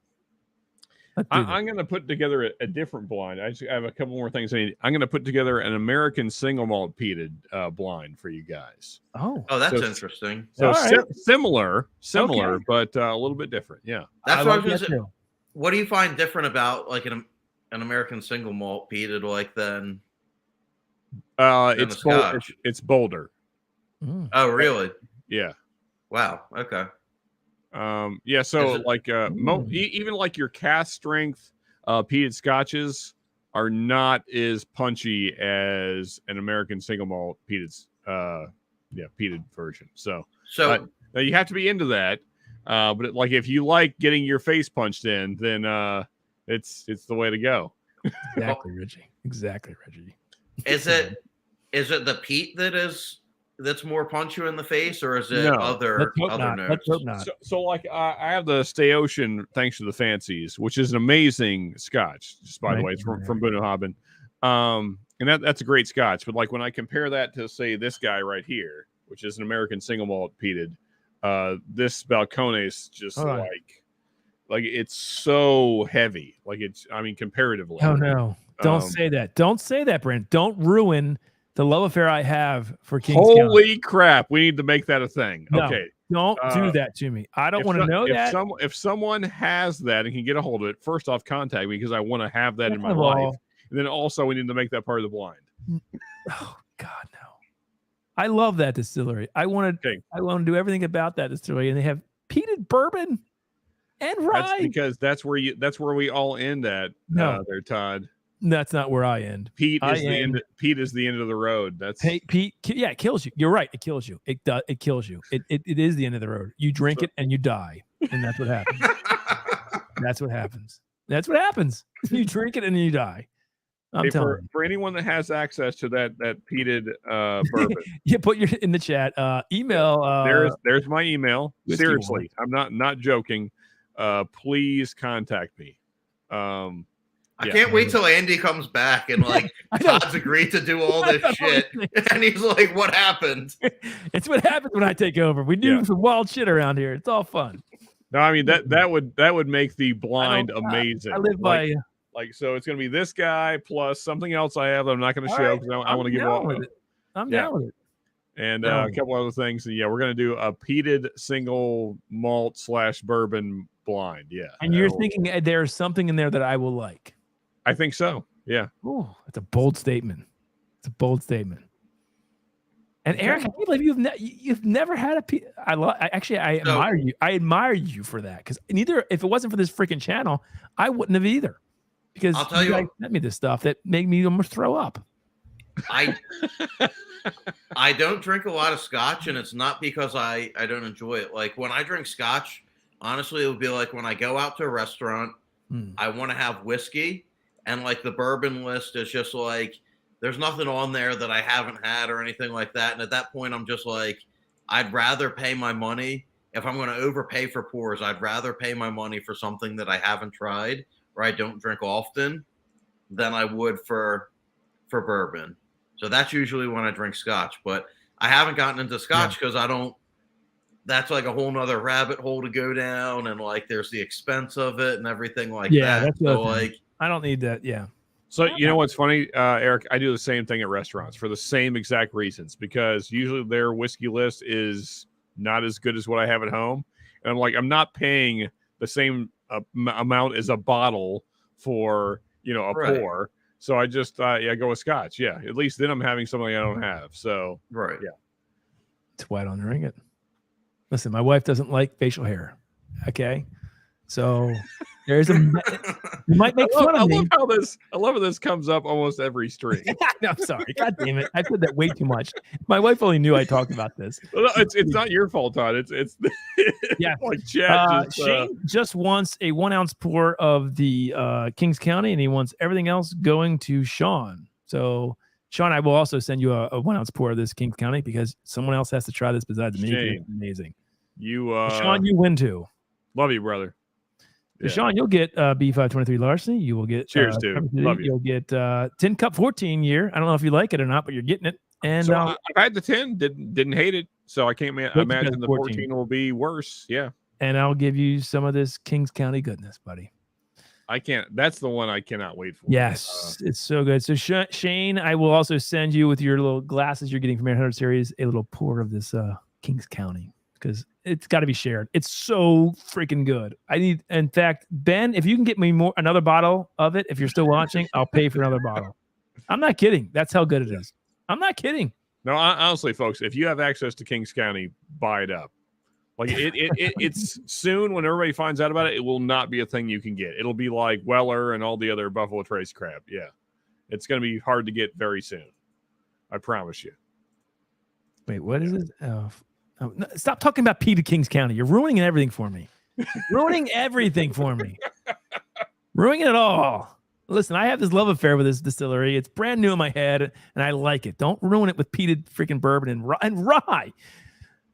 I'm going to put together a different blind. I have a couple more things I need. I'm going to put together an American single malt peated blind for you guys. Oh, that's interesting. So right. similar, Okay. but a little bit different. Yeah, That's what I was going that to say. too. What do you find different about like an American single malt peated like than? it's bolder. Mm. Oh, really? Yeah. Wow. Okay. Yeah. So Is it- like even like your cast strength peated scotches are not as punchy as an American single malt peated peated version. So now you have to be into that. But like if you like getting your face punched in, then it's the way to go. Exactly, Reggie. Exactly, Reggie. Is it the peat that's more punch you in the face, or is it No. other Let's notes? hope not. So like I have the Stay Ocean, thanks to the Fancies, which is an amazing Scotch. Just by the way, it's from Bunnahabhain. And that's a great Scotch. But like when I compare that to say this guy right here, which is an American single malt peated, this Balcones just like it's so heavy. Like comparatively. Oh no! Don't say that. Don't say that, Brent. Don't ruin the love affair I have for Kings County. Holy crap! We need to make that a thing. No, okay, don't do that to me. I don't want to know that. If someone has that and can get a hold of it, first off, contact me because I want to have that in my Second of life. all- And then also we need to make that part of the blind. Oh God, no! I love that distillery. I want to do everything about that distillery, and they have peated bourbon and rye. That's because that's where we all end at. No. There, Todd. That's not where I end. Pete is the end. Pete is the end of the road. That's Pete. Yeah, it kills you. You're right. It kills you. It does. It kills you. It is the end of the road. You drink it and you die, and that's what happens. That's what happens. That's what happens. You drink it and you die. I'm telling you. For anyone that has access to that peated bourbon, Yeah, put your in the chat. Email. There's my email. Whiskey Seriously, I'm not joking. Please contact me. I can't wait till Andy comes back and like Todd's agreed to do all this shit, and he's like, "What happened?" It's what happens when I take over. We do some wild shit around here. It's all fun. No, I mean that would make the blind amazing. I live by. Like so, it's going to be this guy plus something else I have that I'm not going to show because I want to give all. I'm down with it. And a couple other things. And we're going to do a peated single malt / bourbon blind. Yeah. And you're thinking there's something in there that I will like. I think so. Yeah. Oh, that's a bold statement. It's a bold statement. And Eric, I can't believe you've never had a. I admire you. I admire you for that because if it wasn't for this freaking channel, I wouldn't have either. Because I'll tell you guys sent me this stuff that made me almost throw up. I don't drink a lot of scotch, and it's not because I don't enjoy it. Like when I drink scotch, honestly, it would be like when I go out to a restaurant, I want to have whiskey, and like the bourbon list is just like There's nothing on there that I haven't had or anything like that. And at that point, I'm just like, I'd rather pay my money. If I'm going to overpay for pours, I'd rather pay my money for something that I haven't tried or I don't drink often than I would for bourbon. So that's usually when I drink scotch, but I haven't gotten into scotch because I don't, that's like a whole nother rabbit hole to go down. And like, there's the expense of it and everything like that. That's so like, I don't need that. Yeah. So you know what's funny, Eric? I do the same thing at restaurants for the same exact reasons, because usually their whiskey list is not as good as what I have at home, and I'm like, I'm not paying the same amount as a bottle for a pour. So I just go with scotch. Yeah, at least then I'm having something I don't have. So yeah, that's why I don't drink it. Listen, my wife doesn't like facial hair. Okay. So there's you might make fun of me. I love how this comes up almost every stream. No, I'm sorry. God damn it. I said that way too much. My wife only knew I talked about this. Well, no, it's not your fault, Todd. It's yeah. Like Chad Shane just wants a 1 ounce pour of the Kings County, and he wants everything else going to Sean. So Sean, I will also send you a 1 ounce pour of this Kings County because someone else has to try this besides me. It's amazing. Sean, you win too. Love you, brother. Yeah. Sean, you'll get B523 Larceny. You will get cheers, dude. Love you. You'll get Tin Cup 14 year. I don't know if you like it or not, but you're getting it. And so I had the 10, didn't hate it. So I can't imagine the 14 will be worse. Yeah. And I'll give you some of this Kings County goodness, buddy. I can't. That's the one I cannot wait for. Yes, it's so good. So Shane, I will also send you with your little glasses you're getting from 800 series a little pour of this Kings County, because it's got to be shared. It's so freaking good. In fact, Ben, if you can get me another bottle of it, if you're still watching, I'll pay for another bottle. I'm not kidding. That's how good it is. I'm not kidding. No, honestly, folks, if you have access to Kings County, buy it up. Like it's soon, when everybody finds out about it, it will not be a thing you can get. It'll be like Weller and all the other Buffalo Trace crap. Yeah. It's going to be hard to get very soon. I promise you. Wait, what is it? Oh, no, stop talking about P to Kings County. You're ruining everything for me. Ruining everything for me. Ruining it all. Listen, I have this love affair with this distillery. It's brand new in my head, and I like it. Don't ruin it with peated freaking bourbon and rye.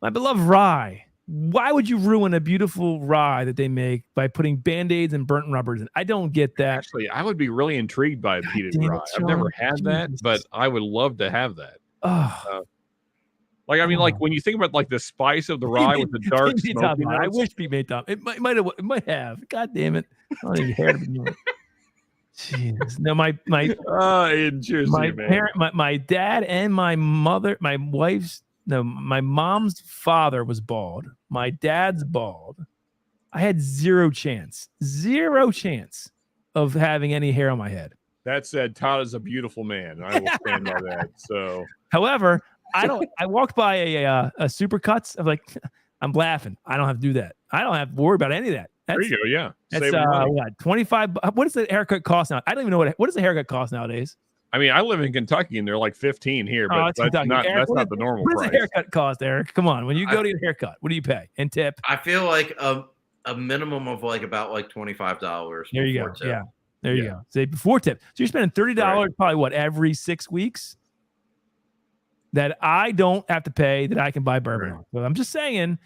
My beloved rye. Why would you ruin a beautiful rye that they make by putting Band-Aids and burnt rubbers in? I don't get that. Actually, I would be really intrigued by peated rye. I've never had that, but I would love to have that. Like, I mean, like when you think about like the spice of the rye with the dark smoky notes. I wish Pete made top. It might have. God damn it! I don't even care to be. Jeez. No, my dad and my mother, my wife's. No, my mom's father was bald. My dad's bald. I had zero chance of having any hair on my head. That said, Todd is a beautiful man. I will stand by that. So, however, I walked by a Supercuts. I'm like, I'm laughing. I don't have to do that. I don't have to worry about any of that. There you go. Yeah. That's what, 25. What does the haircut cost now? I don't even know what does the haircut cost nowadays. I mean, I live in Kentucky and they're like 15 here, but that's not the normal price. What does the haircut cost, Eric? Come on. When you go to your haircut, what do you pay? And tip? I feel like a minimum of like about like $25. There you go. Tip. Yeah. There you go. Say before tip. So you're spending $30 probably what, every 6 weeks that I don't have to pay, that I can buy bourbon on. So I'm just saying,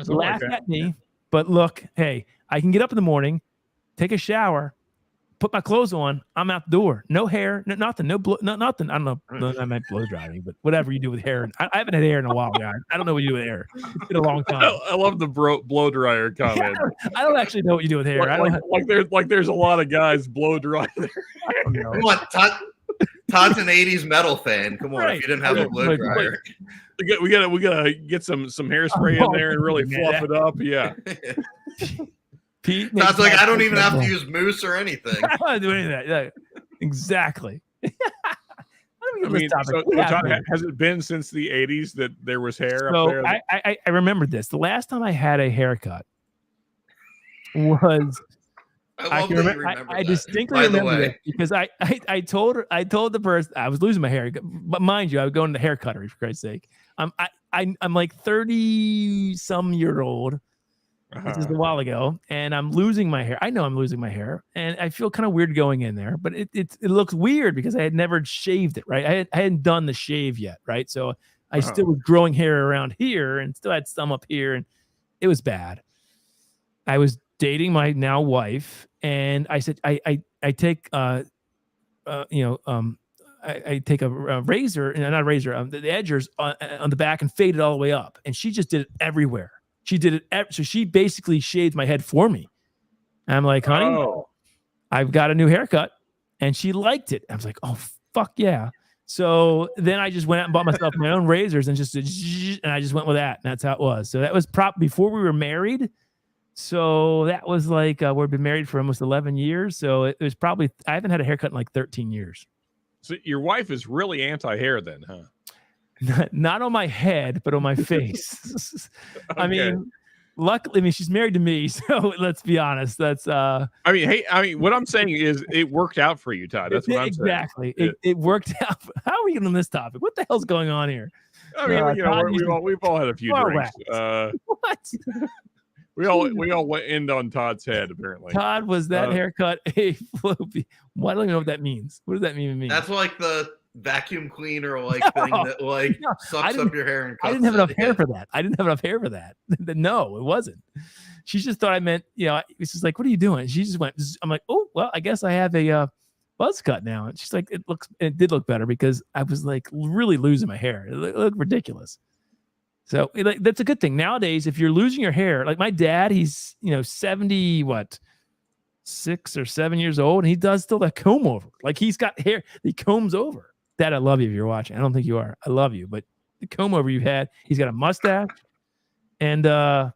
laugh at me, but look, hey, I can get up in the morning, take a shower, put my clothes on, I'm out the door. No hair, nothing, nothing. I don't know. I meant blow drying, but whatever you do with hair. I haven't had hair in a while, guys. I don't know what you do with hair. It's been a long time. I love the blow dryer comment. I don't actually know what you do with hair. There's a lot of guys blow dry their hair. Come on, Todd's an 80s metal fan. Come on, if you didn't have a blow dryer. We gotta get some hairspray in there and really fluff it up. Yeah. Pete, Todd's like, I don't even have to use mousse or anything. I don't want to do any of that. Yeah, exactly. I mean, Todd, has it been since the 80s that there was hair up there? I remember this. The last time I had a haircut was I distinctly remember it because I told the person I was losing my hair. But mind you, I would go into the hair cutter for Christ's sake. I'm like 30 some year old. This is a while ago, and I'm losing my hair. I know I'm losing my hair, and I feel kind of weird going in there, but it looks weird because I had never shaved it, right? I hadn't done the shave yet, right? So I still was growing hair around here and still had some up here, and it was bad. I was dating my now wife, and I said, I take, I take a razor, not a razor, the edgers on the back and fade it all the way up. And she just did it everywhere. She did it. So she basically shaved my head for me. And I'm like, honey, I've got a new haircut. And she liked it. I was like, oh, fuck yeah. So then I just went out and bought myself my own razors and and I just went with that. And that's how it was. So that was before we were married. So that was like, we've been married for almost 11 years. So it was probably, I haven't had a haircut in like 13 years. So your wife is really anti-hair then, huh? Not on my head, but on my face. Okay. I mean, luckily, she's married to me, so let's be honest. That's I mean, what I'm saying is it worked out for you, Todd. That's what I'm saying. Exactly. It worked out. How are we getting on this topic? What the hell's going on here? I mean, we've all had a few drinks. What? We all went in on Todd's head, apparently. Todd, was that haircut a floppy? Well, I don't even know what that means. What does that mean? That's like the vacuum cleaner thing that sucks up your hair. And I didn't have enough hair for that. I didn't have enough hair for that. No, it wasn't. She just thought I meant, it's just like, what are you doing? She just went, I'm like, oh, well, I guess I have a buzz cut now. And she's like, it did look better because I was like really losing my hair. It looked ridiculous. So that's a good thing. Nowadays, if you're losing your hair, like my dad, he's 70, 6 or 7 years old, and he does still that comb over. Like he's got hair, he combs over. Dad, I love you if you're watching. I don't think you are. I love you, but the comb over you've had, he's got a mustache, and I'm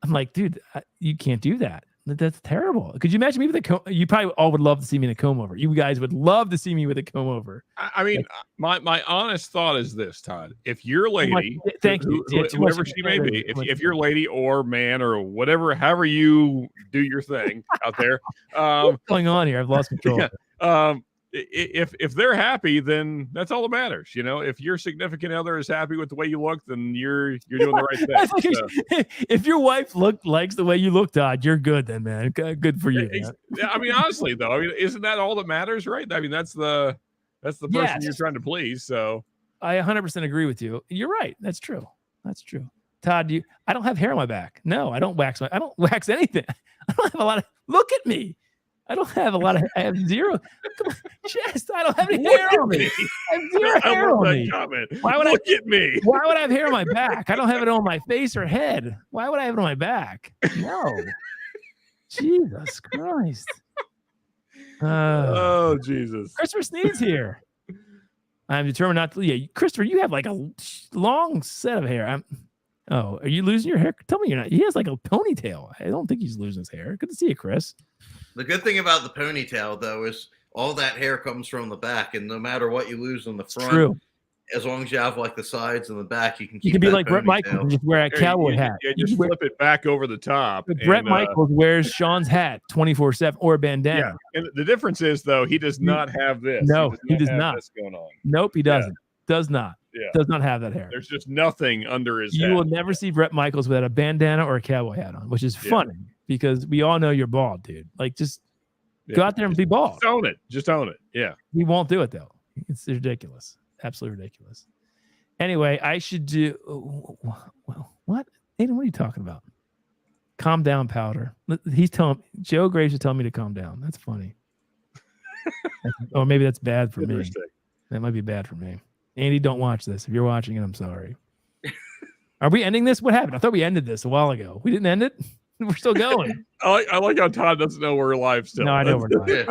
like, dude, you can't do that. That's terrible. Could you imagine me with a comb? You probably all would love to see me in a comb over. You guys would love to see me with a comb over. I mean, my honest thought is this, Todd. If your lady, thank you, whoever she may be, if your lady or man or whatever, however you do your thing out there, what's going on here? I've lost control. Yeah, if they're happy, then that's all that matters. If your significant other is happy with the way you look, then you're doing the right thing. So. If your wife likes the way you look, Todd, you're good then, man. Good for you. I mean, honestly though, isn't that all that matters, right? I mean, that's the person you're trying to please. So I 100% agree with you. You're right. That's true. Todd, I don't have hair on my back. No, I don't wax anything. I don't have a lot of. Look at me. I don't have a lot of. I have zero. Come on, chest. I don't have any hair on me. I have zero hair on me. Why would look at me? Why would I have hair on my back? I don't have it on my face or head. Why would I have it on my back? No. Jesus Christ. Oh Jesus. Christopher Sneed's here. I'm determined not to. Yeah, Christopher, you have like a long set of hair. Are you losing your hair? Tell me you're not. He has like a ponytail. I don't think he's losing his hair. Good to see you, Chris. The good thing about the ponytail, though, is all that hair comes from the back, and no matter what you lose on the front, as long as you have like the sides and the back, you can keep. You can be like Brett Michaels and just wear a cowboy hat. Yeah, just flip it back over the top. Brett Michaels wears Sean's hat 24/7 or a bandana. Yeah, and the difference is though he does not have this. No, he does not. This going on. Nope, he doesn't. Yeah. Does not. Yeah. Does not have that hair. There's just nothing under his head. You will never see Brett Michaels without a bandana or a cowboy hat on, which is funny because we all know you're bald, dude. Like just go out there and be bald. Just own it. Yeah. He won't do it though. It's ridiculous. Absolutely ridiculous. Anyway, I should do what? Aiden, what are you talking about? Calm down, powder. He's telling Joe Graves is telling me to calm down. That's funny. Or maybe that's bad for me. That might be bad for me. Andy, don't watch this. If you're watching it, I'm sorry. Are we ending this? What happened? I thought we ended this a while ago. We didn't end it? We're still going. I like how Todd doesn't know we're live still. No, I know we're not. Hey,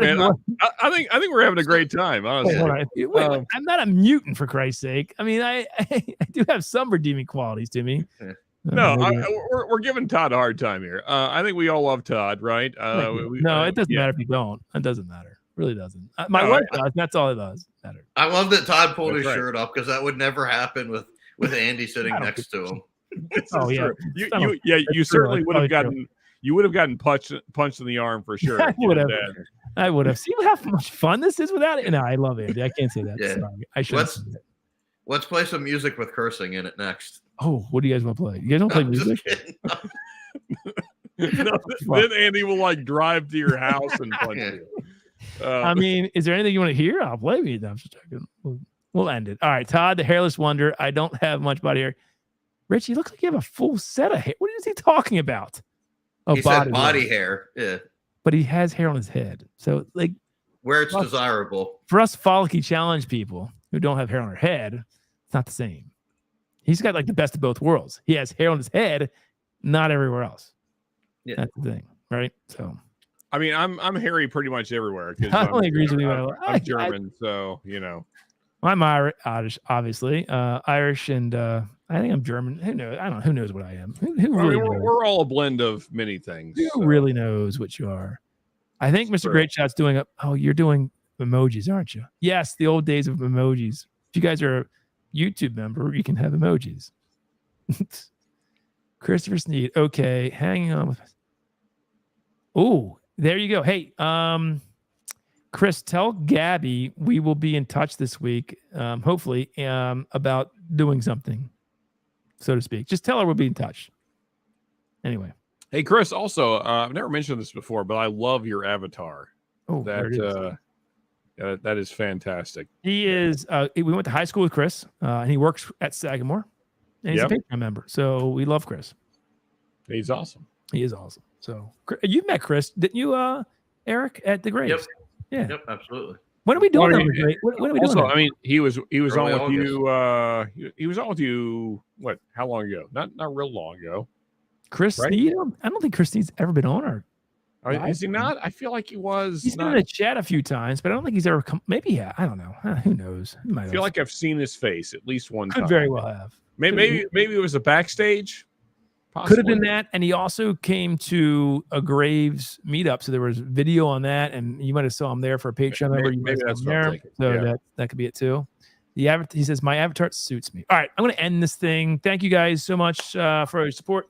man, I think we're having a great time, honestly. Wait, I'm not a mutant, for Christ's sake. I mean, I do have some redeeming qualities to me. No, we're giving Todd a hard time here. I think we all love Todd, right? No, it doesn't matter if you don't. It doesn't matter. Really doesn't. My wife does. That's all it does. Matter. I love that Todd pulled his shirt up because that would never happen with Andy sitting next to him. Yeah. You certainly would have gotten. You would have gotten punched in the arm for sure. I would have. See how much fun this is without it. No, I love Andy. I can't say that. Yeah. Sorry. I should. Let's play some music with cursing in it next. Oh, what do you guys want to play? You guys don't play I'm just music? kidding. No, then Andy will like drive to your house and punch you. I mean, is there anything you want to hear? I'll play with you. I'm just checking. We'll end it. All right, Todd, the hairless wonder. I don't have much body hair. Rich, you look like you have a full set of hair. What is he talking about? Oh, He said body hair. Yeah. But he has hair on his head. So, like, where it's desirable. For us Follicky Challenge people who don't have hair on our head, it's not the same. He's got like the best of both worlds. He has hair on his head, not everywhere else. Yeah. That's the thing, right? So, I mean, I'm hairy pretty much everywhere. I only agrees with you. I'm German, so you know. I'm Irish, obviously. Irish, and I think I'm German. Who knows? I don't know. Who knows what I am? Who really knows? We're all a blend of many things. Who really knows what you are? I think Mr. Great Shot's doing you're doing emojis, aren't you? Yes, the old days of emojis. If you guys are a YouTube member, you can have emojis. Christopher Sneed. Okay, hanging on with. Oh, there you go. Hey, Chris, tell Gabby we will be in touch this week, hopefully, about doing something, so to speak. Just tell her we'll be in touch. Anyway. Hey, Chris, also, I've never mentioned this before, but I love your avatar. Oh, that is fantastic. He is, we went to high school with Chris, and he works at Sagamore, and he's a Patreon member. So we love Chris. He's awesome. He is awesome. So you've met Chris, didn't you, Eric, at the Graves? Yep. Yeah. Yep, absolutely. What are we doing? What are we doing? I mean, he was Early on with you. He was on with you. What? How long ago? Not real long ago. Chris Sneed? I don't think Chris Sneed's ever been on our. Is he not? I feel like he was. He's been in the chat a few times, but I don't think he's ever come. Maybe, yeah. I don't know. Who knows? I feel like I've seen his face at least one time. Could very well have. Maybe it was a backstage. Possibly. Could have been that. And he also came to a Graves meetup. So there was video on that. And you might have saw him there for a Patreon member. Maybe that's what I'm thinking. So that could be it too. He says, my avatar suits me. All right. I'm going to end this thing. Thank you guys so much for your support.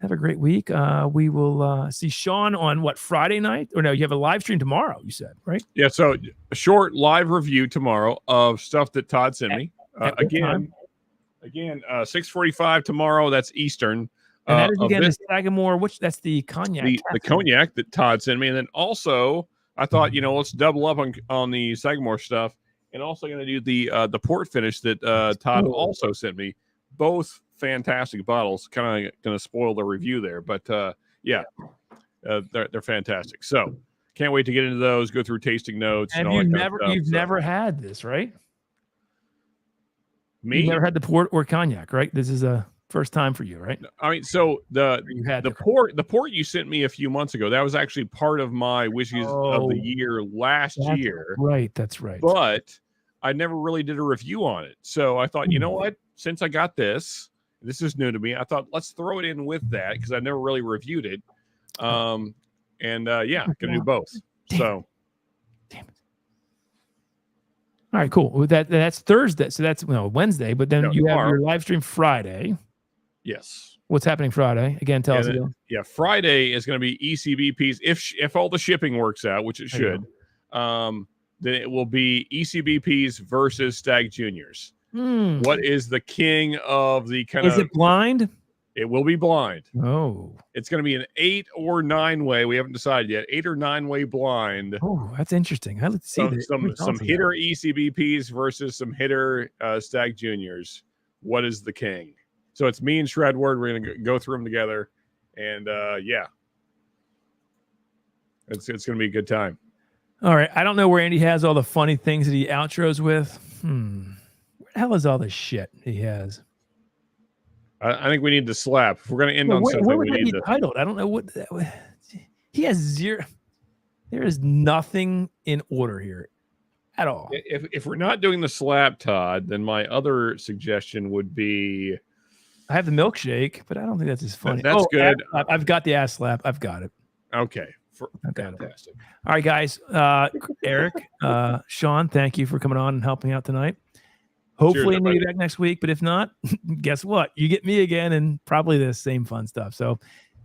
Have a great week. We will see Sean on Friday night? Or no, you have a live stream tomorrow, you said, right? Yeah. So a short live review tomorrow of stuff that Todd sent me. Again, 6:45 tomorrow. That's Eastern. And that is again the Sagamore, that's the cognac. The cognac that Todd sent me. And then also, I thought, let's double up on the Sagamore stuff. And also going to do the port finish that Todd also sent me. Both fantastic bottles. Kind of going to spoil the review there. But they're fantastic. So can't wait to get into those, go through tasting notes. And you've never had this, right? Me? You've never had the port or cognac, right? This is a first time for you, right? I mean, so the port you sent me a few months ago, that was actually part of my whiskeys of the year last year. Right, that's right. But I never really did a review on it. So I thought, you know what? Since I got this is new to me. I thought let's throw it in with that because I never really reviewed it. Gonna do both. Damn it. All right, cool. That's Thursday, so that's Wednesday. But then you have your live stream Friday. Yes. What's happening Friday? Again, tell us again. Yeah, Friday is going to be ECBPs if all the shipping works out, which it should. Then it will be ECBPs versus Stag Juniors. What is the king of the kind of? Is it blind? It will be blind. Oh, it's going to be an 8 or 9 way. We haven't decided yet. 8 or 9 way blind. Oh, that's interesting. Let's see some hitter ECBPs versus some hitter Stag Juniors. What is the king? So it's me and Shredward. We're going to go through them together, and it's going to be a good time. All right. I don't know where Andy has all the funny things that he outros with. Where the hell is all this shit he has? I think we need to slap. If we're going to end on something, where we need to. Titled? I don't know what he has. Zero. There is nothing in order here at all. If we're not doing the slap, Todd, then my other suggestion would be. I have the milkshake, but I don't think that's as funny. That's good. I've got the ass slap. I've got it. Okay. Fantastic. All right, guys. Eric, Sean, thank you for coming on and helping out tonight. Hopefully, we'll be back next week. But if not, guess what? You get me again and probably the same fun stuff. So,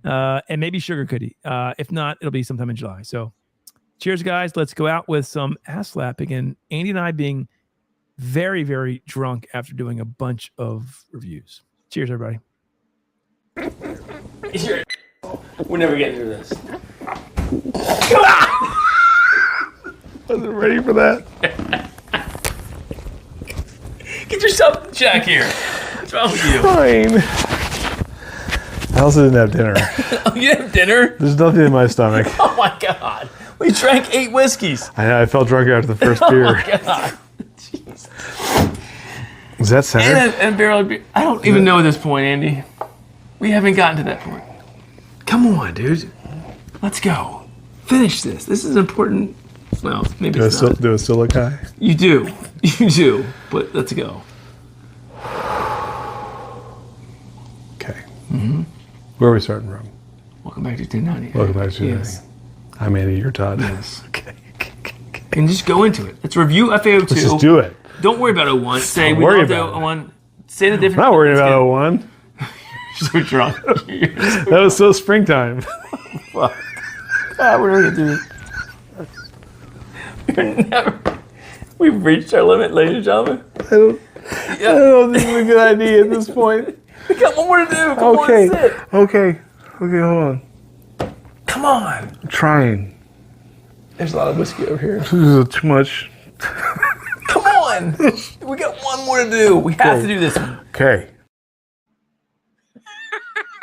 and maybe Sugar Cookie. If not, it'll be sometime in July. So, cheers, guys. Let's go out with some ass slapping. And Andy and I being very, very drunk after doing a bunch of reviews. Cheers, everybody. We're never getting through this. Wasn't ready for that. Get yourself in check here. What's wrong with you? Fine. I also didn't have dinner. Oh, you didn't have dinner? There's nothing in my stomach. Oh my God. We drank 8 whiskeys. I felt drunk after the first beer. Oh my God. Jeez. Is that center? And a barrel of beer. I don't even know at this point, Andy. We haven't gotten to that point. Come on, dude. Let's go. Finish this. This is important. Well, maybe it's not. Do I still look high? You do. You do. But let's go. Okay. Mm-hmm. Where are we starting from? Welcome back to 2TEN90's. Welcome back to 2TEN90's. Yes. I'm Andy, you're Todd. Yes. Okay. And just go into it. Let's review FAO2. Let's just do it. Don't worry about 01. Say Don't we worry love the about it. 01. Say the difference. I'm not worried about 01. So drunk. That was so springtime. Fuck. God, what are we gonna do? We're never. We've reached our limit, ladies and gentlemen. I don't know if this is a good idea at this point. We got one more to do. Come on, sit. Okay, hold on. Come on. I'm trying. There's a lot of whiskey over here. This is too much. Come on. We got one more to do. We have to do this one. Okay.